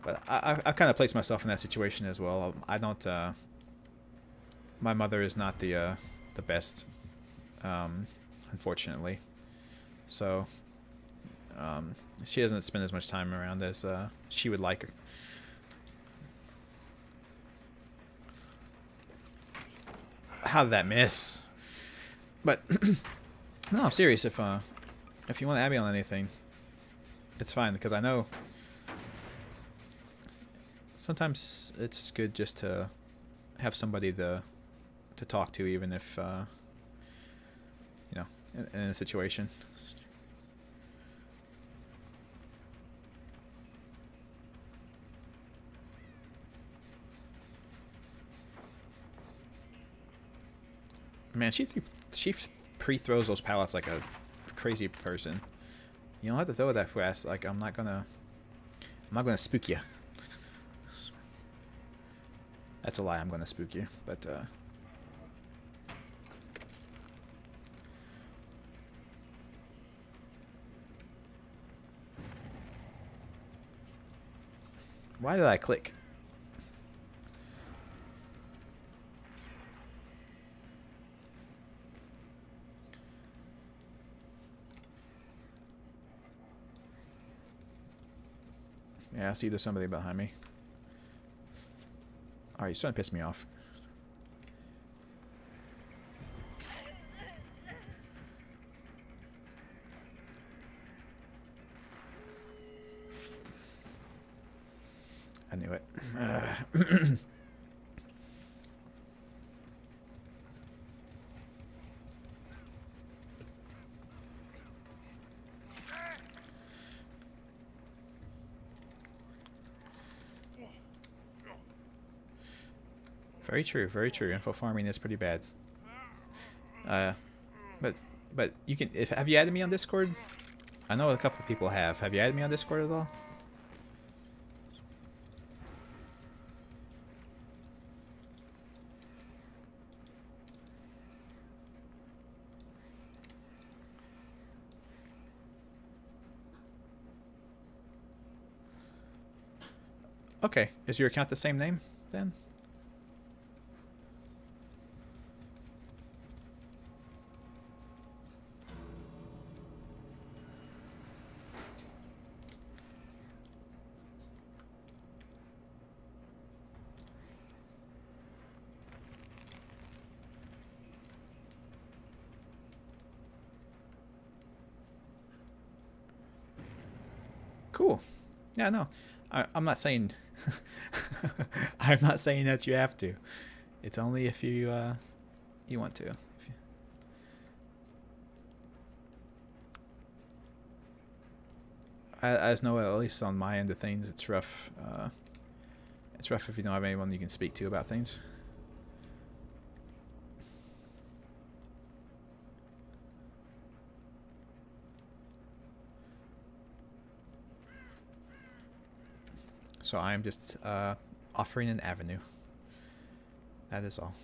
But I've kind of placed myself in that situation as well. I don't. My mother is not the best, unfortunately. So she doesn't spend as much time around as she would like her. How did that miss? But no, I'm serious. If you want to add me on anything, it's fine, because I know sometimes it's good just to have somebody to talk to, even if you know, in a situation. Man, she pre-throws those pallets like a crazy person. You don't have to throw it that fast. Like, I'm not gonna spook you. That's a lie. I'm gonna spook you, but why did I click? Yeah, I see there's somebody behind me. Alright, you're starting to piss me off. I knew it. Very true, very true. Info farming is pretty bad. But you can. Have you added me on Discord? I know a couple of people have. Have you added me on Discord at all? Okay, is your account the same name then? Cool. Yeah, no, I'm not saying. I'm not saying that you have to. It's only if you you want to. I just know, at least on my end of things, it's rough. It's rough if you don't have anyone you can speak to about things. So I am just offering an avenue. That is all.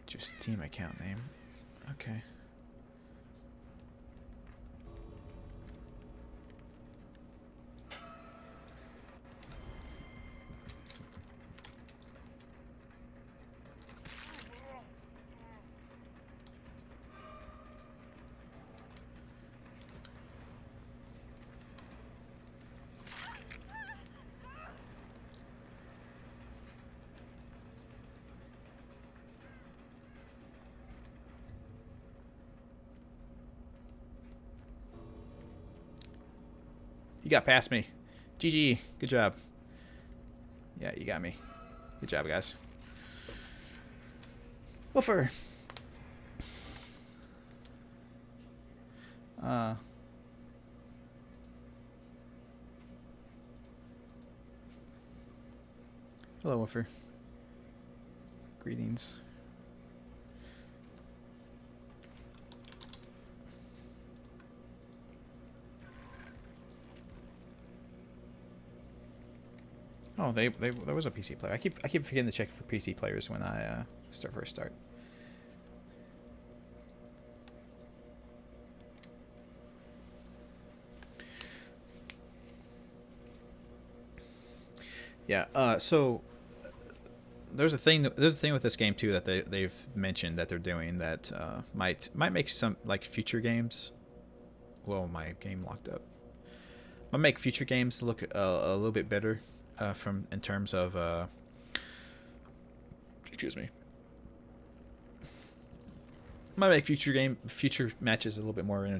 Just Steam account name. Okay. You got past me. GG. Good job. Yeah, you got me. Good job, guys. Woofer. Hello, Woofer. Greetings. Oh, they there was a PC player. I keep forgetting to check for PC players when I first start. Yeah. So there's a thing with this game too that they've mentioned that they're doing that might make some like future games. Well, my game locked up. Might make future games look a little bit better from in terms of excuse me. Might make future matches a little bit more a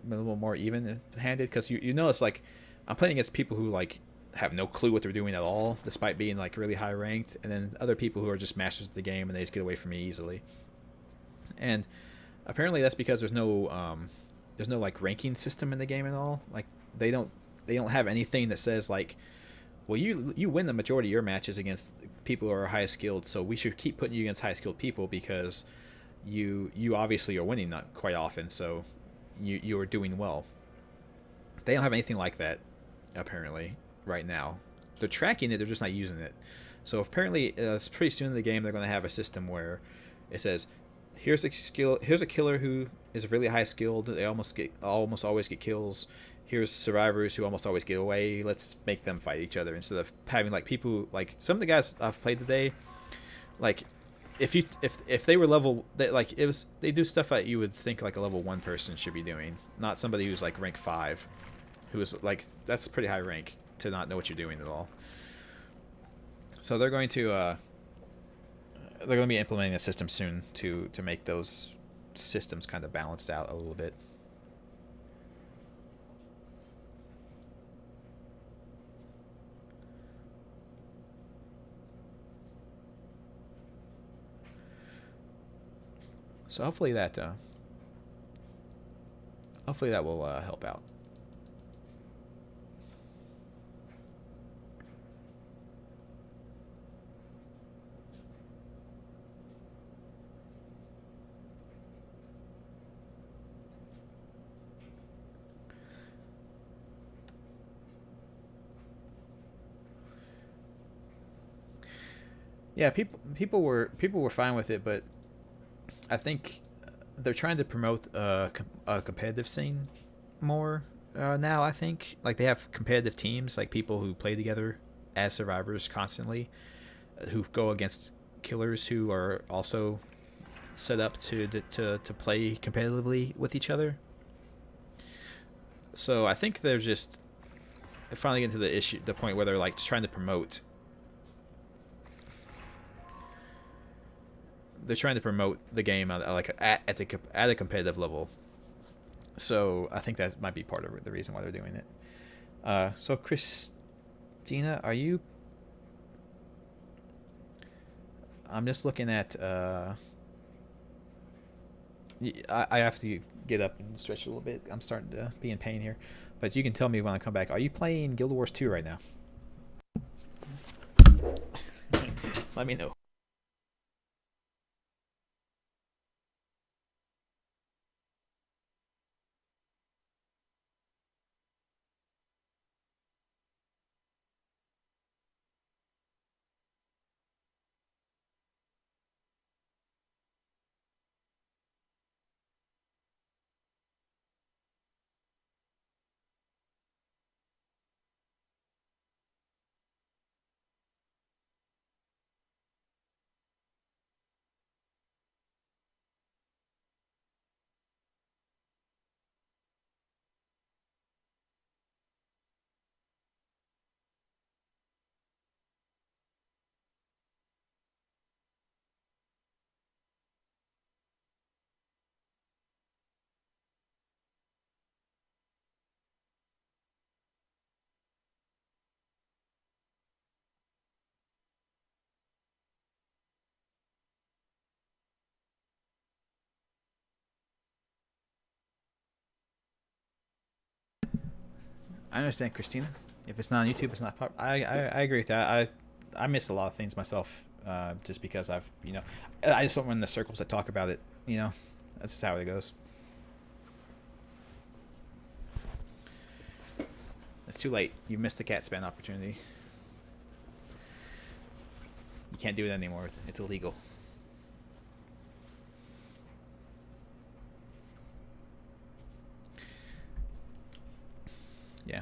little more even handed because you notice like I'm playing against people who like have no clue what they're doing at all, despite being like really high ranked, and then other people who are just masters of the game and they just get away from me easily. And apparently that's because there's no like ranking system in the game at all. Like they don't they don't have anything that says like, well, you win the majority of your matches against people who are high skilled, so we should keep putting you against high skilled people because you obviously are winning not quite often, so you are doing well. They don't have anything like that apparently right now. They're tracking it, they're just not using it. So apparently, pretty soon in the game, they're going to have a system where it says, here's a killer who is really high skilled. They almost always get kills. Here's survivors who almost always get away. Let's make them fight each other instead of having like people like some of the guys I've played today. Like if they were like it was they do stuff that you would think like a level 1 person should be doing, not somebody who's like rank 5, who is like that's a pretty high rank to not know what you're doing at all. So they're going to be implementing a system soon to make those systems kind of balanced out a little bit. So hopefully that will help out. Yeah, people were fine with it, but I think they're trying to promote a competitive scene more now. I think like they have competitive teams, like people who play together as survivors constantly, who go against killers who are also set up to play competitively with each other. So I think they're just finally getting to the point where they're like trying to promote. They're trying to promote the game at a competitive level. So I think that might be part of the reason why they're doing it. So Christina, are you? I'm just looking at. I have to get up and stretch a little bit. I'm starting to be in pain here, but you can tell me when I come back. Are you playing Guild Wars 2 right now? Let me know. I understand, Christina. If it's not on YouTube, it's not pop. I agree with that. I miss a lot of things myself, just because I just don't run the circles that talk about it. That's just how it goes. It's too late. You missed the cat span opportunity. You can't do it anymore. It's illegal. Yeah.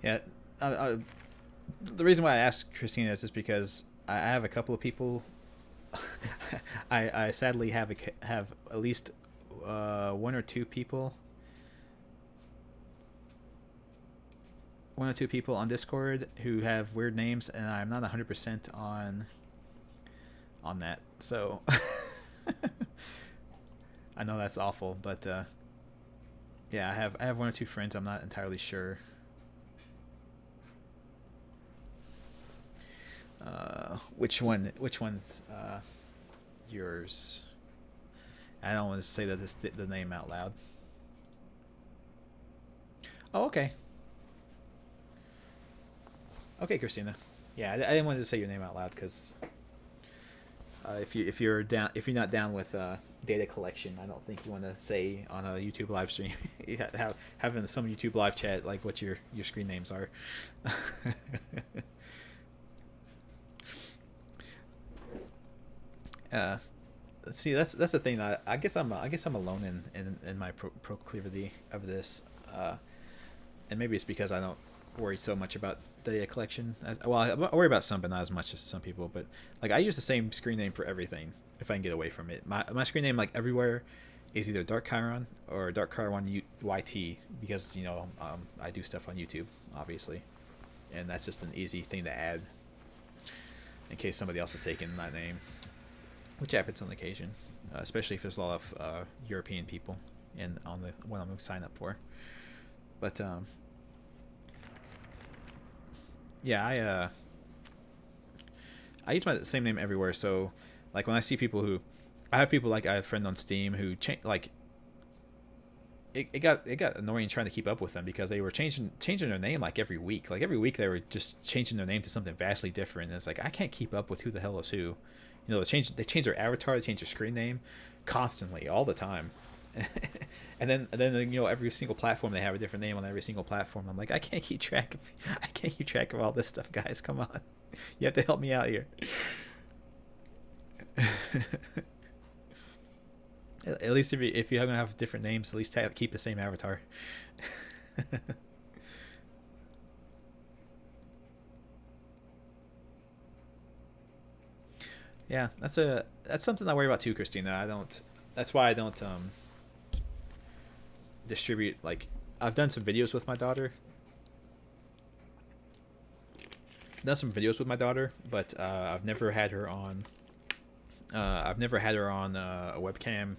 Yeah. The reason why I asked Christina is just because I have a couple of people. I sadly have at least one or two people. One or two people on Discord who have weird names, and I'm not 100% on that. So I know that's awful, but yeah, I have one or two friends. I'm not entirely sure. Which one's yours? I don't want to say the name out loud. Oh, okay. Okay, Christina. Yeah, I didn't want to say your name out loud because if you're not down with data collection, I don't think you want to say on a YouTube live stream having some YouTube live chat like what your screen names are. Let's see. That's the thing. I guess I'm alone in my proclivity of this, and maybe it's because I don't worry so much about data collection. I worry about some, but not as much as some people. But like I use the same screen name for everything if I can get away from it. My screen name like everywhere is either Dark Chiron or Dark Chiron YT because I do stuff on YouTube obviously, and that's just an easy thing to add in case somebody else is taking that name, which happens on occasion, especially if there's a lot of European people on the one I'm going to sign up for. But yeah, I use my same name everywhere. So like when I see people who, I have a friend on Steam who it got annoying trying to keep up with them because they were changing their name like every week. Like every week they were just changing their name to something vastly different. And it's like I can't keep up with who the hell is who. They change their avatar, they change their screen name constantly, all the time. and then every single platform they have a different name on every single platform. I'm like, I can't keep track of all this stuff, guys. Come on. You have to help me out here. At least if you're gonna have different names, at least keep the same avatar. Yeah, that's something I worry about too, Christina. That's why I don't distribute, like, I've done some videos with my daughter. But I've never had her on a webcam,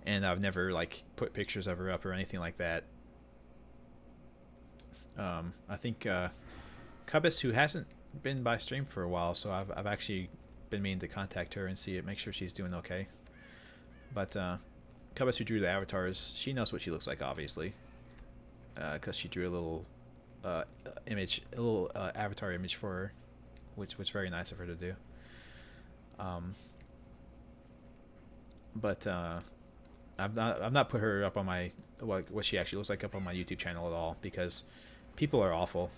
and I've never like put pictures of her up or anything like that. I think Cubis, who hasn't been by stream for a while, so I've actually been meaning to contact her and make sure she's doing okay. But Cubis, who drew the avatars, she knows what she looks like, obviously, because she drew a little avatar image for her, which was very nice of her to do. But I've not put her up on my what she actually looks like up on my YouTube channel at all because people are awful.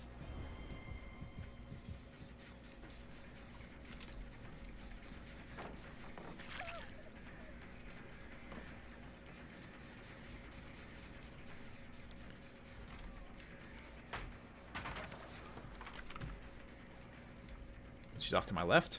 She's off to my left.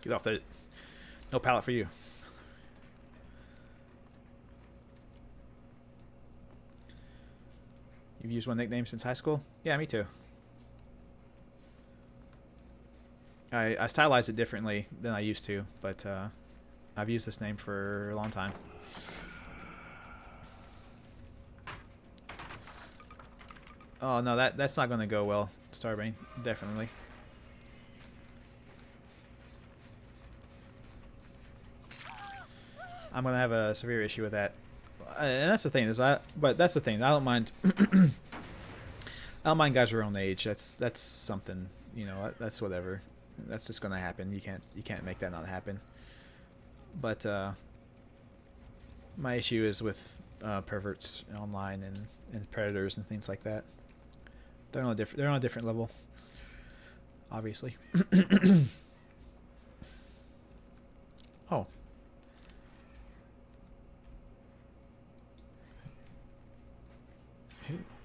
Get off that. No pallet for you. You've used one nickname since high school? Yeah, me too. I stylized it differently than I used to, but I've used this name for a long time. Oh no, that's not going to go well, Starbane. Definitely. I'm gonna have a severe issue with that. And that's the thing but that's the thing. I don't mind. I don't mind guys your own age. That's something. You know, that's whatever. That's just gonna happen. You can't make that not happen. But my issue is with perverts online and predators and things like that. They're on a different level, obviously. Oh.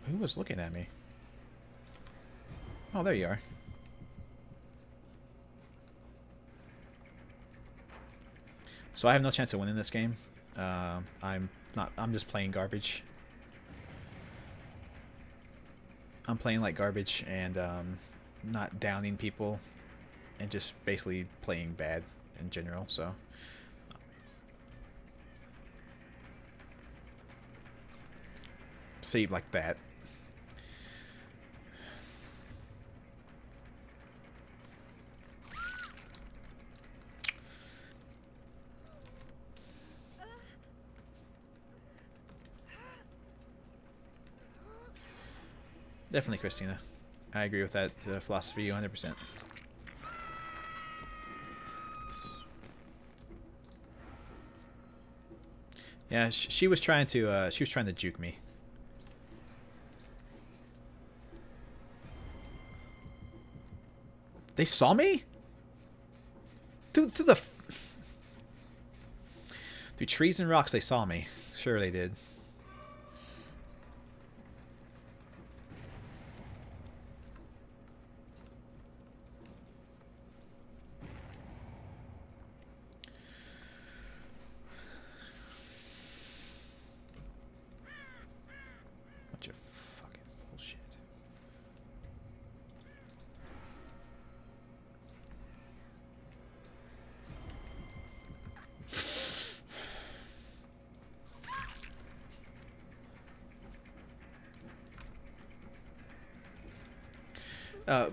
Who was looking at me? Oh, there you are. So I have no chance of winning this game. I'm just playing garbage. I'm playing like garbage and not downing people, and just basically playing bad in general. So see, like that. Definitely, Christina. I agree with that philosophy 100%. Yeah, she was trying to juke me. They saw me? Through trees and rocks they saw me. Sure they did. Bunch of fucking bullshit.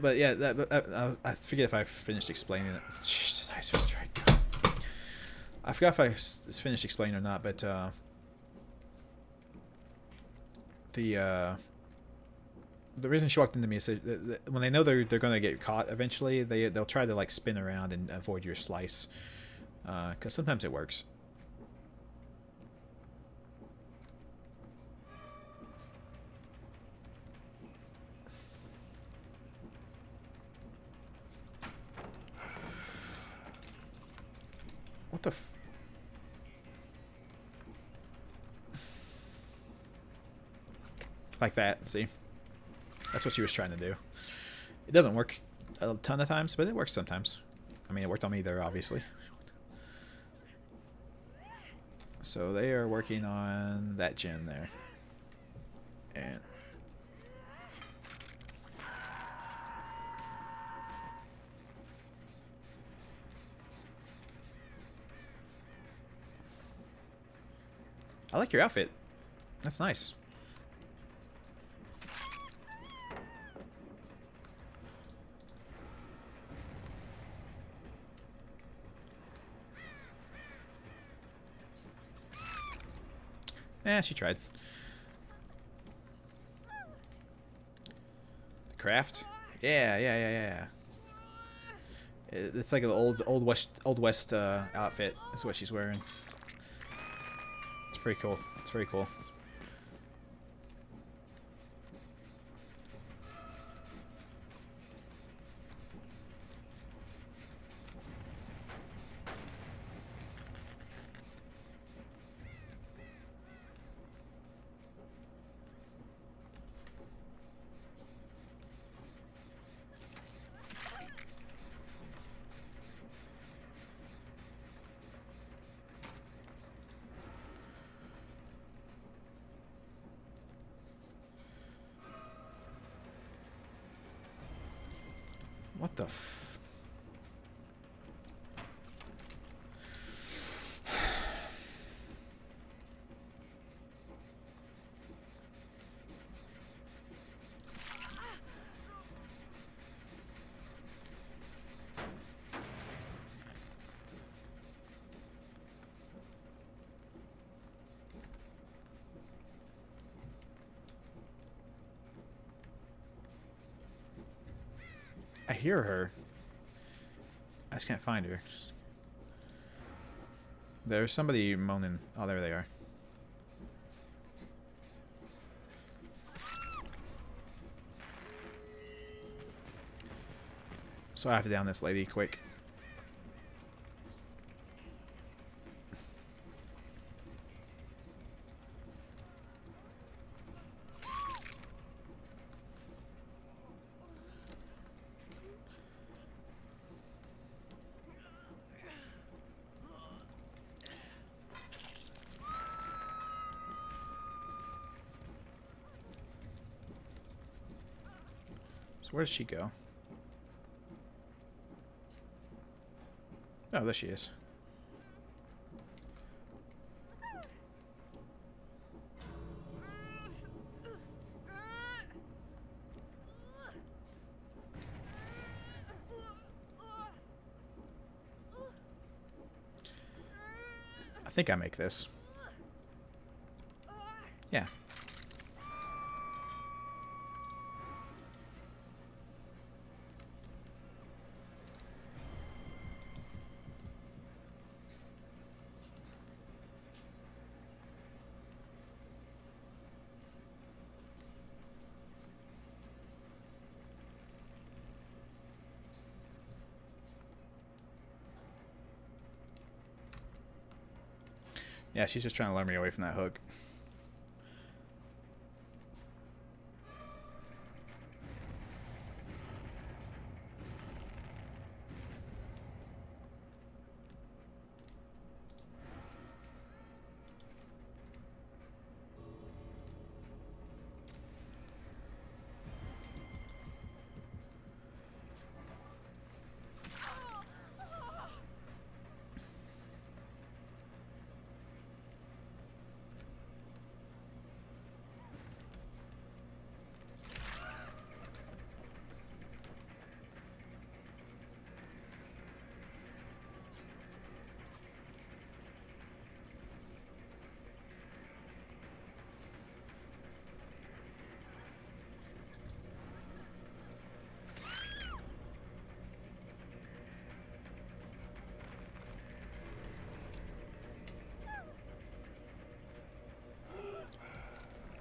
But yeah, I forget if I finished explaining it. I forgot if I finished explaining or not, but the reason she walked into me is that when they know they're gonna get caught eventually, they'll try to like spin around and avoid your slice, because sometimes it works. What the f... Like that, see? That's what she was trying to do. It doesn't work a ton of times, but it works sometimes. I mean, it worked on me there, obviously. So they are working on that gen there. And... I like your outfit. That's nice. Eh, she tried. The craft? Yeah. It's like an old west outfit. Is what she's wearing. It's very cool. It's very cool. What the f... hear her. I just can't find her. There's somebody moaning. Oh, there they are. So I have to down this lady quick. So where does she go? Oh, there she is. I think I make this. Yeah. Yeah, she's just trying to lure me away from that hook.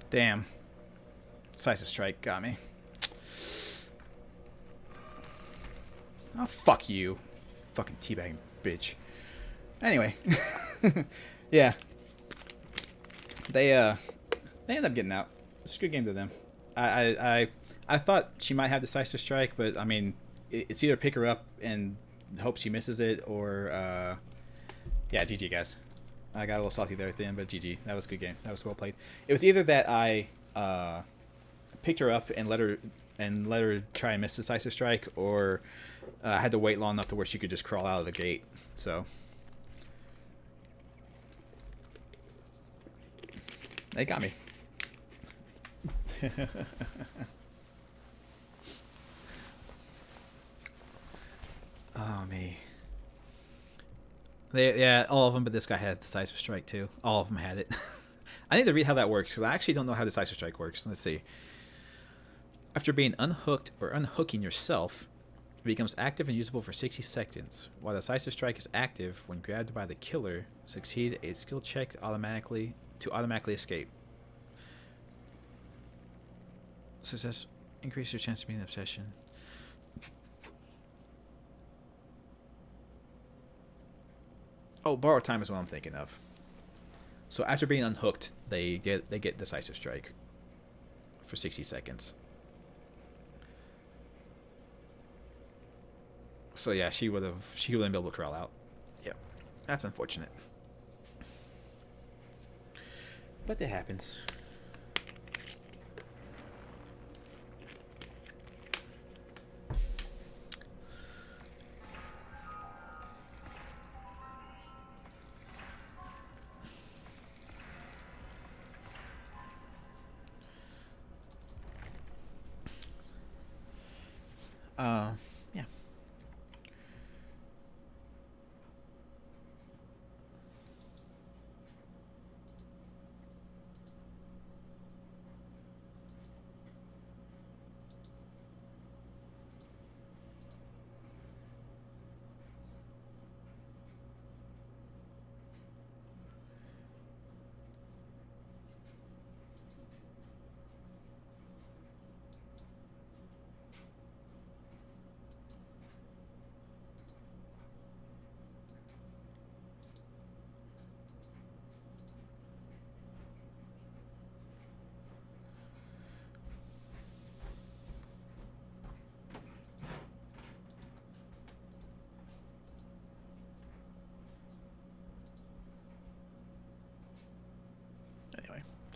Damn. Decisive strike got me. Oh, fuck you. Fucking teabagging bitch. Anyway. Yeah. They end up getting out. It's a good game to them. I thought she might have decisive strike, but I mean, it's either pick her up and hope she misses it, or yeah, GG guys. I got a little salty there at the end, but GG. That was a good game. That was well played. It was either that I picked her up and let her try and miss decisive strike, or I had to wait long enough to where she could just crawl out of the gate. So they got me. Oh me. Yeah, all of them, but this guy had decisive strike too. All of them had it. I need to read how that works, because I actually don't know how decisive strike works. Let's see. After being unhooked or unhooking yourself, it becomes active and usable for 60 seconds. While decisive strike is active, when grabbed by the killer, succeed a skill check to automatically escape. Success increase your chance of being an obsession. Oh, borrow time is what I'm thinking of. So after being unhooked, they get decisive strike for 60 seconds. So yeah, she wouldn't be able to crawl out. Yeah, that's unfortunate, but it happens. Yeah.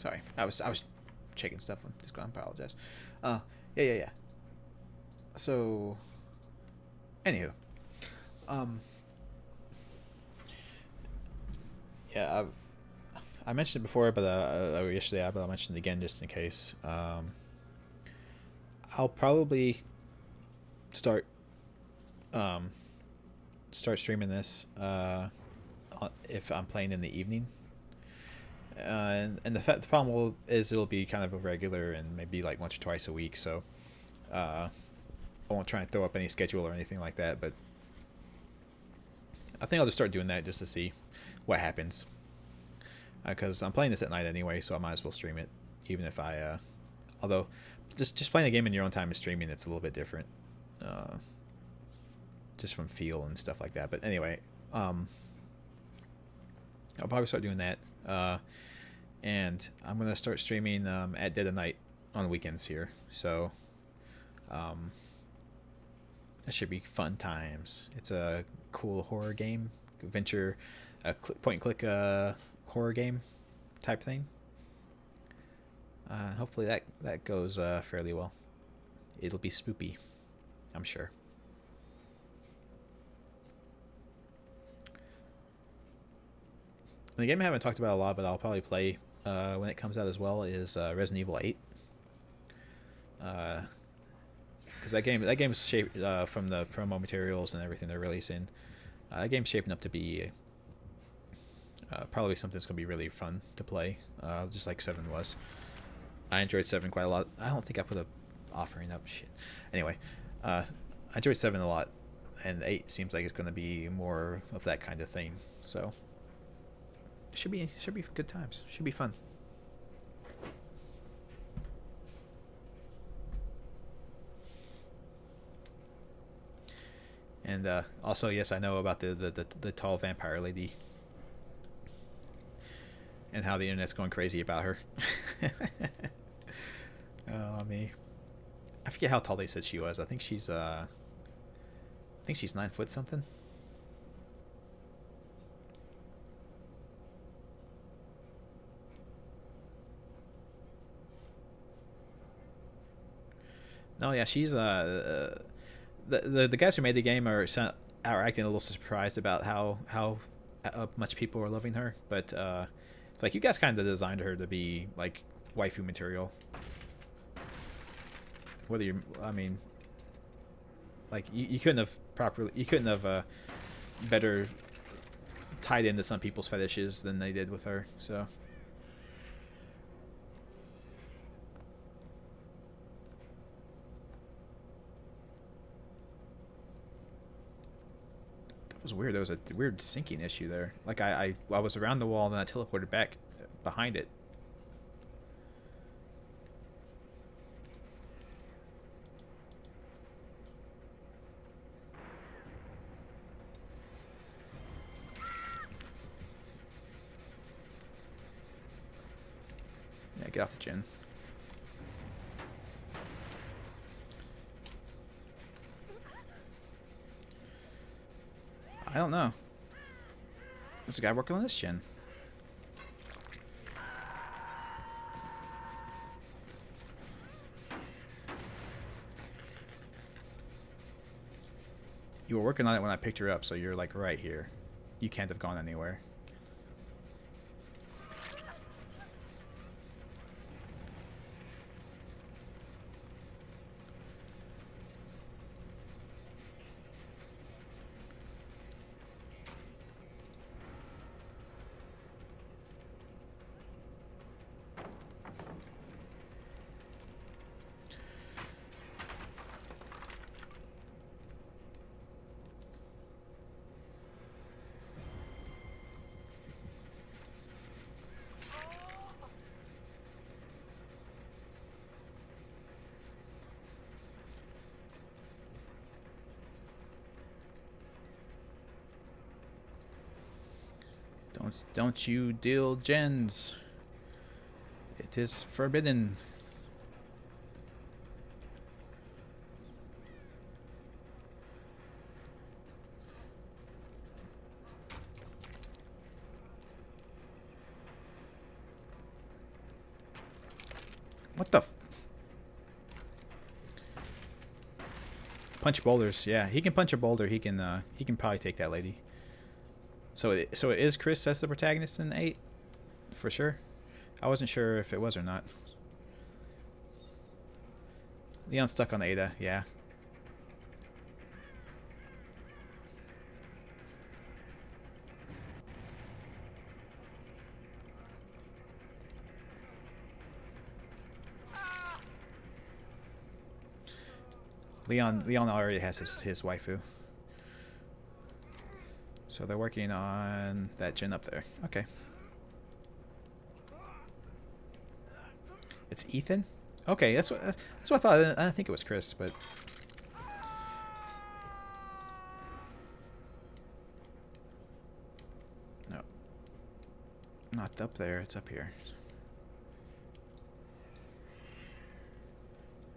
Sorry, I was checking stuff on Discord. I apologize. Yeah. So, anywho, um, yeah, I mentioned it before, but yesterday, but I'll mention it again just in case. I'll probably start streaming this if I'm playing in the evening. And the problem is it'll be kind of irregular and maybe like once or twice a week. So I won't try and throw up any schedule or anything like that. But I think I'll just start doing that just to see what happens. Because I'm playing this at night anyway, so I might as well stream it, even if I. Although, just playing a game in your own time and streaming, it's a little bit different. Just from feel and stuff like that. But anyway, I'll probably start doing that. And I'm gonna start streaming at dead of night on weekends here. So, it should be fun times. It's a cool horror game, adventure, point and click horror game type thing. Hopefully that goes fairly well. It'll be spoopy, I'm sure. The game I haven't talked about a lot, but I'll probably play when it comes out as well, is Resident Evil 8. Because that game's shaped from the promo materials and everything they're releasing. That game's shaping up to be probably something that's going to be really fun to play, just like 7 was. I enjoyed 7 quite a lot. I don't think I put a offering up. Shit. Anyway, I enjoyed 7 a lot, and 8 seems like it's going to be more of that kind of thing. So should be good times. Should be fun. And also, yes, I know about the tall vampire lady and how the internet's going crazy about her. Oh, me. I forget how tall they said she was. I think she's 9 foot something. No, yeah, she's the guys who made the game are acting a little surprised about how much people are loving her, but it's like you guys kind of designed her to be like waifu material. Whether you, I mean, like you couldn't have better tied into some people's fetishes than they did with her. So. That was weird. There was a weird syncing issue there. Like I was around the wall and then I teleported back behind it. Yeah, get off the gen. I don't know. There's a guy working on this gen. You were working on it when I picked her up, so you're like right here. You can't have gone anywhere. Don't you deal gens. It is forbidden. What the? Punch boulders. Yeah, he can punch a boulder. He can probably take that lady. So it is Chris as the protagonist in 8, for sure. I wasn't sure if it was or not. Leon's stuck on Ada. Yeah. Leon already has his waifu. So they're working on that gen up there. Okay. It's Ethan? Okay, that's what I thought. I didn't think it was Chris, but no. Not up there, it's up here.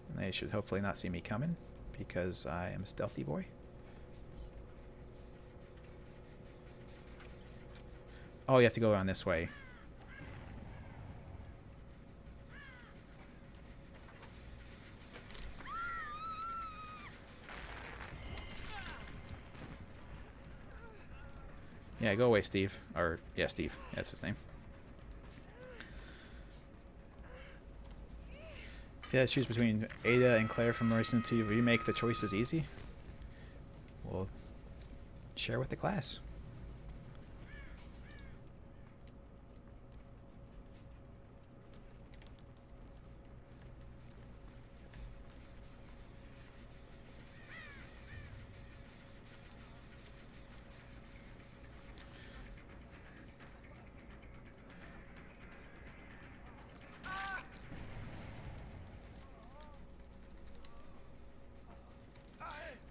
And they should hopefully not see me coming, because I am a stealthy boy. Oh, you have to go around this way. Yeah, go away, Steve. Or, yeah, Steve. That's his name. If you had to choose between Ada and Claire from Resident Evil Remake, the choice is easy. Well, share with the class.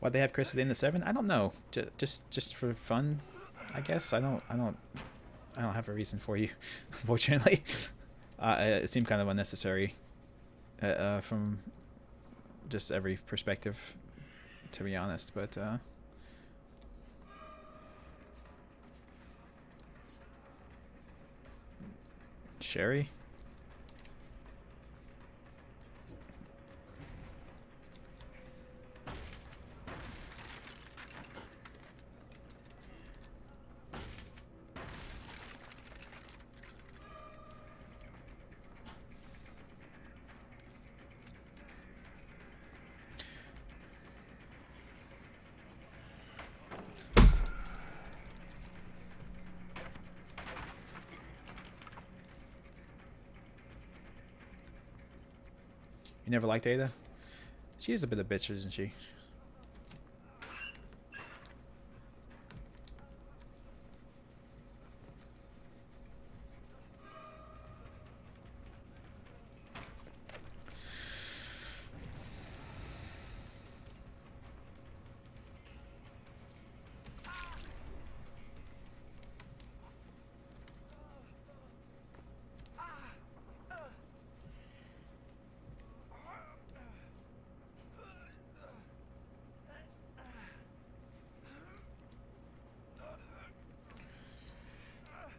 Why'd they have Chris at the end of 7? I don't know. Just for fun, I guess. I don't have a reason for you, unfortunately. It seemed kind of unnecessary from just every perspective, to be honest. But Sherry. You never liked Ada? She is a bit of a bitch, isn't she?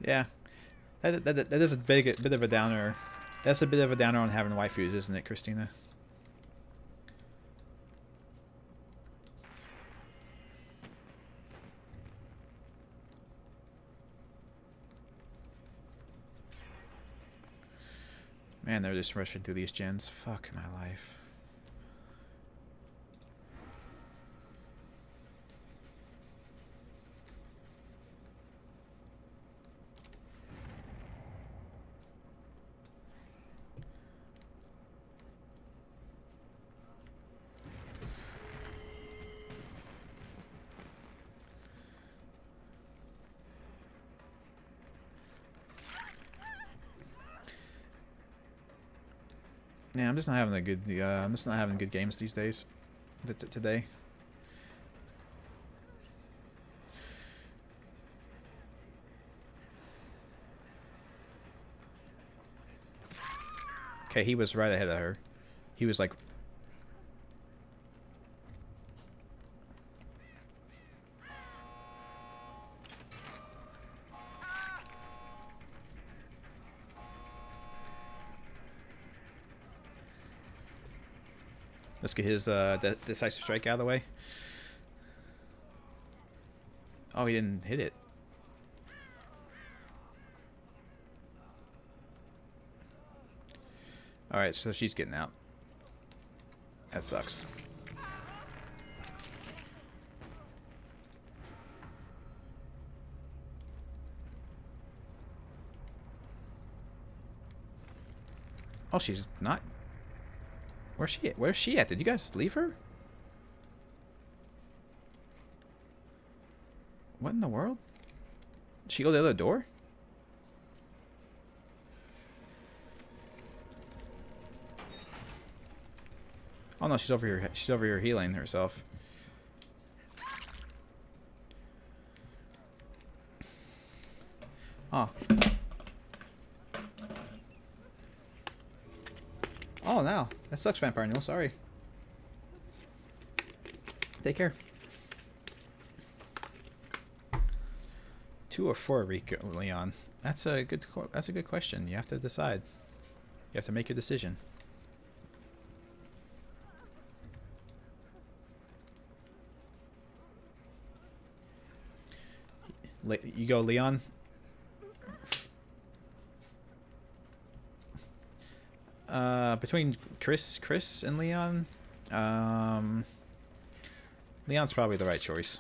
Yeah, that is a bit of a downer. That's a bit of a downer on having waifus, isn't it, Christina? Man, they're just rushing through these gens. Fuck my life. Yeah, I'm just not having a good. I'm just not having good games these days. Today. Okay, he was right ahead of her. He was like. Let's get his decisive strike out of the way. Oh, he didn't hit it. Alright, so she's getting out. That sucks. Oh, she's not. Where's she at? Where's she at? Did you guys leave her? What in the world? Did she go to the other door? Oh no, she's over here. She's over here healing herself. Oh. Oh no, that sucks, Vampire Neil. Sorry. Take care. 2 or 4, Rico, Leon. That's a good question. You have to decide. You have to make your decision. You go, Leon. Between Chris and Leon, Leon's probably the right choice.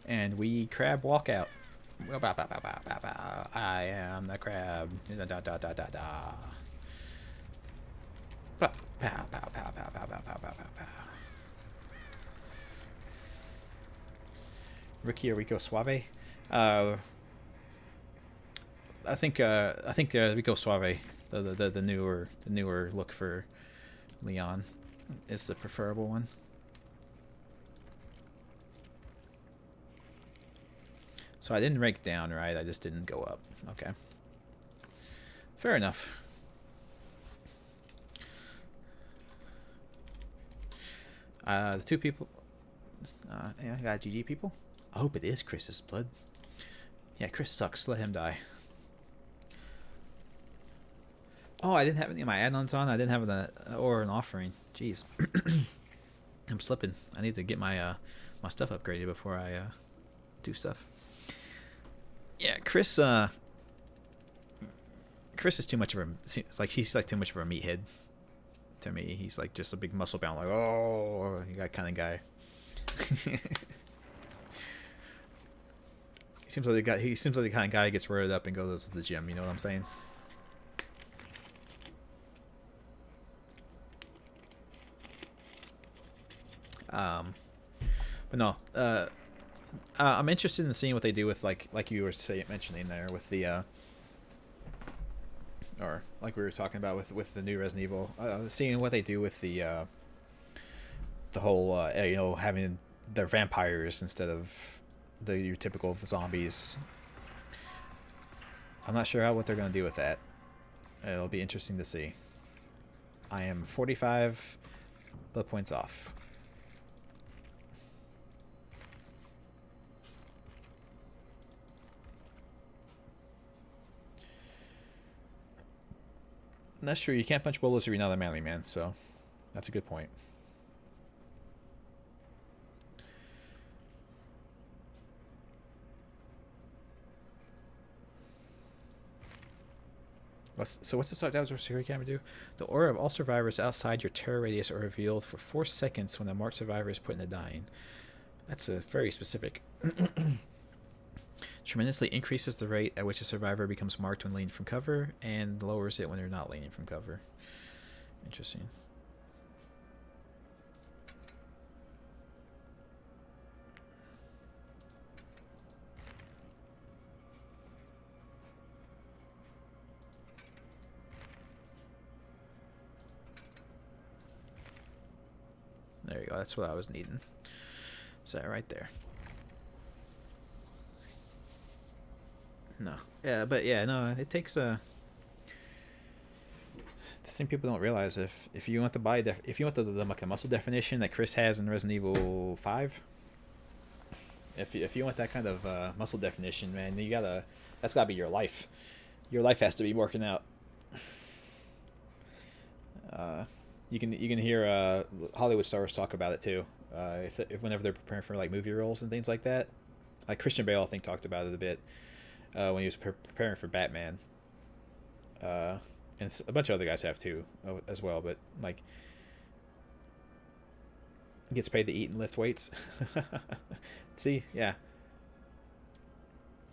And we crab walk out. I am the crab. Da da da da da da. Pow pow pow pow pow pow pow pow pow pow. Ricky or Rico Suave? I think Rico Suave, the newer look for Leon, is the preferable one. So I didn't rank down, right? I just didn't go up. Okay. Fair enough. The 2 people. Yeah, I got GG people. I hope it is Chris's blood. Yeah, Chris sucks. Let him die. Oh, I didn't have any of my add-ons on. I didn't have an offering. Jeez. I'm slipping. I need to get my my stuff upgraded before I do stuff. Yeah, Chris is too much of a. It's like he's like too much of a meathead to me. He's like just a big muscle bound, like, oh, you got kind of guy. He seems like the kind of guy who gets roided up and goes to the gym. You know what I'm saying? But no. I'm interested in seeing what they do with like you were mentioning there with the or like we were talking about with the new Resident Evil, seeing what they do with the whole you know, having their vampires instead of your typical zombies. I'm not sure what they're going to do with that. It'll be interesting to see. I am 45 blood points off. That's true. You can't punch boulders if you're not a manly man, so that's a good point. So what's the security camera do? The aura of all survivors outside your terror radius are revealed for 4 seconds when the marked survivor is put into dying. That's a very specific. Tremendously increases the rate at which a survivor becomes marked when leaning from cover, and lowers it when they're not leaning from cover. Interesting. There you go. That's what I was needing. Is that right there? No. Yeah, but yeah, no. It takes a. Some people don't realize if you want the body if you want the muscle definition that Chris has in Resident Evil 5. If you want that kind of muscle definition, man, that's gotta be your life. Your life has to be working out. You can hear Hollywood stars talk about it too. If whenever they're preparing for like movie roles and things like that, like Christian Bale, I think talked about it a bit when he was preparing for Batman. And a bunch of other guys have too as well. But like, gets paid to eat and lift weights. See, yeah,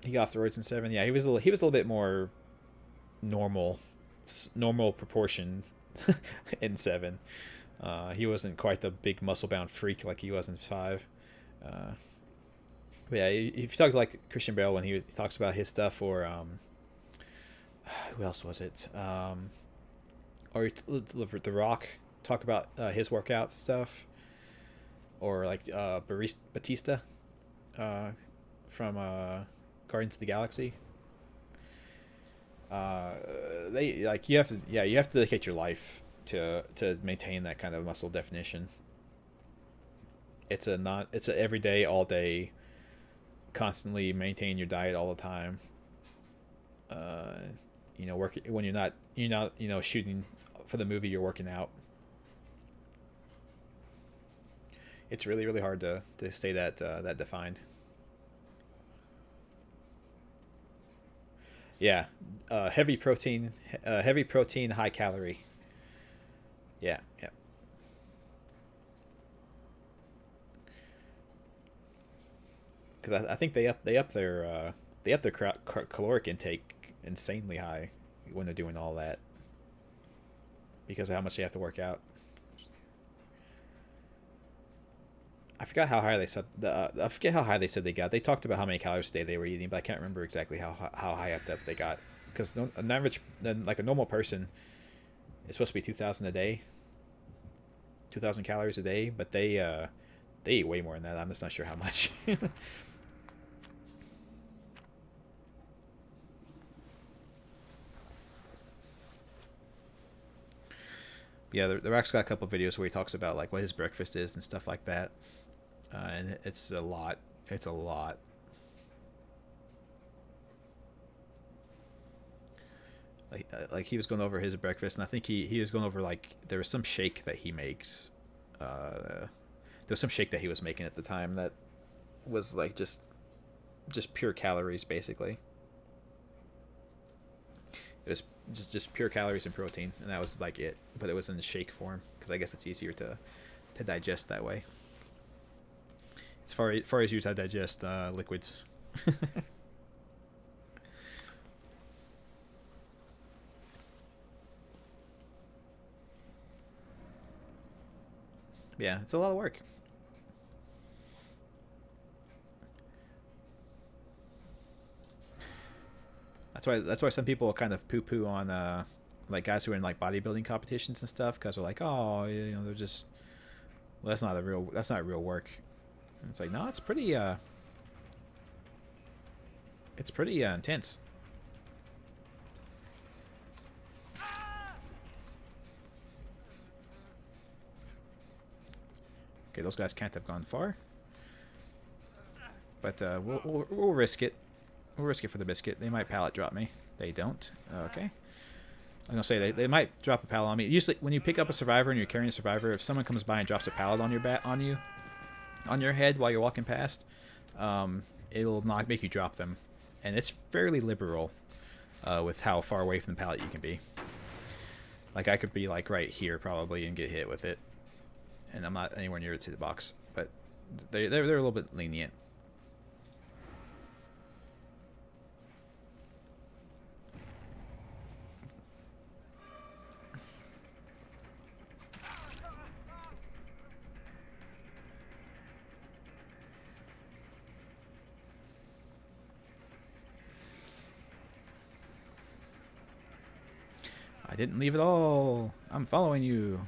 he got off the roads in 7. Yeah, he was a little bit more normal proportion in 7. He wasn't quite the big muscle bound freak like he was in 5. But yeah, if you talk to like Christian Bale when he talks about his stuff, or who else was it? Or The Rock talk about his workout stuff, or like Batista from Guardians of the Galaxy. They like you have to dedicate your life to maintain that kind of muscle definition. It's a everyday, all day, constantly maintain your diet all the time. Work when you're not shooting for the movie, you're working out. It's really, really hard to stay that defined. Yeah, heavy protein, high calorie. Yeah, yeah. Because I think they up their caloric intake insanely high when they're doing all that, because of how much they have to work out. I forgot how high they said I forget how high they said they got. They talked about how many calories a day they were eating, but I can't remember exactly how high up they got. Because an average, like a normal person, is supposed to be 2,000 a day, 2,000 calories a day, but they eat way more than that. I'm just not sure how much. Yeah, the Rock's got a couple of videos where he talks about like what his breakfast is and stuff like that, and it's a lot. It's a lot. Like he was going over his breakfast, and I think he was going over like there was some shake that he makes. There was some shake that he was making at the time that was like just pure calories basically. It was just pure calories and protein, and that was like it. But it was in the shake form because I guess it's easier to digest that way. As far as you to digest liquids. Yeah, it's a lot of work. That's why some people kind of poo poo on like guys who are in like bodybuilding competitions and stuff, because they're like, oh, they're just, well, that's not real work. And it's like, no, it's pretty intense. Okay, those guys can't have gone far, but we'll risk it. We'll risk it for the biscuit. They might pallet drop me. They don't. Okay. I'm gonna say they might drop a pallet on me. Usually, when you pick up a survivor and you're carrying a survivor, if someone comes by and drops a pallet on your head while you're walking past, it'll not make you drop them, and it's fairly liberal with how far away from the pallet you can be. Like I could be like right here probably and get hit with it, and I'm not anywhere near its hit box, but they're a little bit lenient. I didn't leave at all. I'm following you.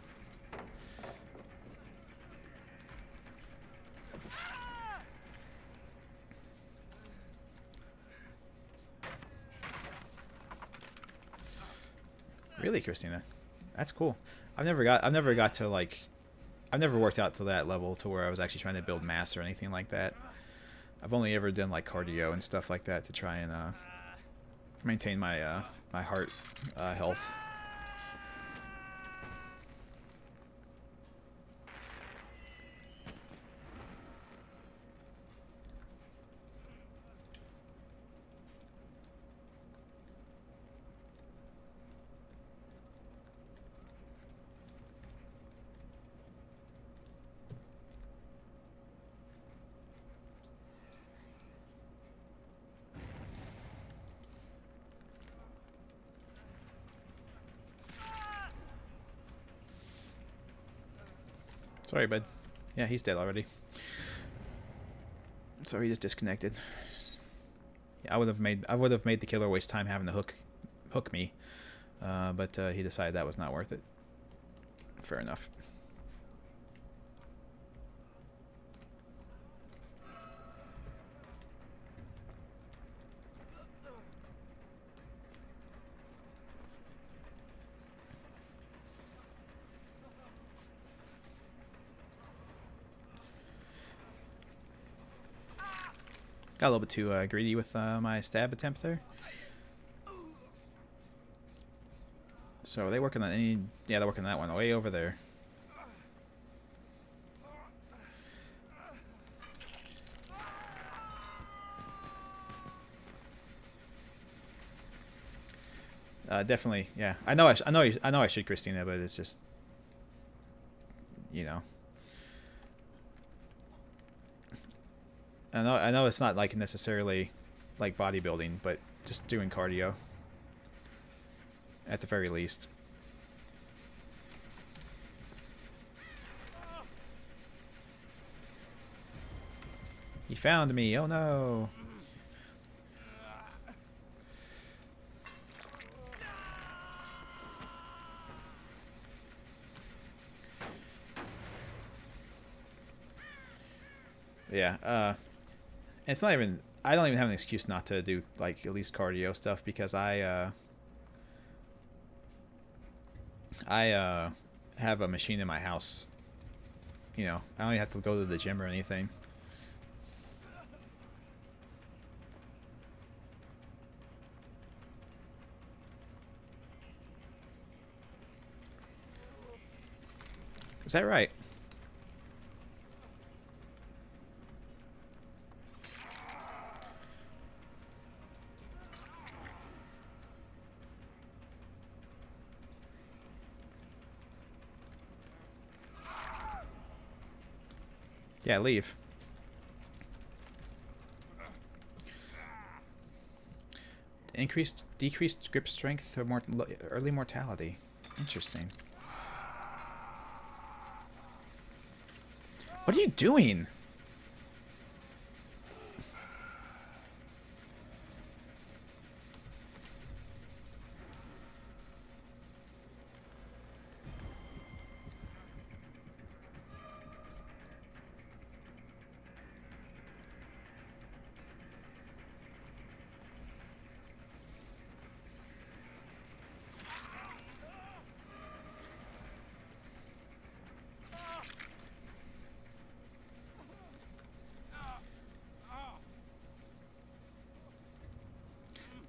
Really, Christina? That's cool. I've never got to like, I've never worked out to that level to where I was actually trying to build mass or anything like that. I've only ever done like cardio and stuff like that to try and maintain my my heart health. Sorry, bud. Yeah, he's dead already. So he just disconnected. Yeah, I would have made the killer waste time having to hook me, but he decided that was not worth it. Fair enough. Got a little bit too greedy with my stab attempt there. So are they working on any... Yeah, they're working on that one way over there. Definitely, yeah. I know I should Christina, but it's just, you know. I know it's not like necessarily like bodybuilding, but just doing cardio at the very least. He found me. Oh no. Yeah, it's not even... I don't even have an excuse not to do, like, at least cardio stuff, because I have a machine in my house. You know, I don't even have to go to the gym or anything. Is that right? Yeah, leave. Decreased grip strength or early mortality. Interesting. What are you doing?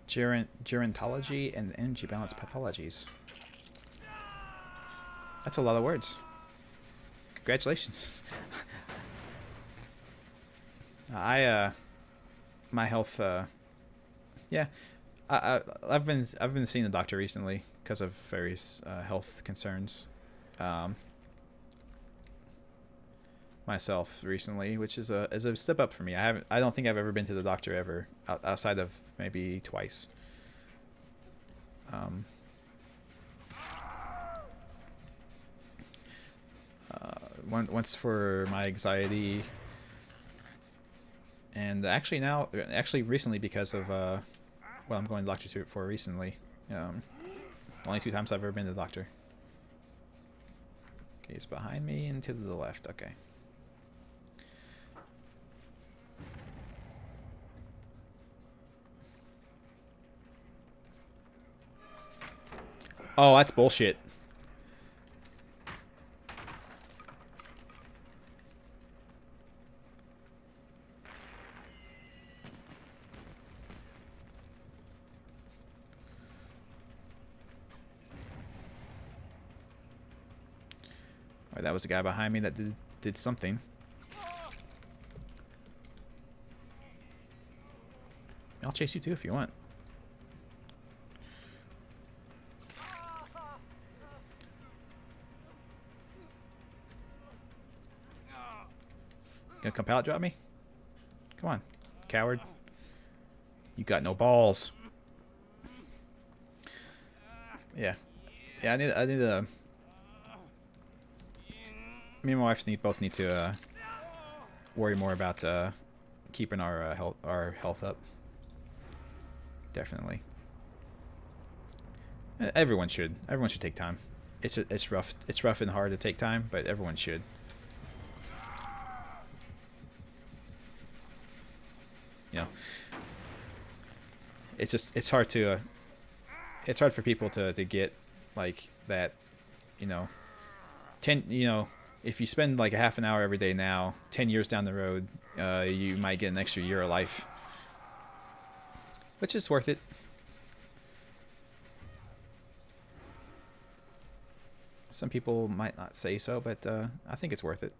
Gerontology and energy balance pathologies. That's a lot of words. Congratulations. My health, yeah, I've been seeing the doctor recently because of various health concerns, myself recently, which is a step up for me. I don't think I've ever been to the doctor ever outside of maybe twice. Once for my anxiety, and actually recently because of well, I'm going to the doctor for recently. Only 2 times I've ever been to the doctor. Okay, he's behind me and to the left. Okay. Oh, that's bullshit. Or that was the guy behind me that did something. I'll chase you too if you want. Gonna come pallet drop me? Come on, coward. You got no balls. Yeah. Yeah, I need a... Me and my wife both need to worry more about keeping our health up. Definitely. Everyone should. Everyone should take time. It's rough. It's rough and hard to take time, but everyone should. You know, it's hard to it's hard for people to get like that, you know, if you spend like a half an hour every day now, 10 years down the road, you might get an extra year of life, which is worth it. Some people might not say so, but I think it's worth it.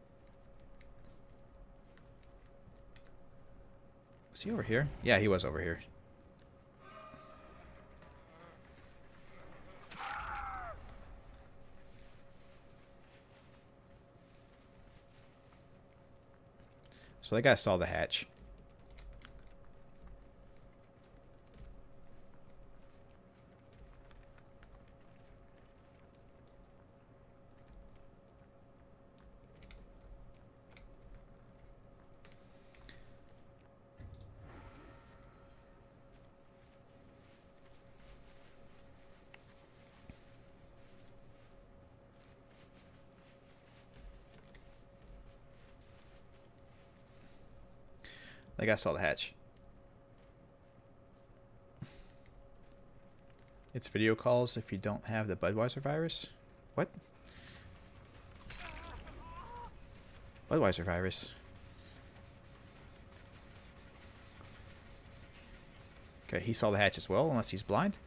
Was he over here? Yeah, he was over here. So that guy saw the hatch. That guy saw the hatch. It's video calls if you don't have the Budweiser virus. What? Budweiser virus. Okay, he saw the hatch as well, unless he's blind.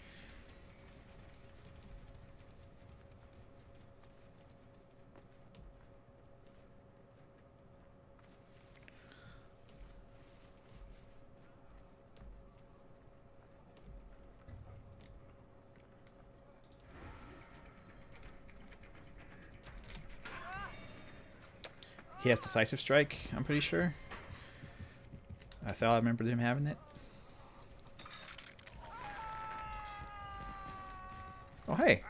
He has Decisive Strike, I'm pretty sure. I thought I remembered him having it. Oh, hey.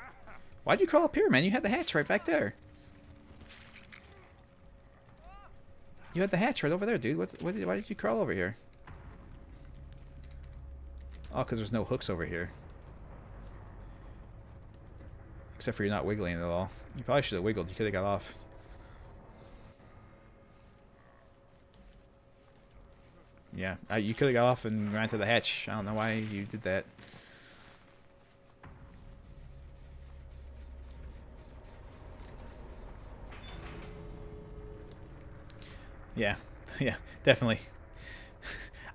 Why'd you crawl up here, man? You had the hatch right back there. You had the hatch right over there, dude. Why did you crawl over here? Oh, because there's no hooks over here. Except for you're not wiggling at all. You probably should have wiggled. You could have got off. Yeah, you could have got off and ran to the hatch. I don't know why you did that. Yeah, yeah, definitely.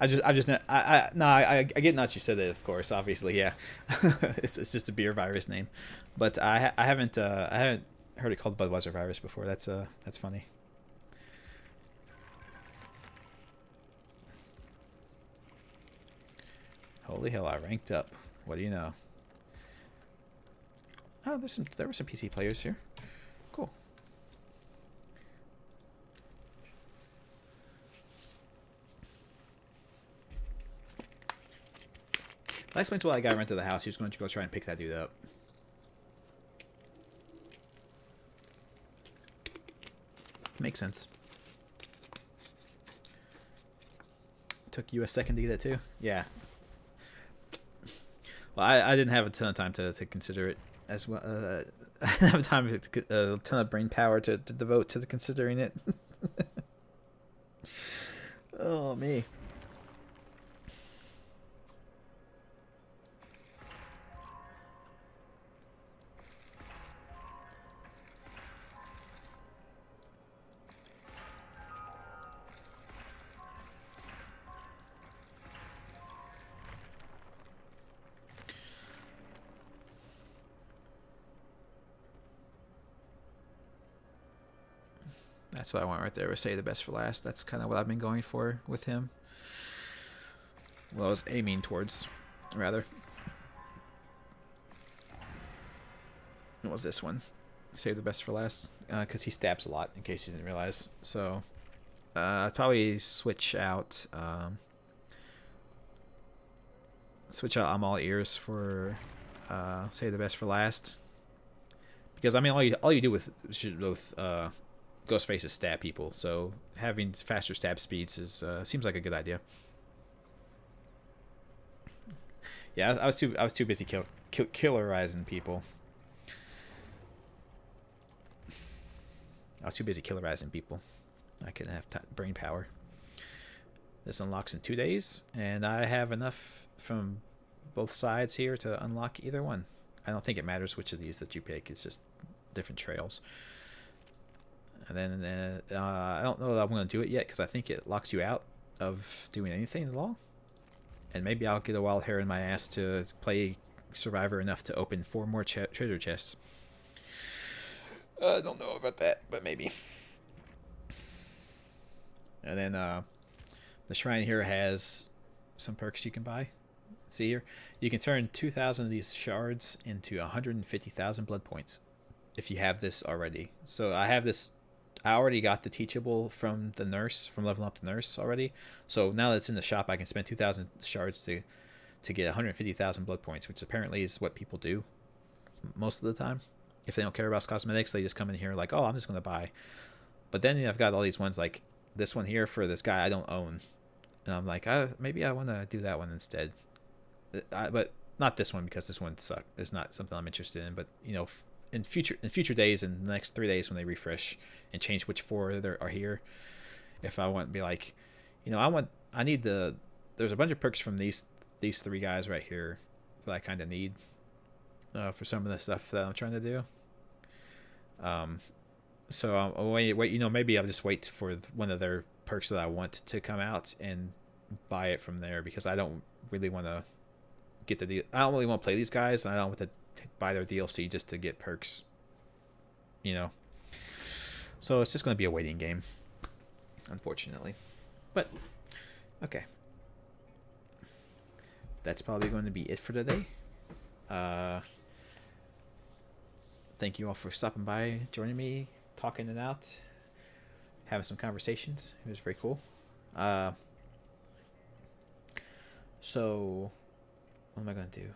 I get nuts. You said it, of course. Obviously, yeah. it's just a beer virus name, but I haven't heard it called Budweiser virus before. That's funny. Holy hell! I ranked up. What do you know? Oh, there were some PC players here. Cool. I explained to that guy rented the house. He was going to go try and pick that dude up. Makes sense. Took you a second to get it too? Yeah. Well, I didn't have a ton of time to consider it as well. I didn't have time a ton of brain power to devote to considering it. Oh, me. That's what I want right there. Say the best for last. That's kind of what I've been going for with him. Well, I was aiming towards, rather. What was this one? Save the best for last, because he stabs a lot, in case you didn't realize. So, I'd probably switch out I'm all ears for save the best for last. Because I mean, all you do with Ghostface is stab people, so having faster stab speeds is seems like a good idea. Yeah, I was too busy killerizing people. I was too busy killerizing people. I couldn't have brain power. This unlocks in 2 days, and I have enough from both sides here to unlock either one. I don't think it matters which of these that you pick. It's just different trails. And then I don't know that I'm going to do it yet because I think it locks you out of doing anything at all. And maybe I'll get a wild hair in my ass to play Survivor enough to open 4 more treasure chests. I don't know about that, but maybe. And then the shrine here has some perks you can buy. See here? You can turn 2,000 of these shards into 150,000 blood points if you have this already. So I have this. I already got the teachable from the nurse, from leveling up the nurse already. So now that it's in the shop, I can spend 2,000 shards to get 150,000 blood points, which apparently is what people do most of the time. If they don't care about cosmetics, they just come in here like, oh, I'm just going to buy. But then I've got all these ones like this one here for this guy I don't own. And I'm like, maybe I want to do that one instead. But not this one because this one is not something I'm interested in. But, you know, in future days, in the next 3 days when they refresh and change which 4 there are here, if I want to be like, you know, there's a bunch of perks from these 3 guys right here that I kind of need. For some of the stuff that I'm trying to do. So I'll wait, you know, maybe I'll just wait for one of their perks that I want to come out and buy it from there because I don't really want to get the deal. I don't really want to play these guys, and I don't want to buy their DLC just to get perks, you know. So it's just going to be a waiting game, unfortunately. But, okay. That's probably going to be it for today. Thank you all for stopping by, joining me, talking it out, having some conversations. It was very cool. So, what am I going to do?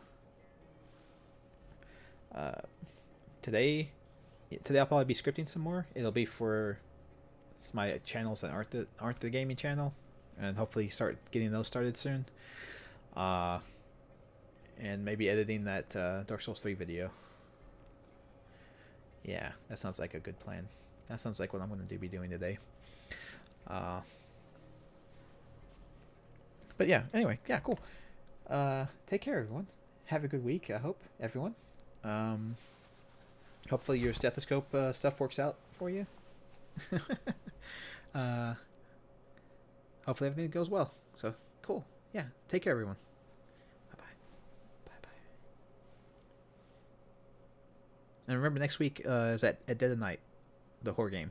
Today I'll probably be scripting some more. It'll be for my channels that aren't the gaming channel, and hopefully start getting those started soon. And maybe editing that Dark Souls 3 video. Yeah, that sounds like a good plan. That sounds like what I'm going to be doing today. But yeah, anyway, yeah, cool. Take care, everyone. Have a good week, I hope, everyone. Hopefully your stethoscope stuff works out for you. Hopefully everything goes well. So, cool. Yeah, take care, everyone. And remember, next week is at Dead of Night, the horror game.